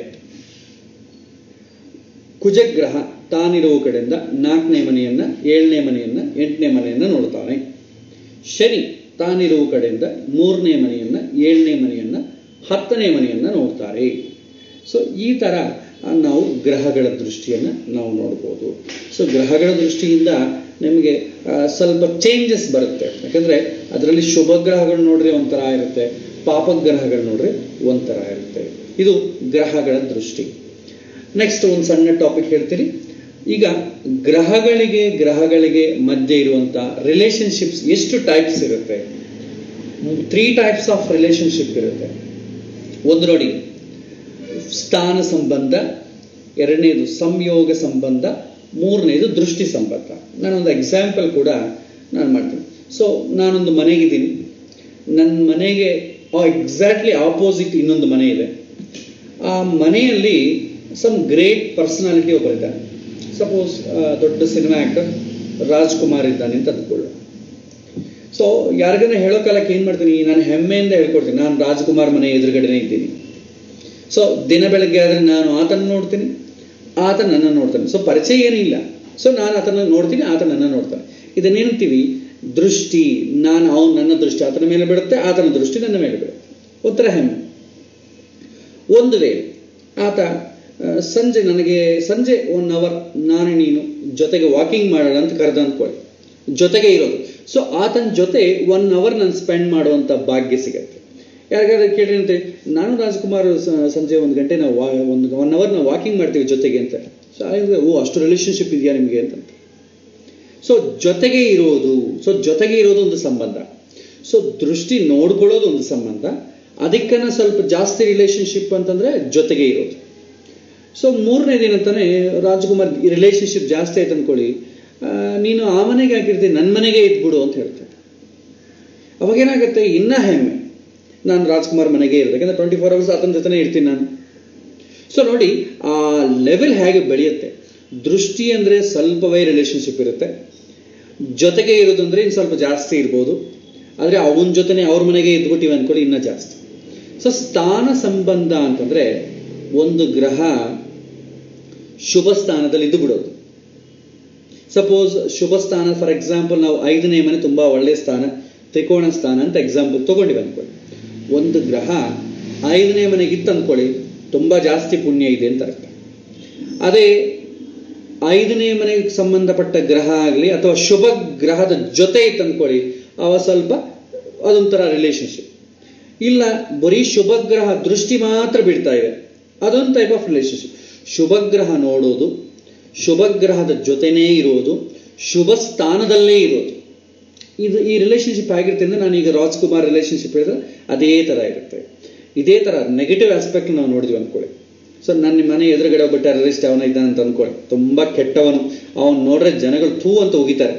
ಕುಜಗ್ರಹ ತಾನಿರುವ ಕಡೆಯಿಂದ 4ನೇ ಮನೆಯನ್ನ, 7ನೇ ಮನೆಯನ್ನ, 8ನೇ ಮನೆಯನ್ನ ನೋಡ್ತಾನೆ. ಶನಿ ತಾನಿರುವ ಕಡೆಯಿಂದ 3ನೇ ಮನೆಯನ್ನ, 7ನೇ ಮನೆಯನ್ನ, 10ನೇ ಮನೆಯನ್ನ ನೋಡ್ತಾರೆ. ಸೊ ಈ ತರ ನಾವು ಗ್ರಹಗಳ ದೃಷ್ಟಿಯನ್ನು ನಾವು ನೋಡ್ಬೋದು. ಸೊ ಗ್ರಹಗಳ ದೃಷ್ಟಿಯಿಂದ ನಿಮಗೆ ಸ್ವಲ್ಪ ಚೇಂಜಸ್ ಬರುತ್ತೆ. ಯಾಕಂದರೆ ಅದರಲ್ಲಿ ಶುಭ ಗ್ರಹಗಳು ನೋಡ್ರಿ ಒಂಥರ ಇರುತ್ತೆ, ಪಾಪಗ್ರಹಗಳು ನೋಡ್ರಿ ಒಂಥರ ಇರುತ್ತೆ. ಇದು ಗ್ರಹಗಳ ದೃಷ್ಟಿ. ನೆಕ್ಸ್ಟ್ ಒಂದು ಸಣ್ಣ ಟಾಪಿಕ್ ಹೇಳ್ತೀನಿ. ಈಗ ಗ್ರಹಗಳಿಗೆ ಮಧ್ಯೆ ಇರುವಂಥ ರಿಲೇಷನ್ಶಿಪ್ಸ್ ಎಷ್ಟು ಟೈಪ್ಸ್ ಇರುತ್ತೆ? 3 ಟೈಪ್ಸ್ ಆಫ್ ರಿಲೇಷನ್ಶಿಪ್ ಇರುತ್ತೆ. ಒಂದು ನೋಡಿ, ಸ್ಥಾನ ಸಂಬಂಧ, 2ನೇದು ಸಂಯೋಗ ಸಂಬಂಧ, 3ನೇದು ದೃಷ್ಟಿ ಸಂಬಂಧ. ನಾನೊಂದು ಎಕ್ಸಾಂಪಲ್ ಕೂಡ ನಾನು ಮಾಡ್ತೀನಿ. ಸೊ ನಾನೊಂದು ಮನೆಗಿದ್ದೀನಿ, ನನ್ನ ಮನೆಗೆ ಎಕ್ಸಾಕ್ಟ್ಲಿ ಆಪೋಸಿಟ್ ಇನ್ನೊಂದು ಮನೆ ಇದೆ. ಆ ಮನೆಯಲ್ಲಿ ಸಮ್ ಗ್ರೇಟ್ ಪರ್ಸನಾಲಿಟಿ ಒಬ್ಬರಿದ್ದಾನೆ. ಸಪೋಸ್ ದೊಡ್ಡ ಸಿನಿಮಾ ಆ್ಯಕ್ಟರ್ ರಾಜ್ಕುಮಾರ್ ಇದ್ದಾನೆ ಅಂತ ಅಂದ್ಕೊಳ್ಳು. ಸೊ ಯಾರಿಗಾನ ಹೇಳೋ ಕಾಲಕ್ಕೆ ಏನು ಮಾಡ್ತೀನಿ, ನಾನು ಹೆಮ್ಮೆಯಿಂದ ಹೇಳ್ಕೊಡ್ತೀನಿ, ನಾನು ರಾಜ್ಕುಮಾರ್ ಮನೆ ಎದುರುಗಡೆನೇ ಇದ್ದೀನಿ. ಸೊ ದಿನ ಬೆಳಗ್ಗೆ ಆದರೆ ನಾನು ಆತನ ನೋಡ್ತೀನಿ, ಆತ ನನ್ನ ನೋಡ್ತಾನೆ. ಸೊ ಪರಿಚಯ ಏನಿಲ್ಲ. ಸೊ ನಾನು ಆತನ ನೋಡ್ತೀನಿ, ಆತ ನನ್ನ ನೋಡ್ತಾನೆ. ಇದನ್ನೇಂತೀವಿ ದೃಷ್ಟಿ. ನನ್ನ ದೃಷ್ಟಿ ಆತನ ಮೇಲೆ ಬಿಡುತ್ತೆ, ಆತನ ದೃಷ್ಟಿ ನನ್ನ ಮೇಲೆ ಬಿಡುತ್ತೆ. ಒಂಥರ ಹೆಮ್ಮೆ. ಒಂದು ವೇಳೆ ಆತ ಸಂಜೆ 1 ಅವರ್ ನಾನು ನೀನು ಜೊತೆಗೆ ವಾಕಿಂಗ್ ಮಾಡೋಣ ಅಂತ ಕರೆದ ಅಂದ್ಕೊಳ್ಳಿ, ಜೊತೆಗೆ ಇರೋದು. ಸೊ ಆತನ ಜೊತೆ 1 ಅವರ್ ನಾನು ಸ್ಪೆಂಡ್ ಮಾಡುವಂಥ ಭಾಗ್ಯ ಸಿಗತ್ತೆ. ಯಾರಿಗಾದ್ರೂ ಕೇಳಿ ಅಂತ, ನಾನು ರಾಜ್ಕುಮಾರ್ ಸಂಜೆ 1 ಗಂಟೆ ನಾವು 1 ಅವರ್ ನಾವು ವಾಕಿಂಗ್ ಮಾಡ್ತೀವಿ ಜೊತೆಗೆ ಅಂತ. ಸೊ ಅಷ್ಟು ರಿಲೇಷನ್ಶಿಪ್ ಇದೆಯಾ ನಿಮಗೆ ಅಂತ. ಸೊ ಜೊತೆಗೆ ಇರೋದು ಒಂದು ಸಂಬಂಧ. ಸೊ ದೃಷ್ಟಿ ನೋಡ್ಕೊಳ್ಳೋದು ಒಂದು ಸಂಬಂಧ. ಅದಕ್ಕನ್ನ ಸ್ವಲ್ಪ ಜಾಸ್ತಿ ರಿಲೇಷನ್ಶಿಪ್ ಅಂತಂದ್ರೆ ಜೊತೆಗೆ ಇರೋದು. ಸೊ 3ನೇದೇನಂತಾನೆ, ರಾಜ್ಕುಮಾರ್ ರಿಲೇಷನ್ಶಿಪ್ ಜಾಸ್ತಿ ಆಯ್ತು ಅಂದ್ಕೊಳ್ಳಿ, ನೀನು ಆ ಮನೆಗೆ ಹಾಕಿರ್ತೀನಿ, ನನ್ನ ಮನೆಗೆ ಇದ್ಬಿಡು ಅಂತ ಹೇಳ್ತಾರೆ. ಅವಾಗೇನಾಗುತ್ತೆ, ಇನ್ನೂ ಹೆಮ್ಮೆ, ನಾನು ರಾಜ್ಕುಮಾರ್ ಮನೆಗೆ ಇರೋದು, ಯಾಕಂದ್ರೆ 24 ಅವರ್ಸ್ ಆತನ ಜೊತೆನೇ ಇರ್ತೀನಿ ನಾನು. ಸೊ ನೋಡಿ ಆ ಲೆವೆಲ್ ಹೇಗೆ ಬೆಳೆಯುತ್ತೆ. ದೃಷ್ಟಿ ಅಂದರೆ ಸ್ವಲ್ಪವೇ ರಿಲೇಷನ್ಶಿಪ್ ಇರುತ್ತೆ, ಜೊತೆಗೆ ಇರೋದು ಅಂದರೆ ಇನ್ನು ಸ್ವಲ್ಪ ಜಾಸ್ತಿ ಇರ್ಬೋದು. ಆದರೆ ಅವನ ಜೊತೆನೇ ಅವ್ರ ಮನೆಗೆ ಇದ್ಬಿಟ್ಟಿವೆ ಅಂದ್ಕೊಳ್ಳಿ, ಇನ್ನೂ ಜಾಸ್ತಿ. ಸೊ ಸ್ಥಾನ ಸಂಬಂಧ ಅಂತಂದರೆ ಒಂದು ಗ್ರಹ ಶುಭ ಸ್ಥಾನದಲ್ಲಿ ಇದ್ದು ಬಿಡೋದು. ಸಪೋಸ್ ಶುಭ ಸ್ಥಾನ, ಫಾರ್ ಎಕ್ಸಾಂಪಲ್ ನಾವು 5ನೇ ಮನೆ ತುಂಬ ಒಳ್ಳೆಯ ಸ್ಥಾನ, ತ್ರಿಕೋಣ ಸ್ಥಾನ ಅಂತ ಎಕ್ಸಾಂಪಲ್ ತೊಗೊಂಡಿವಿ ಅಂದ್ಕೊಳ್ಳಿ. ಒಂದು ಗ್ರಹ 5ನೇ ಮನೆಗಿತ್ತು ಅಂದ್ಕೊಳ್ಳಿ, ತುಂಬ ಜಾಸ್ತಿ ಪುಣ್ಯ ಇದೆ ಅಂತ ಅರ್ಥ. ಅದೇ 5ನೇ ಮನೆಗೆ ಸಂಬಂಧಪಟ್ಟ ಗ್ರಹ ಆಗಲಿ ಅಥವಾ ಶುಭ ಗ್ರಹದ ಜೊತೆ ಇತ್ತು ಅಂದ್ಕೊಳ್ಳಿ, ಅವ ಸ್ವಲ್ಪ ಅದೊಂಥರ ರಿಲೇಶನ್ಶಿಪ್. ಇಲ್ಲ ಬರೀ ಶುಭ ಗ್ರಹ ದೃಷ್ಟಿ ಮಾತ್ರ ಬೀಳ್ತಾ ಇದೆ, ಅದೊಂದು ಟೈಪ್ ಆಫ್ ರಿಲೇಶನ್ಶಿಪ್. ಶುಭ ಗ್ರಹ ನೋಡೋದು, ಶುಭ ಗ್ರಹದ ಜೊತೆನೇ ಇರೋದು, ಶುಭ ಸ್ಥಾನದಲ್ಲೇ ಇರೋದು, ಈ ರಿಲೇಶನ್ಶಿಪ್ ಆಗಿರುತ್ತೆ ಅಂದರೆ ನಾನೀಗ ರಾಜ್ಕುಮಾರ್ ರಿಲೇಶನ್ಶಿಪ್ ಹೇಳಿದ್ರೆ ಅದೇ ಥರ ಇರುತ್ತೆ. ಇದೇ ಥರ ನೆಗೆಟಿವ್ ಆಸ್ಪೆಕ್ಟ್ ನಾವು ನೋಡಿದ್ವಿ ಅಂದ್ಕೊಳ್ಳಿ. ಸೊ ನನ್ನ ಮನೆ ಎದುರುಗಡೆ ಒಬ್ಬ ಟೆರರಿಸ್ಟ್ ಅವನ ಇದ್ದಾನೆ ಅಂತ ಅಂದ್ಕೊಳ್ಳಿ, ತುಂಬ ಕೆಟ್ಟವನು, ಅವನು ನೋಡ್ರೆ ಜನಗಳು ಥೂ ಅಂತ ಹೋಗಿತಾರೆ.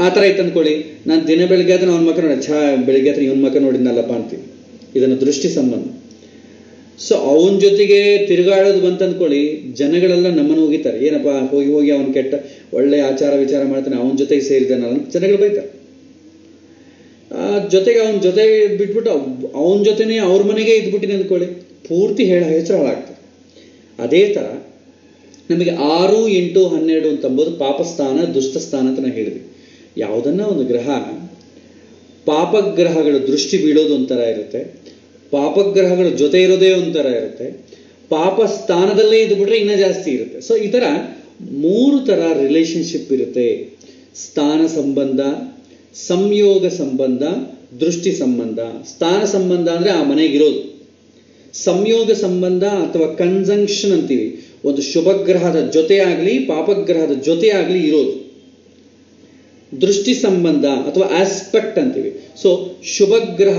ಆ ಥರ ಇತ್ತು ಅಂದ್ಕೊಳ್ಳಿ, ನಾನು ದಿನ ಬೆಳಗ್ಗೆ ಆದ್ರೆ ಅವನ ಮಕ್ಕ ನೋಡಿ ಬೆಳಿಗ್ಗೆ ಹತ್ರ ಇವನ ಮಕ್ಕ ನೋಡಿದ್ನಲ್ಲಪ್ಪ ಅಂತೀವಿ. ಇದನ್ನು ದೃಷ್ಟಿ ಸಂಬಂಧ. ಸೊ ಅವನ ಜೊತೆಗೆ ತಿರುಗಾಡೋದು ಬಂತಂದ್ಕೊಳ್ಳಿ, ಜನಗಳೆಲ್ಲ ನಮ್ಮನ್ನು ಹೋಗಿತಾರೆ, ಏನಪ್ಪ ಹೋಗಿ ಹೋಗಿ ಅವನು ಕೆಟ್ಟ ಒಳ್ಳೆ ಆಚಾರ ವಿಚಾರ ಮಾಡ್ತಾನೆ, ಅವನ ಜೊತೆಗೆ ಸೇರಿದ್ದಾನಲ್ಲ ಜನಗಳು ಬೈತಾರೆ. ಜೊತೆಗೆ ಅವನ ಜೊತೆ ಬಿಟ್ಬಿಟ್ಟು ಅವನ ಜೊತೆನೇ ಅವ್ರ ಮನೆಗೆ ಇದ್ಬಿಟ್ಟಿನಿ ಅಂದ್ಕೊಳ್ಳಿ, ಪೂರ್ತಿ ಹೆಸರು ಹಾಳಾಗ್ತದೆ. ಅದೇ ಥರ ನಮಗೆ 6, 8, 12 ಅಂತಂಬೋದು ಪಾಪಸ್ಥಾನ, ದುಷ್ಟಸ್ಥಾನ ಅಂತ ನಾವು ಹೇಳಿದ್ವಿ. ಯಾವುದನ್ನ ಒಂದು ಗ್ರಹ ಪಾಪಗ್ರಹಗಳ ದೃಷ್ಟಿ ಬೀಳೋದು ಒಂಥರ ಇರುತ್ತೆ, ಪಾಪಗ್ರಹಗಳ ಜೊತೆ ಇರೋದೇ ಒಂಥರ ಇರುತ್ತೆ, ಪಾಪ ಸ್ಥಾನದಲ್ಲೇ ಇದ್ಬಿಟ್ರೆ ಇನ್ನೂ ಜಾಸ್ತಿ ಇರುತ್ತೆ. ಸೊ ಈ ಥರ 3 ಥರ ರಿಲೇಶನ್ಶಿಪ್ ಇರುತ್ತೆ. ಸ್ಥಾನ ಸಂಬಂಧ, ಸಂಯೋಗ ಸಂಬಂಧ, ದೃಷ್ಟಿ ಸಂಬಂಧ. ಸ್ಥಾನ ಸಂಬಂಧ ಅಂದರೆ ಆ ಮನೆಗಿರೋದು. ಸಂಯೋಗ ಸಂಬಂಧ ಅಥವಾ ಕನ್ಜಂಕ್ಷನ್ ಅಂತೀವಿ, ಒಂದು ಶುಭಗ್ರಹದ ಜೊತೆ ಆಗಲಿ ಪಾಪಗ್ರಹದ ಜೊತೆ ಆಗಲಿ ಇರೋದು. ದೃಷ್ಟಿ ಸಂಬಂಧ ಅಥವಾ ಆಸ್ಪೆಕ್ಟ್ ಅಂತೀವಿ. ಸೊ ಶುಭಗ್ರಹ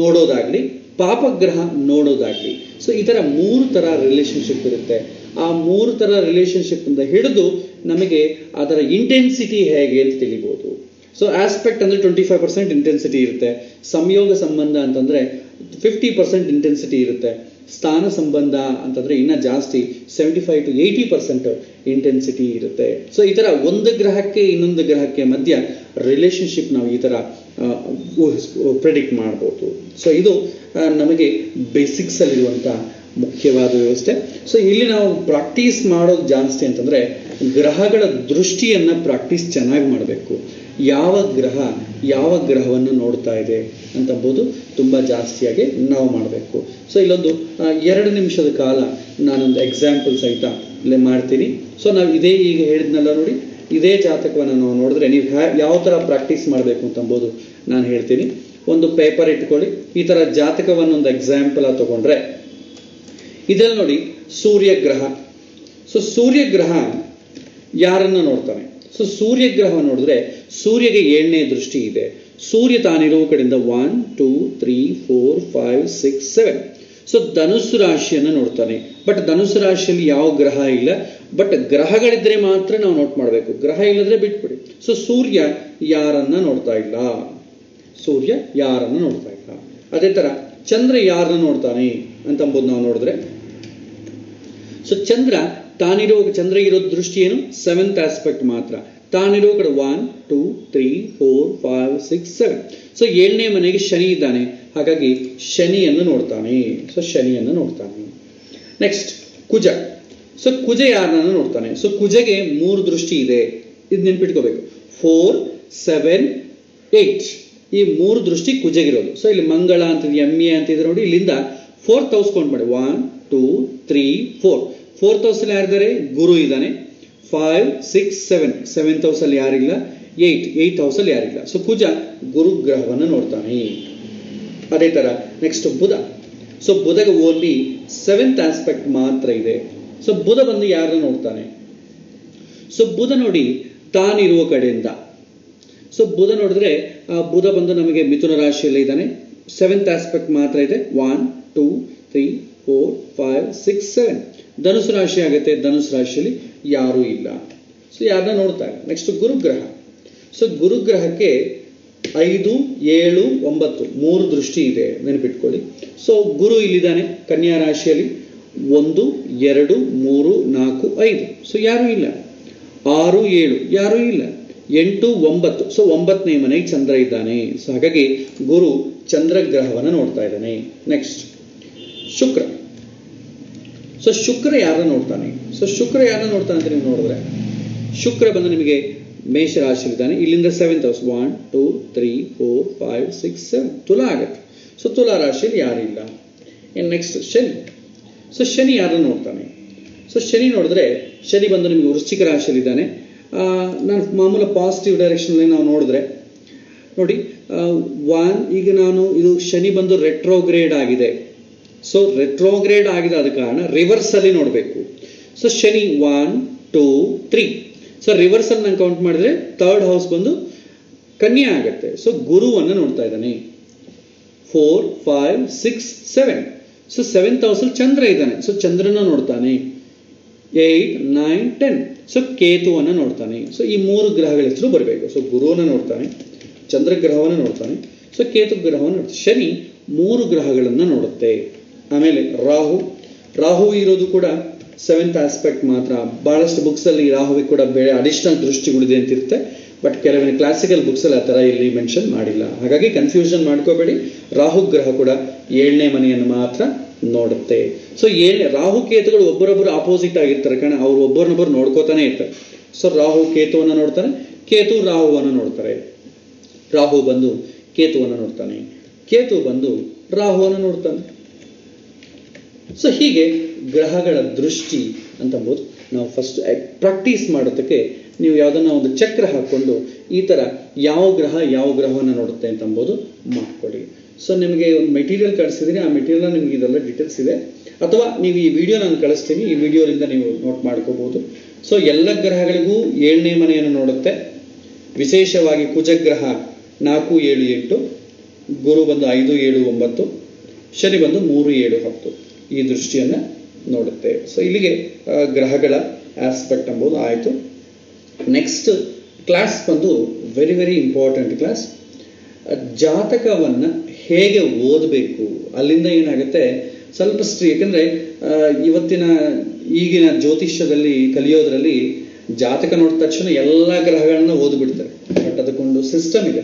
ನೋಡೋದಾಗ್ಲಿ, ಪಾಪಗ್ರಹ ನೋಡೋದಾಗ್ಲಿ. ಸೊ ಈ ಥರ 3 ಥರ ರಿಲೇಶನ್ಶಿಪ್ ಇರುತ್ತೆ. ಆ 3 ಥರ ರಿಲೇಶನ್ಶಿಪ್ ಇಂದ ಹಿಡಿದು ನಮಗೆ ಅದರ ಇಂಟೆನ್ಸಿಟಿ ಹೇಗೆ ಅಂತ ತಿಳಿಬೋದು. ಸೊ ಆಸ್ಪೆಕ್ಟ್ ಅಂದರೆ 25% ಇಂಟೆನ್ಸಿಟಿ ಇರುತ್ತೆ, ಸಂಯೋಗ ಸಂಬಂಧ ಅಂತಂದರೆ 50% ಇಂಟೆನ್ಸಿಟಿ ಇರುತ್ತೆ, ಸ್ಥಾನ ಸಂಬಂಧ ಅಂತಂದರೆ ಇನ್ನೂ ಜಾಸ್ತಿ 75 to 80% ಇಂಟೆನ್ಸಿಟಿ ಇರುತ್ತೆ. ಸೊ ಈ ಥರ ಒಂದು ಗ್ರಹಕ್ಕೆ ಇನ್ನೊಂದು ಗ್ರಹಕ್ಕೆ ಮಧ್ಯ ರಿಲೇಶನ್ಶಿಪ್ ನಾವು ಈ ಥರ ಪ್ರೆಡಿಕ್ಟ್ ಮಾಡ್ಬೋದು. ಸೊ ಇದು ನಮಗೆ ಬೇಸಿಕ್ಸಲ್ಲಿರುವಂಥ ಮುಖ್ಯವಾದ ವ್ಯವಸ್ಥೆ. ಸೊ ಇಲ್ಲಿ ನಾವು ಪ್ರಾಕ್ಟೀಸ್ ಮಾಡೋದು ಜಾಸ್ತಿ ಅಂತಂದರೆ ಗ್ರಹಗಳ ದೃಷ್ಟಿಯನ್ನು ಪ್ರಾಕ್ಟೀಸ್ ಚೆನ್ನಾಗಿ ಮಾಡಬೇಕು. ಯಾವ ಗ್ರಹ ಯಾವ ಗ್ರಹವನ್ನು ನೋಡ್ತಾ ಇದೆ ಅಂತಂಬೋದು ತುಂಬ ಜಾಸ್ತಿಯಾಗಿ ನಾವು ಮಾಡಬೇಕು. ಸೊ ಇಲ್ಲೊಂದು 2 ನಿಮಿಷದ ಕಾಲ ನಾನೊಂದು ಎಕ್ಸಾಂಪಲ್ ಸಹಿತ ಇಲ್ಲೇ ಮಾಡ್ತೀನಿ. ಸೊ ನಾವು ಇದೇ ಈಗ ಹೇಳಿದ್ನೆಲ್ಲ ನೋಡಿ, ಇದೇ ಜಾತಕವನ್ನು ನಾವು ನೋಡಿದ್ರೆ ನೀವು ಯಾವ ಥರ ಪ್ರಾಕ್ಟೀಸ್ ಮಾಡಬೇಕು ಅಂತಂಬೋದು ನಾನು ಹೇಳ್ತೀನಿ. ಒಂದು ಪೇಪರ್ ಇಟ್ಕೊಳ್ಳಿ, ಈ ಥರ ಜಾತಕವನ್ನು ಒಂದು ಎಕ್ಸಾಂಪಲ್ ತಗೊಂಡ್ರೆ ಇದರಲ್ಲಿ ನೋಡಿ ಸೂರ್ಯಗ್ರಹ. ಸೊ ಸೂರ್ಯಗ್ರಹ ಯಾರನ್ನು ನೋಡ್ತಾನೆ? ಸೊ ಸೂರ್ಯಗ್ರಹ ನೋಡಿದ್ರೆ ಸೂರ್ಯಗೆ 7ನೇ ದೃಷ್ಟಿ ಇದೆ. ಸೂರ್ಯ ತಾನಿರುವ ಕಡೆಯಿಂದ 1, 2, 3, 4, 5, 6, 7. ಸೊ ಧನುಸ್ಸು ರಾಶಿಯನ್ನು ನೋಡ್ತಾನೆ. ಬಟ್ ಧನುಸ್ಸು ರಾಶಿಯಲ್ಲಿ ಯಾವ ಗ್ರಹ ಇಲ್ಲ, ಬಟ್ ಗ್ರಹಗಳಿದ್ರೆ ಮಾತ್ರ ನಾವು ನೋಟ್ ಮಾಡಬೇಕು, ಗ್ರಹ ಇಲ್ಲದ್ರೆ ಬಿಟ್ಬಿಡಿ. ಸೊ ಸೂರ್ಯ ಯಾರನ್ನ ನೋಡ್ತಾ ಇಲ್ಲ, ಸೂರ್ಯ ಯಾರನ್ನ ನೋಡ್ತಾ ಇಲ್ಲ. ಅದೇ ತರ ಚಂದ್ರ ಯಾರನ್ನ ನೋಡ್ತಾನೆ ಅಂತಂಬುದು ನಾವು ನೋಡಿದ್ರೆ, ಸೊ ಚಂದ್ರ ಇರೋ ದೃಷ್ಟಿ ಏನು? 7th ಆಸ್ಪೆಕ್ಟ್ ಮಾತ್ರ. ತಾನಿರೋ ಕಡೆ 1, 2, 3, 4, 5, 6, 7. ಸೊ 7ನೇ ಮನೆಗೆ ಶನಿ ಇದ್ದಾನೆ, ಹಾಗಾಗಿ ಶನಿಯನ್ನು ನೋಡ್ತಾನೆ. ಸೊ ಶನಿಯನ್ನು ನೋಡ್ತಾನೆ. ನೆಕ್ಸ್ಟ್ ಕುಜ. ಸೊ ಕುಜ ಯಾರನ್ನ ನೋಡ್ತಾನೆ? ಸೊ ಕುಜಗೆ 3 ದೃಷ್ಟಿ ಇದೆ, ಇದು ನೆನ್ಪಿಟ್ಕೋಬೇಕು. 4, 7, 8 ಈ 3 ದೃಷ್ಟಿ ಕುಜಗಿರೋದು. ಸೊ ಇಲ್ಲಿ ಮಂಗಳ ಅಂತಿದೆ, ಎಮ್ಮೆ ಅಂತಿದ್ರೆ ನೋಡಿ, ಇಲ್ಲಿಂದ 4th ಹೌಸ್ ಕೌಂಟ್ ಮಾಡಿ. 1, 2, 3, 4. 4th ಹೌಸಲ್ಲಿ ಯಾರಿದ್ದಾರೆ? ಗುರು ಇದ್ದಾನೆ. 5, 6, 7. 7th ಹೌಸಲ್ಲಿ ಯಾರಿಲ್ಲ? 8th ಹೌಸಲ್ಲಿ ಯಾರಿಲ್ಲ. ಸೊ ಕುಜ ಗುರು ಗ್ರಹವನ್ನು ನೋಡ್ತಾನೆ. ಅದೇ ತರ ನೆಕ್ಸ್ಟ್ ಬುಧ. ಸೊ ಬುಧಗೆ ಓನ್ಲಿ 7th ಆಸ್ಪೆಕ್ಟ್ ಮಾತ್ರ ಇದೆ. ಸೊ ಬುಧ ಬಂದು ಯಾರನ್ನ ನೋಡ್ತಾನೆ? ಸೊ ಬುಧ ನೋಡಿ ತಾನಿರುವ ಕಡೆಯಿಂದ. ಸೊ ಬುಧ ನೋಡಿದ್ರೆ ಬುಧ ಬಂದು ನಮಗೆ ಮಿಥುನ ರಾಶಿಯಲ್ಲಿ ಇದ್ದಾನೆ. 7th ಆಸ್ಪೆಕ್ಟ್ ಮಾತ್ರ ಇದೆ. 1, 2, 3, 4, 5, 6, 7. ಧನುಸು ರಾಶಿ ಆಗುತ್ತೆ, ಧನುಸು ರಾಶಿಯಲ್ಲಿ ಯಾರೂ ಇಲ್ಲ. ಸೊ ಯಾರನ್ನ ನೋಡ್ತಾರೆ? ನೆಕ್ಸ್ಟ್ ಗುರುಗ್ರಹ. ಸೊ ಗುರುಗ್ರಹಕ್ಕೆ 5, 7, 9 3 ದೃಷ್ಟಿ ಇದೆ, ನೆನಪಿಟ್ಕೊಳ್ಳಿ. ಸೊ ಗುರು ಇಲ್ಲಿದ್ದಾನೆ ಕನ್ಯಾ ರಾಶಿಯಲ್ಲಿ. 1, 2, 3, 4, 5. ಸೊ ಯಾರೂ ಇಲ್ಲ. 6, 7 ಯಾರೂ ಇಲ್ಲ. 8, 9. ಸೊ 9ನೇ ಮನೆಗೆ ಚಂದ್ರ ಇದ್ದಾನೆ. ಸೊ ಹಾಗಾಗಿ ಗುರು ಚಂದ್ರಗ್ರಹವನ್ನು ನೋಡ್ತಾ ಇದ್ದಾನೆ. ನೆಕ್ಸ್ಟ್ ಶುಕ್ರ. ಸೊ ಶುಕ್ರ ಯಾರನ್ನ ನೋಡ್ತಾನೆ? ಸೊ ಶುಕ್ರ ಯಾರನ್ನ ನೋಡ್ತಾನೆ ಅಂತ ನೀವು ನೋಡಿದ್ರೆ, ಶುಕ್ರ ಬಂದು ನಿಮಗೆ ಮೇಷ ರಾಶಿಯಲ್ಲಿದ್ದಾನೆ. ಇಲ್ಲಿಂದ 7th ಹೌಸ್ 1, 2, 3, 4, 5, 6, 7 ತುಲಾ ಆಗುತ್ತೆ. ಸೊ ತುಲಾ ರಾಶಿಯಲ್ಲಿ ಯಾರಿಲ್ಲ. ನೆಕ್ಸ್ಟ್ ಶನಿ. ಸೊ ಶನಿ ಯಾರನ್ನ ನೋಡ್ತಾನೆ? ಸೊ ಶನಿ ನೋಡಿದ್ರೆ ಶನಿ ಬಂದು ನಿಮಗೆ ವೃಶ್ಚಿಕ ರಾಶಿಯಲ್ಲಿದ್ದಾನೆ. ನಾನು ಮಾಮೂಲ ಪಾಸಿಟಿವ್ ಡೈರೆಕ್ಷನಲ್ಲಿ ನಾವು ನೋಡಿದ್ರೆ ನೋಡಿ ಈಗ ನಾನು ಇದು ಶನಿ ಬಂದು ರೆಟ್ರೋಗ್ರೇಡ್ ಆಗಿದೆ. ಸೊ ರೆಟ್ರೋಗ್ರೇಡ್ ಆಗಿದೆ ಆದ ಕಾರಣ ರಿವರ್ಸಲ್ಲಿ ನೋಡಬೇಕು. ಸೊ ಶನಿ 1 2 3. ಸೊ ರಿವರ್ಸಲ್ಲಿ ನಾನು ಕೌಂಟ್ ಮಾಡಿದ್ರೆ ಥರ್ಡ್ ಹೌಸ್ ಬಂದು ಕನ್ಯಾ ಆಗುತ್ತೆ. ಸೊ ಗುರುವನ್ನು ನೋಡ್ತಾ ಇದ್ದಾನೆ. 4 5 6 7. ಸೊ 7th ಹೌಸಲ್ಲಿ ಚಂದ್ರ ಇದ್ದಾನೆ. ಸೊ ಚಂದ್ರನ ನೋಡ್ತಾನೆ. 8 9 10. ಸೊ ಕೇತುವನ್ನು ನೋಡ್ತಾನೆ. ಸೊ ಈ 3 ಗ್ರಹಗಳ ಹೆಸರು ಬರಬೇಕು. ಸೊ ಗುರುವನ್ನು ನೋಡ್ತಾನೆ, ಚಂದ್ರಗ್ರಹವನ್ನು ನೋಡ್ತಾನೆ, ಸೊ ಕೇತು ಗ್ರಹವನ್ನು ನೋಡ್ತಾನೆ. ಶನಿ 3 ಗ್ರಹಗಳನ್ನು ನೋಡುತ್ತೆ. ಆಮೇಲೆ ರಾಹು ಇರೋದು ಕೂಡ 7th ಆಸ್ಪೆಕ್ಟ್ ಮಾತ್ರ. ಬಹಳಷ್ಟು ಬುಕ್ಸಲ್ಲಿ ರಾಹುವಿಗೆ ಕೂಡ ಬೇರೆ ಅಡಿಷನಲ್ ದೃಷ್ಟಿಗಳಿದೆ ಅಂತಿರುತ್ತೆ. ಬಟ್ ಕೆಲವೊಂದು ಕ್ಲಾಸಿಕಲ್ ಬುಕ್ಸಲ್ಲಿ ಆ ಥರ ಇಲ್ಲಿ ಮೆನ್ಷನ್ ಮಾಡಿಲ್ಲ. ಹಾಗಾಗಿ ಕನ್ಫ್ಯೂಷನ್ ಮಾಡ್ಕೋಬೇಡಿ. ರಾಹು ಗ್ರಹ ಕೂಡ 7ನೇ ಮನೆಯನ್ನು ಮಾತ್ರ ನೋಡುತ್ತೆ. ಸೊ ರಾಹು ಕೇತುಗಳು ಒಬ್ಬರೊಬ್ಬರು ಆಪೋಸಿಟ್ ಆಗಿರ್ತಾರೆ, ಕಾರಣ ಅವ್ರು ಒಬ್ಬರನ್ನೊಬ್ಬರು ನೋಡ್ಕೋತಾನೆ ಇರ್ತಾರೆ. ಸೊ ರಾಹು ಕೇತುವನ್ನು ನೋಡ್ತಾನೆ, ಕೇತು ರಾಹುವನ್ನು ನೋಡ್ತಾರೆ. ರಾಹು ಬಂದು ಕೇತುವನ್ನು ನೋಡ್ತಾನೆ, ಕೇತು ಬಂದು ರಾಹುವನ್ನು ನೋಡ್ತಾನೆ. ಸೊ ಹೀಗೆ ಗ್ರಹಗಳ ದೃಷ್ಟಿ ಅಂತಂಬೋದು ನಾವು ಫಸ್ಟ್ ಪ್ರಾಕ್ಟೀಸ್ ಮಾಡೋದಕ್ಕೆ ನೀವು ಯಾವುದನ್ನ ಒಂದು ಚಕ್ರ ಹಾಕ್ಕೊಂಡು ಈ ಥರ ಯಾವ ಗ್ರಹವನ್ನು ನೋಡುತ್ತೆ ಅಂತಂಬೋದು ಮಾಡ್ಕೊಳ್ಳಿ. ಸೊ ನಿಮಗೆ ಒಂದು ಮೆಟೀರಿಯಲ್ ಕಳಿಸಿದ್ದೀನಿ, ಆ ಮೆಟೀರಿಯಲ್ ನಿಮಗೆ ಇದೆಲ್ಲ ಡೀಟೇಲ್ಸ್ ಇದೆ. ಅಥವಾ ನೀವು ಈ ವಿಡಿಯೋ ನಾನು ಕಳಿಸ್ತೀನಿ, ಈ ವಿಡಿಯೋದಿಂದ ನೀವು ನೋಟ್ ಮಾಡ್ಕೋಬೋದು. ಸೊ ಎಲ್ಲ ಗ್ರಹಗಳಿಗೂ 7ನೇ ಮನೆಯನ್ನು ನೋಡುತ್ತೆ. ವಿಶೇಷವಾಗಿ ಕುಜಗ್ರಹ 4 7 8, ಗುರು ಬಂದು 5 7 9, ಶನಿ ಬಂದು 3 7 10 ಈ ದೃಷ್ಟಿಯನ್ನು ನೋಡುತ್ತೆ. ಸೊ ಇಲ್ಲಿಗೆ ಗ್ರಹಗಳ ಆಸ್ಪೆಕ್ಟ್ ಎಂಬುದು ಆಯಿತು. ನೆಕ್ಸ್ಟ್ ಕ್ಲಾಸ್ ಬಂದು ವೆರಿ ವೆರಿ ಇಂಪಾರ್ಟೆಂಟ್ ಕ್ಲಾಸ್. ಜಾತಕವನ್ನು ಹೇಗೆ ಓದಬೇಕು, ಅಲ್ಲಿಂದ ಏನಾಗುತ್ತೆ ಸ್ವಲ್ಪ ಯಾಕಂದರೆ ಈಗಿನ ಜ್ಯೋತಿಷ್ಯದಲ್ಲಿ ಕಲಿಯೋದ್ರಲ್ಲಿ ಜಾತಕ ನೋಡಿದ ತಕ್ಷಣ ಎಲ್ಲ ಗ್ರಹಗಳನ್ನ ಓದ್ಬಿಡ್ತಾರೆ. ಬಟ್ ಅದಕ್ಕೊಂದು ಸಿಸ್ಟಮ್ ಇದೆ.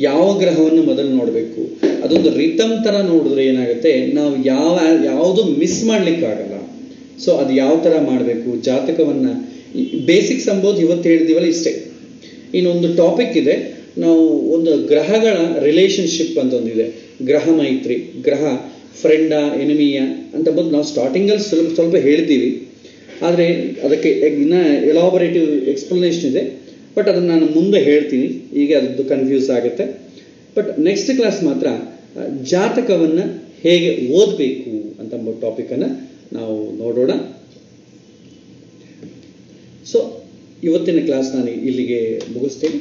ಯಾವ ಗ್ರಹವನ್ನು ಮೊದಲು ನೋಡಬೇಕು, ಅದೊಂದು ರಿತಮ್ ಥರ ನೋಡಿದ್ರೆ ಏನಾಗುತ್ತೆ, ನಾವು ಯಾವುದು ಮಿಸ್ ಮಾಡಲಿಕ್ಕಾಗಲ್ಲ. ಸೊ ಅದು ಯಾವ ಥರ ಮಾಡಬೇಕು, ಜಾತಕವನ್ನು ಬೇಸಿಕ್ಸ್ ಅಂಬೋದು ಇವತ್ತು ಹೇಳಿದೀವಲ್ಲ ಇಷ್ಟೇ. ಇನ್ನೊಂದು ಟಾಪಿಕ್ ಇದೆ, ನಾವು ಒಂದು ಗ್ರಹಗಳ ರಿಲೇಷನ್ಶಿಪ್ ಅಂತ ಒಂದಿದೆ. ಗ್ರಹ ಮೈತ್ರಿ, ಗ್ರಹ ಫ್ರೆಂಡ ಎನಿಮಿಯ ಅಂತ ಬಂದು ನಾವು ಸ್ಟಾರ್ಟಿಂಗಲ್ಲಿ ಸ್ವಲ್ಪ ಹೇಳಿದ್ದೀವಿ. ಆದರೆ ಅದಕ್ಕೆ ಇನ್ನೂ ಎಲಾಬರೇಟಿವ್ ಎಕ್ಸ್ಪ್ಲನೇಷನ್ ಇದೆ. ಬಟ್ ಅದನ್ನು ನಾನು ಮುಂದೆ ಹೇಳ್ತೀನಿ, ಈಗ ಅದದ್ದು ಕನ್ಫ್ಯೂಸ್ ಆಗುತ್ತೆ. ಬಟ್ ನೆಕ್ಸ್ಟ್ ಕ್ಲಾಸ್ ಮಾತ್ರ ಜಾತಕವನ್ನು ಹೇಗೆ ಓದಬೇಕು ಅಂತ ಟಾಪಿಕನ್ನು ನಾವು ನೋಡೋಣ. ಸೊ ಇವತ್ತಿನ ಕ್ಲಾಸ್ ನಾನು ಇಲ್ಲಿಗೆ ಮುಗಿಸ್ತೀನಿ.